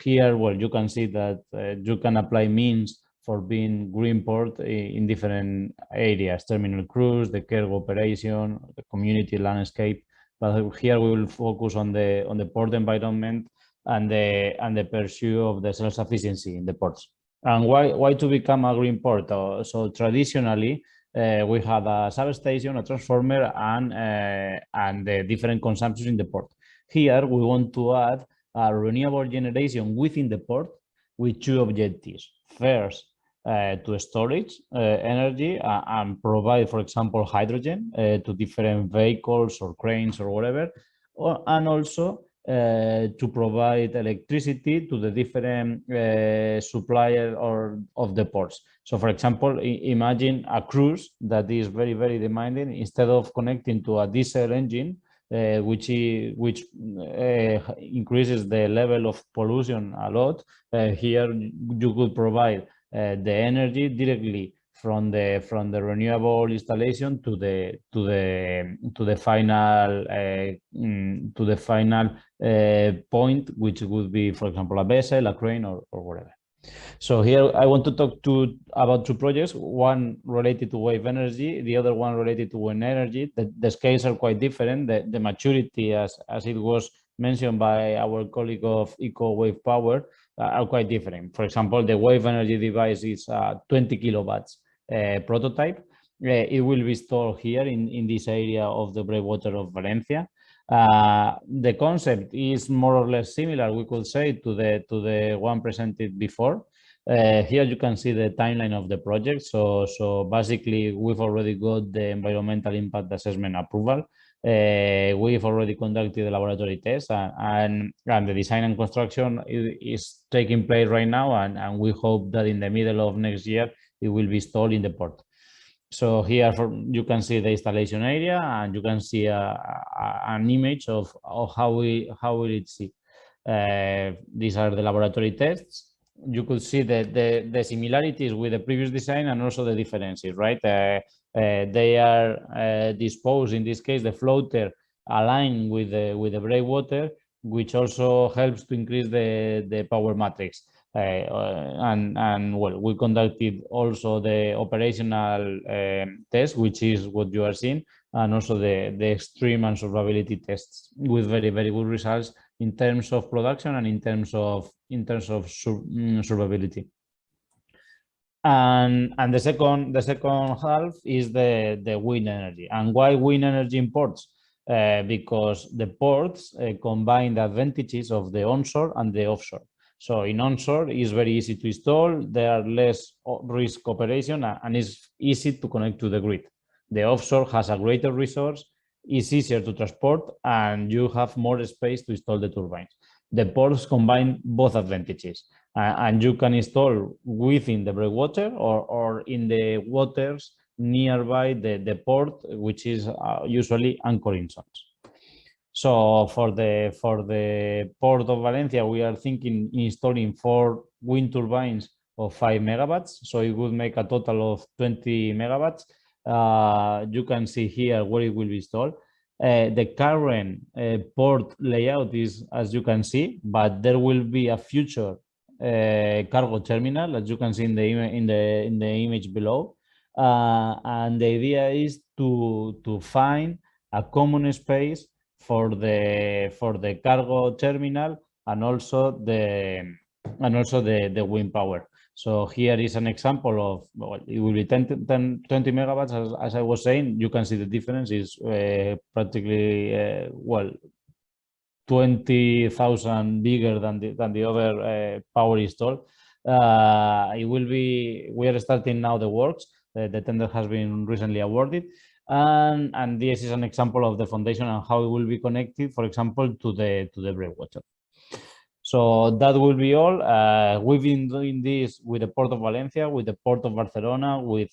Here, well, you can see that you can apply means for being green port in different areas, terminal cruise, the cargo operation, the community landscape. But here we will focus on the port environment and the pursuit of the self-sufficiency in the ports. And why to become a green port? So traditionally, we had a substation, a transformer, and the different consumptions in the port. Here, we want to add a renewable generation within the port with 2 objectives. First, to storage energy and provide, for example, hydrogen to different vehicles or cranes or whatever, and also to provide electricity to the different suppliers of the ports. So, for example, imagine a cruise that is very, very demanding. Instead of connecting to a diesel engine, which increases the level of pollution a lot, here you could provide the energy directly from the renewable installation to the final point, which would be, for example, a vessel, a crane, or whatever. So here I want to talk about 2 projects, one related to wave energy, the other one related to wind energy. The scales are quite different. The maturity, as it was mentioned by our colleague of Eco Wave Power, are quite different. For example, the wave energy device is a 20 kilowatts prototype. It will be installed here in this area of the breakwater of Valencia. The concept is more or less similar, we could say, to the one presented before. Here you can see the timeline of the project. So basically, we've already got the environmental impact assessment approval. We've already conducted the laboratory tests, and the design and construction is taking place right now, and we hope that in the middle of next year it will be installed in the port. So here you can see the installation area, and you can see an image of how will it see. These are the laboratory tests. You could see the similarities with the previous design and also the differences, right? They are disposed, in this case, the floater aligned with the breakwater, which also helps to increase the power matrix. And well, we conducted also the operational test, which is what you are seeing, and also the extreme and survivability tests with very, very good results in terms of production and in terms of survivability. And the second half is the wind energy. And why wind energy in ports? Because the ports combine the advantages of the onshore and the offshore. So in onshore, it's very easy to install, there are less risk operation, and it's easy to connect to the grid. The offshore has a greater resource, it's easier to transport, and you have more space to install the turbines. The ports combine both advantages, and you can install within the breakwater or in the waters nearby the port, which is usually anchoring zones. So for the port of Valencia, we are thinking installing 4 wind turbines of 5 megawatts. So it would make a total of 20 megawatts. You can see here where it will be installed. The current port layout is, as you can see, but there will be a future cargo terminal, as you can see in the image below. And the idea is to find a common space for the cargo terminal and also the wind power. So here is an example of, well, it will be 20 megawatts, as I was saying. You can see the difference is practically, well, 20,000 bigger than the other power installed. It will be, we are starting now the works. The tender has been recently awarded. And this is an example of the foundation and how it will be connected, for example, to the breakwater. So that will be all. We've been doing this with the Port of Valencia, with the Port of Barcelona, with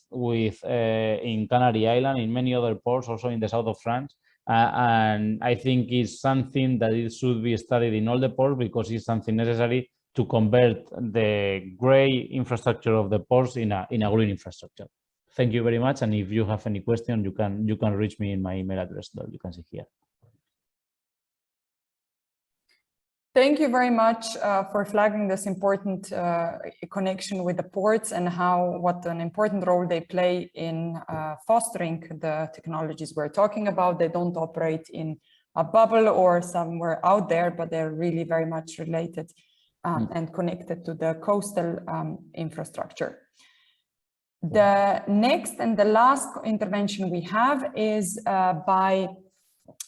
in Canary Island, in many other ports, also in the south of France. And I think it's something that it should be studied in all the ports because it's something necessary to convert the gray infrastructure of the ports in a green infrastructure. Thank you very much. And if you have any question, you can reach me in my email address that you can see here. Thank you very much for flagging this important connection with the ports and what an important role they play in fostering the technologies we're talking about. They don't operate in a bubble or somewhere out there, but they're really very much related and connected to the coastal infrastructure. The next and the last intervention we have is by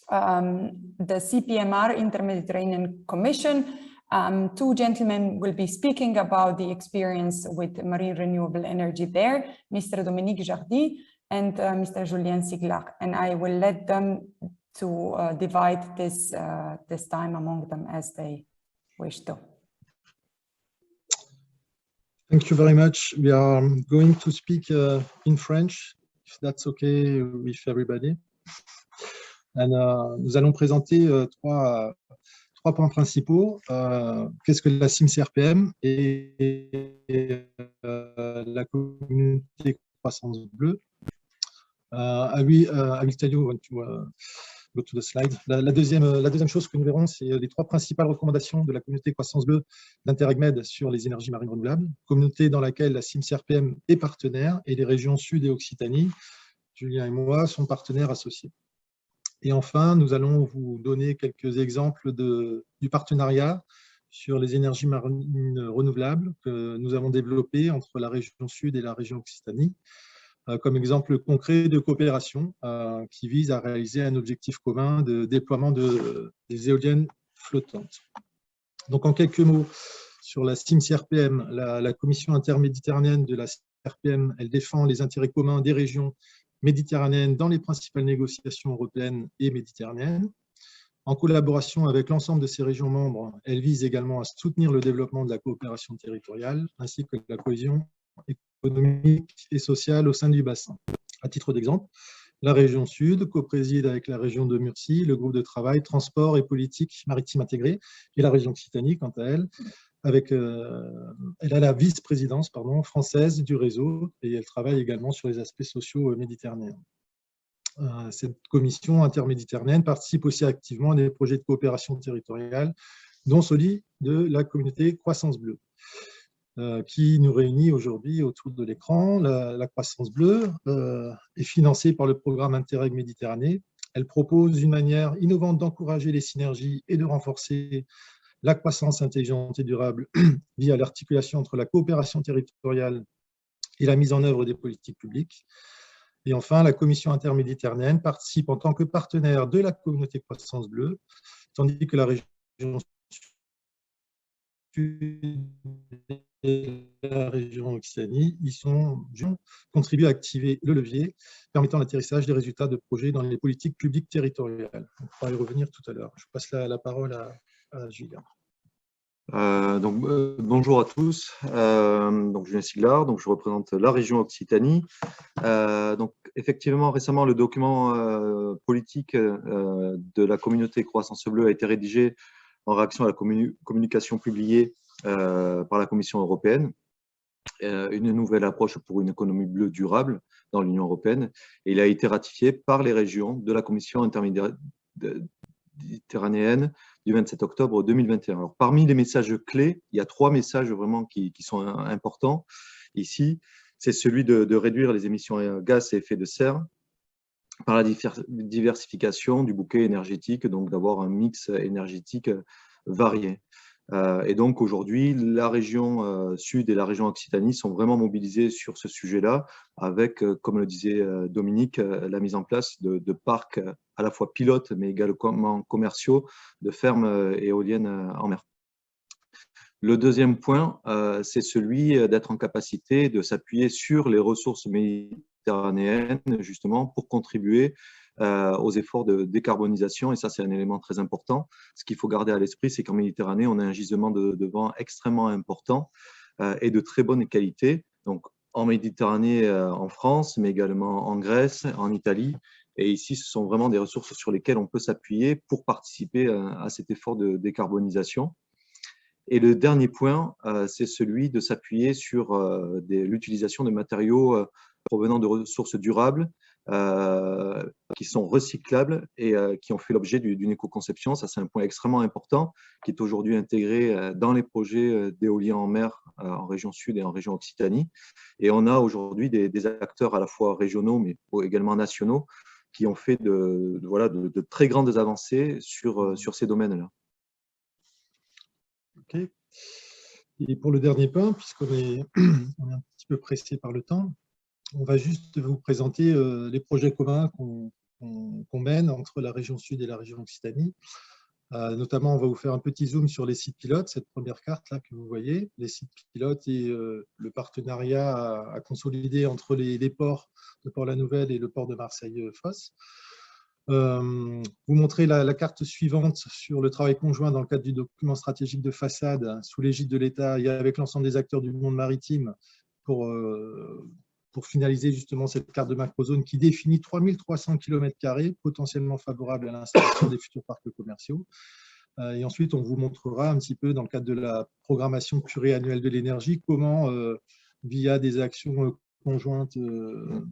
the CPMR Inter-Mediterranean Commission. 2 gentlemen will be speaking about the experience with marine renewable energy there, Mr. Dominique Jardy and Mr. Julien Siglac, and I will let them to divide this time among them as they wish to. Thank you very much. We are going to speak in French, if that's okay with everybody. Nous allons présenter trois points principaux. Qu'est-ce que la CIMC-RPM et la communauté croissance bleue. I will tell you when to go to the slide. La deuxième chose que nous verrons, c'est les 3 principales recommandations de la communauté croissance bleue d'Interreg-Med sur les énergies marines renouvelables, communauté dans laquelle la CIMC-RPM est partenaire et les régions Sud et Occitanie, Julien et moi, sont partenaires associés. Et enfin, nous allons vous donner quelques exemples du partenariat sur les énergies marines renouvelables que nous avons développé entre la région Sud et la région Occitanie, comme exemple concret de coopération qui vise à réaliser un objectif commun de déploiement des éoliennes flottantes. Donc, en quelques mots, sur la CIMC-RPM, la Commission interméditerranéenne de la CIMC-RPM, elle défend les intérêts communs des régions méditerranéenne dans les principales négociations européennes et méditerranéennes. En collaboration avec l'ensemble de ces régions membres, elle vise également à soutenir le développement de la coopération territoriale ainsi que de la cohésion économique et sociale au sein du bassin. À titre d'exemple, la région Sud co-préside avec la région de Murcie le groupe de travail transport et politique maritime intégrée et la région Occitanie, quant à elle, elle a la vice-présidence française du réseau et elle travaille également sur les aspects sociaux méditerranéens. Cette commission interméditerranéenne participe aussi activement à des projets de coopération territoriale, dont celui de la communauté Croissance Bleue, qui nous réunit aujourd'hui autour de l'écran. La Croissance Bleue est financée par le programme Interreg Méditerranée. Elle propose une manière innovante d'encourager les synergies et de renforcer la croissance intelligente et durable via l'articulation entre la coopération territoriale et la mise en œuvre des politiques publiques. Et enfin, la Commission interméditerranéenne participe en tant que partenaire de la communauté Croissance Bleue, tandis que la région sud et la région Occitanie contribuent à activer le levier permettant l'atterrissage des résultats de projets dans les politiques publiques territoriales. On pourra y revenir tout à l'heure. Je passe la parole à Julien. Bonjour à tous, Julien Siglar, je représente la région Occitanie. Effectivement, récemment, le document politique de la communauté Croissance Bleue a été rédigé en réaction à la communication publiée par la Commission européenne, une nouvelle approche pour une économie bleue durable dans l'Union européenne, et il a été ratifié par les régions de la Commission interméditerranéenne du 27 octobre 2021. Alors, parmi les messages clés, il y a 3 messages vraiment qui sont importants ici. C'est celui de réduire les émissions de gaz à effet de serre par la diversification du bouquet énergétique, donc d'avoir un mix énergétique varié. Et donc aujourd'hui, la région sud et la région Occitanie sont vraiment mobilisées sur ce sujet-là, avec, comme le disait Dominique, la mise en place de parcs à la fois pilotes, mais également commerciaux, de fermes éoliennes en mer. Le deuxième point, c'est celui d'être en capacité de s'appuyer sur les ressources méditerranéennes, justement, pour contribuer aux efforts de décarbonisation, et ça c'est un élément très important. Ce qu'il faut garder à l'esprit, c'est qu'en Méditerranée, on a un gisement de vent extrêmement important et de très bonne qualité. Donc en Méditerranée, en France, mais également en Grèce, en Italie. Et ici, ce sont vraiment des ressources sur lesquelles on peut s'appuyer pour participer à cet effort de décarbonisation. Et le dernier point, c'est celui de s'appuyer sur l'utilisation de matériaux provenant de ressources durables, qui sont recyclables et qui ont fait l'objet d'une éco-conception. Ça, c'est un point extrêmement important qui est aujourd'hui intégré dans les projets d'éolien en mer en région sud et en région Occitanie. Et on a aujourd'hui des acteurs à la fois régionaux, mais également nationaux, qui ont fait de très grandes avancées sur ces domaines-là. Ok. Et pour le dernier point, puisqu'on est un petit peu pressé par le temps, on va juste vous présenter les projets communs qu'on mène entre la région sud et la région Occitanie. Notamment, on va vous faire un petit zoom sur les sites pilotes, cette première carte là que vous voyez, les sites pilotes et le partenariat à consolider entre les ports de Port-la-Nouvelle et le port de Marseille-Fos. Vous montrez la carte suivante sur le travail conjoint dans le cadre du document stratégique de façade sous l'égide de l'État et avec l'ensemble des acteurs du monde maritime pour finaliser justement cette carte de macrozone qui définit 3300 km² potentiellement favorables à l'installation des futurs parcs commerciaux. Et ensuite, on vous montrera un petit peu dans le cadre de la programmation pluriannuelle de l'énergie comment, via des actions conjointes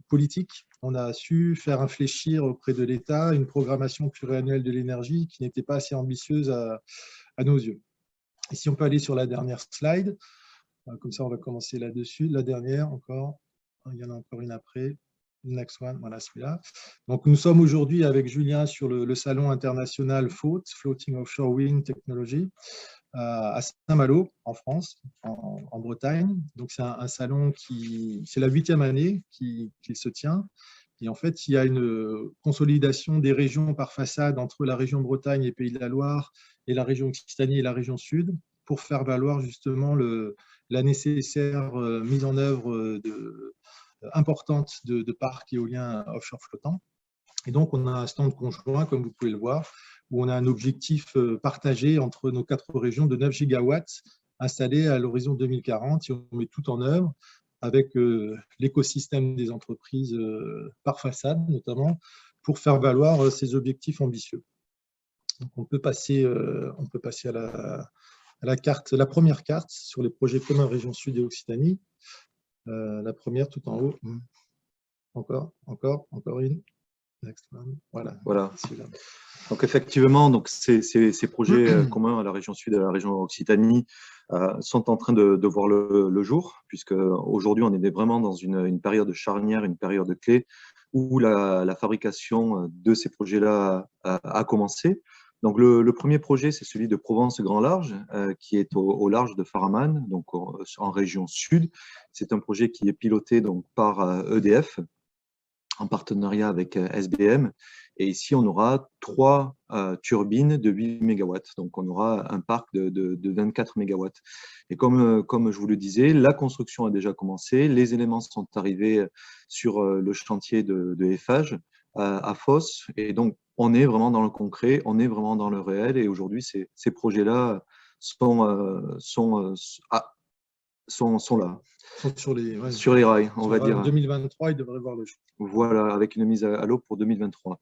politiques, on a su faire infléchir auprès de l'État une programmation pluriannuelle de l'énergie qui n'était pas assez ambitieuse à nos yeux. Et si on peut aller sur la dernière slide, comme ça on va commencer là-dessus, la dernière encore. Il y en a encore une après. Next one, voilà celui-là. Donc, nous sommes aujourd'hui avec Julien sur le salon international FOWT, Floating Offshore Wind Technology, à Saint-Malo, en France, en Bretagne. Donc, c'est un salon c'est la 8e année qu'il se tient. Et en fait, il y a une consolidation des régions par façade entre la région Bretagne et Pays de la Loire et la région Occitanie et la région Sud pour faire valoir justement la nécessaire mise en œuvre importante de parcs éoliens offshore flottants. Et donc, on a un stand conjoint, comme vous pouvez le voir, où on a un objectif partagé entre nos 4 régions de 9 gigawatts installés à l'horizon 2040. Et on met tout en œuvre avec l'écosystème des entreprises par façade, notamment, pour faire valoir ces objectifs ambitieux. Donc, on peut passer à la première carte sur les projets communs région Sud et Occitanie. La première tout en haut. Encore une. Voilà. Donc effectivement, donc ces projets communs à la région Sud et à la région Occitanie sont en train de voir le jour, puisque aujourd'hui on est vraiment dans une période charnière, une période clé où la fabrication de ces projets-là a commencé. Donc le premier projet, c'est celui de Provence Grand Large, qui est au large de Faraman, donc en région Sud. C'est un projet qui est piloté donc par EDF en partenariat avec SBM. Et ici, on aura 3 turbines de 8 MW. Donc, on aura un parc de 24 MW. Et comme je vous le disais, la construction a déjà commencé. Les éléments sont arrivés sur le chantier de Eiffage à Fos. Et donc, on est vraiment dans le concret, on est vraiment dans le réel. Et aujourd'hui, ces projets-là sont là. Sont sur les rails, on va dire. En 2023, ils devraient voir le jour. Voilà, avec une mise à l'eau pour 2023.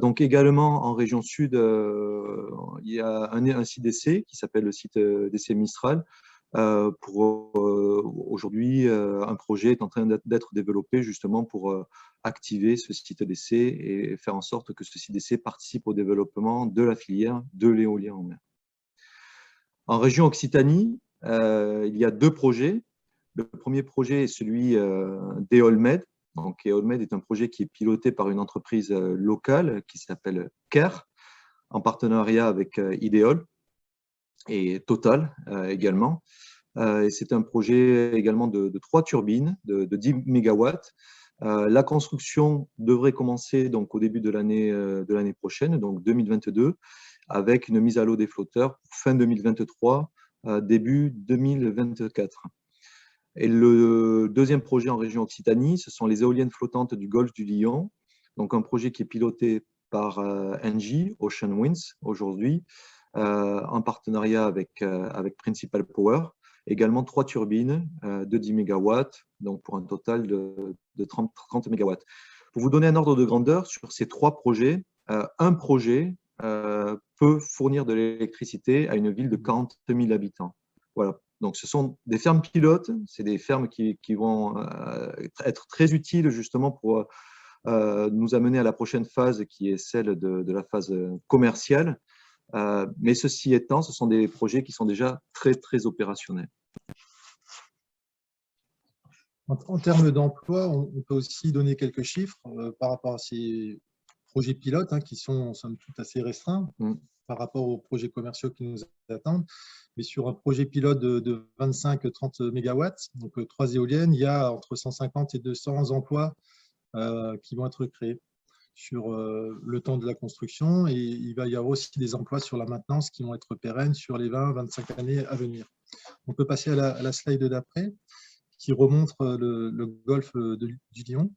Donc également en région Sud, il y a un site d'essai qui s'appelle le site d'essai Mistral. Aujourd'hui, un projet est en train d'être développé justement pour activer ce site d'essai et faire en sorte que ce site d'essai participe au développement de la filière de l'éolien en mer. En région Occitanie, il y a 2 projets. Le premier projet est celui d'Eolmed. Donc, Eolmed est un projet qui est piloté par une entreprise locale qui s'appelle CARE, en partenariat avec Ideol et Total également. Et c'est un projet également de 3 turbines de 10 MW. La construction devrait commencer donc, au début de l'année prochaine, donc 2022, avec une mise à l'eau des flotteurs fin 2023, début 2024. Et le deuxième projet en région Occitanie, ce sont les éoliennes flottantes du golfe du Lion. Donc un projet qui est piloté par Engie, Ocean Winds aujourd'hui, en partenariat avec Principal Power. Également 3 turbines de 10 MW, donc pour un total de 30 MW. Pour vous donner un ordre de grandeur, sur ces 3 projets, un projet peut fournir de l'électricité à une ville de 40 000 habitants. Voilà. Donc, ce sont des fermes pilotes, c'est des fermes qui vont être très utiles justement pour nous amener à la prochaine phase qui est celle de la phase commerciale. Mais ceci étant, ce sont des projets qui sont déjà très, très opérationnels. En termes d'emploi, on peut aussi donner quelques chiffres par rapport à ces projets pilotes qui sont somme toute assez restreints par rapport aux projets commerciaux qui nous attendent. Mais sur un projet pilote de 25-30 MW, donc 3 éoliennes, il y a entre 150 et 200 emplois qui vont être créés sur le temps de la construction. Et il va y avoir aussi des emplois sur la maintenance qui vont être pérennes sur les 20-25 années à venir. On peut passer à la slide d'après, qui remontre le golfe du Lion.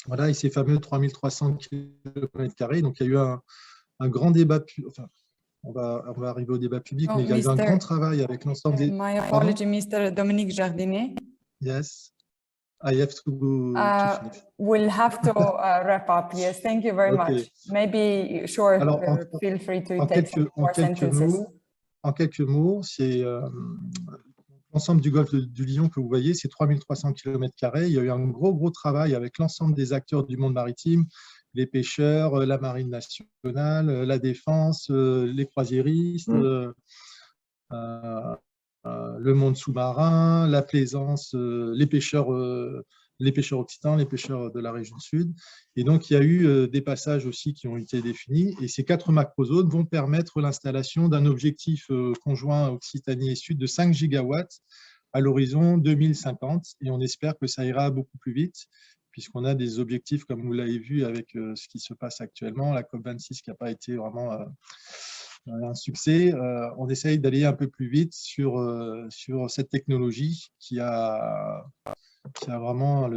Voilà, et ces fameux 3300 km². Donc, il y a eu un grand débat, enfin, on va arriver au débat public, mais il y a eu un grand travail avec l'ensemble des... My apology, Mr. Dominique Jardinet. Yes, I have to finish. We'll have to wrap up. Yes, thank you very much. Maybe short, Alors, feel free to take some more sentences. En quelques mots, c'est l'ensemble du golfe du Lion que vous voyez, c'est 3300 km². Il y a eu un gros travail avec l'ensemble des acteurs du monde maritime, les pêcheurs, la marine nationale, la défense, les croisiéristes, le monde sous-marin, la plaisance, les pêcheurs occitans, les pêcheurs de la région sud. Et donc, il y a eu des passages aussi qui ont été définis. Et ces 4 macrozones vont permettre l'installation d'un objectif conjoint Occitanie et Sud de 5 gigawatts à l'horizon 2050. Et on espère que ça ira beaucoup plus vite, puisqu'on a des objectifs, comme vous l'avez vu, avec ce qui se passe actuellement, la COP26 qui n'a pas été vraiment un succès. On essaye d'aller un peu plus vite sur cette technologie qui a vraiment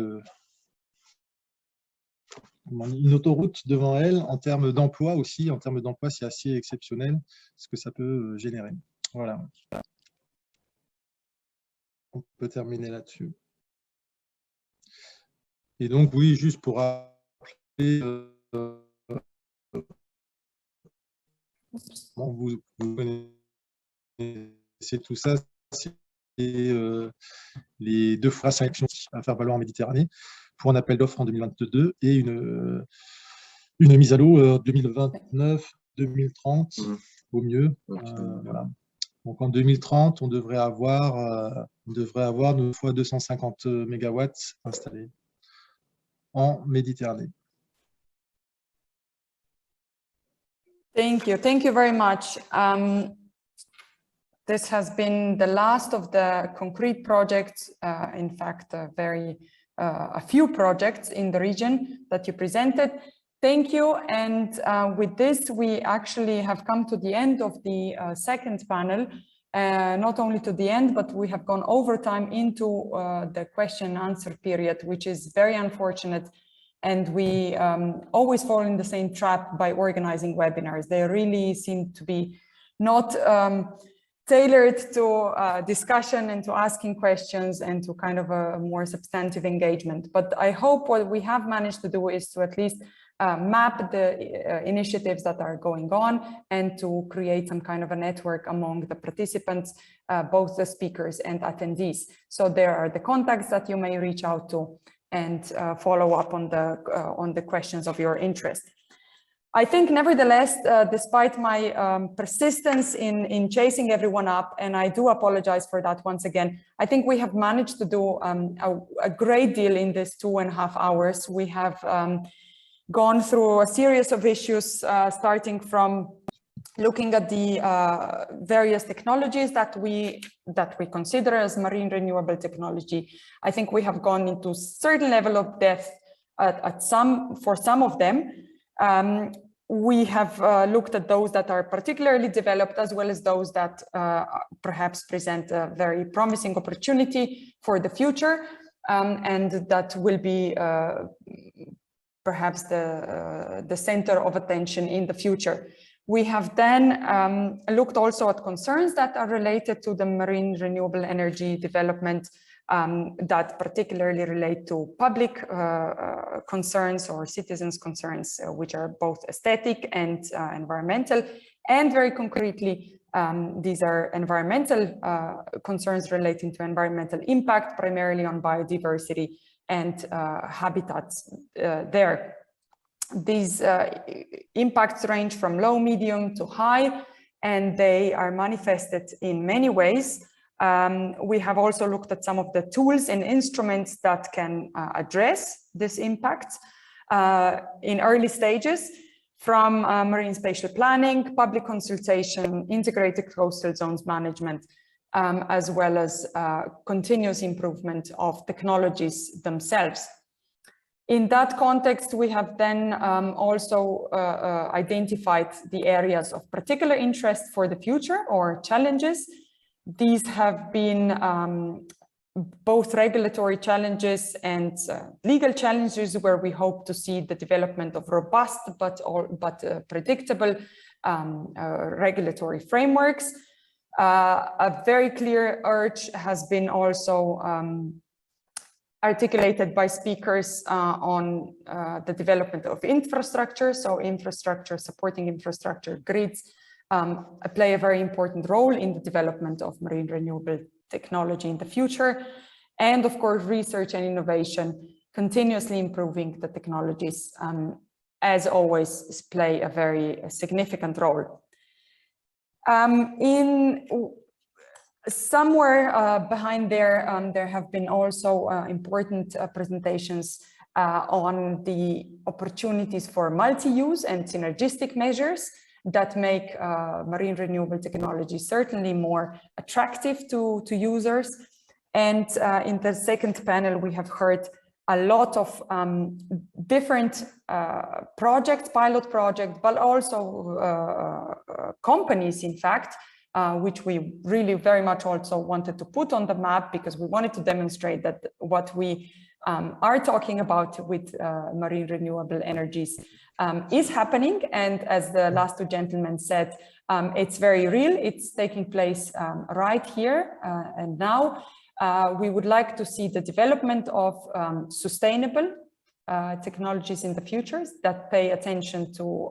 une autoroute devant elle en termes d'emploi aussi. En termes d'emploi, c'est assez exceptionnel ce que ça peut générer. Voilà. On peut terminer là-dessus. Et donc, oui, juste pour rappeler, vous connaissez tout ça, c'est les 2 fois 5 actions à faire valoir en Méditerranée pour un appel d'offres en 2022 et une mise à l'eau 2029-2030 au mieux. Voilà. Donc en 2030, on devrait avoir 2 fois 250 mégawatts installés en Méditerranée. Thank you very much. This has been the last of the concrete projects, in fact, a few projects in the region that you presented. Thank you. And with this, we actually have come to the end of the second panel. Not only to the end, but we have gone over time into the question and answer period, which is very unfortunate. And we always fall in the same trap by organizing webinars. They really seem to be not tailored to discussion and to asking questions and to kind of a more substantive engagement. But I hope what we have managed to do is to at least map the initiatives that are going on and to create some kind of a network among the participants, both the speakers and attendees. So there are the contacts that you may reach out to and follow up on the questions of your interest. I think nevertheless, despite my persistence in chasing everyone up, and I do apologize for that once again, I think we have managed to do a great deal in this 2.5 hours. We have gone through a series of issues, starting from looking at the various technologies that we consider as marine renewable technology. I think we have gone into a certain level of depth for some of them. We have looked at those that are particularly developed, as well as those that perhaps present a very promising opportunity for the future, and that will be perhaps the center of attention in the future. We have then looked also at concerns that are related to the marine renewable energy development, that particularly relate to public concerns or citizens' concerns, which are both aesthetic and environmental. And very concretely, these are environmental concerns relating to environmental impact, primarily on biodiversity and habitats there. These impacts range from low, medium to high, and they are manifested in many ways. We have also looked at some of the tools and instruments that can address this impact in early stages, from marine spatial planning, public consultation, integrated coastal zones management, as well as continuous improvement of technologies themselves. In that context, we have then also identified the areas of particular interest for the future or challenges. These have been both regulatory challenges and legal challenges, where we hope to see the development of robust but predictable regulatory frameworks. A very clear urge has been also articulated by speakers on the development of infrastructure. So infrastructure, supporting infrastructure grids play a very important role in the development of marine renewable technology in the future. And of course, research and innovation, continuously improving the technologies, as always, play a very significant role. Somewhere behind there, there have been also important presentations on the opportunities for multi-use and synergistic measures that make marine renewable technology certainly more attractive to users. And in the second panel, we have heard a lot of different projects, pilot projects, but also companies, in fact, which we really very much also wanted to put on the map, because we wanted to demonstrate that what we are talking about with marine renewable energies is happening. And as the last two gentlemen said, it's very real. It's taking place right here and now. We would like to see the development of sustainable technologies in the future that pay attention to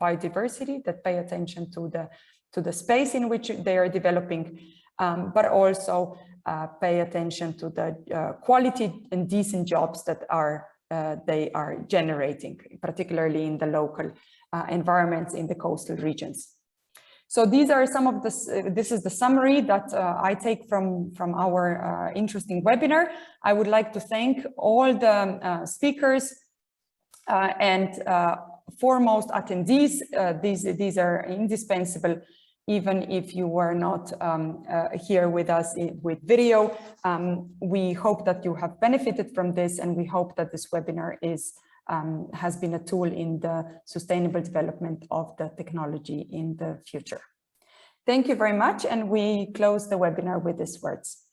biodiversity, that pay attention to the space in which they are developing, but also pay attention to the quality and decent jobs that are they are generating, particularly in the local environments in the coastal regions. So these are some of the, this is the summary that I take from our interesting webinar. I would like to thank all the speakers and foremost attendees. These are indispensable, even if you were not here with us with video. We hope that you have benefited from this, and we hope that this webinar has been a tool in the sustainable development of the technology in the future. Thank you very much, and we close the webinar with these words.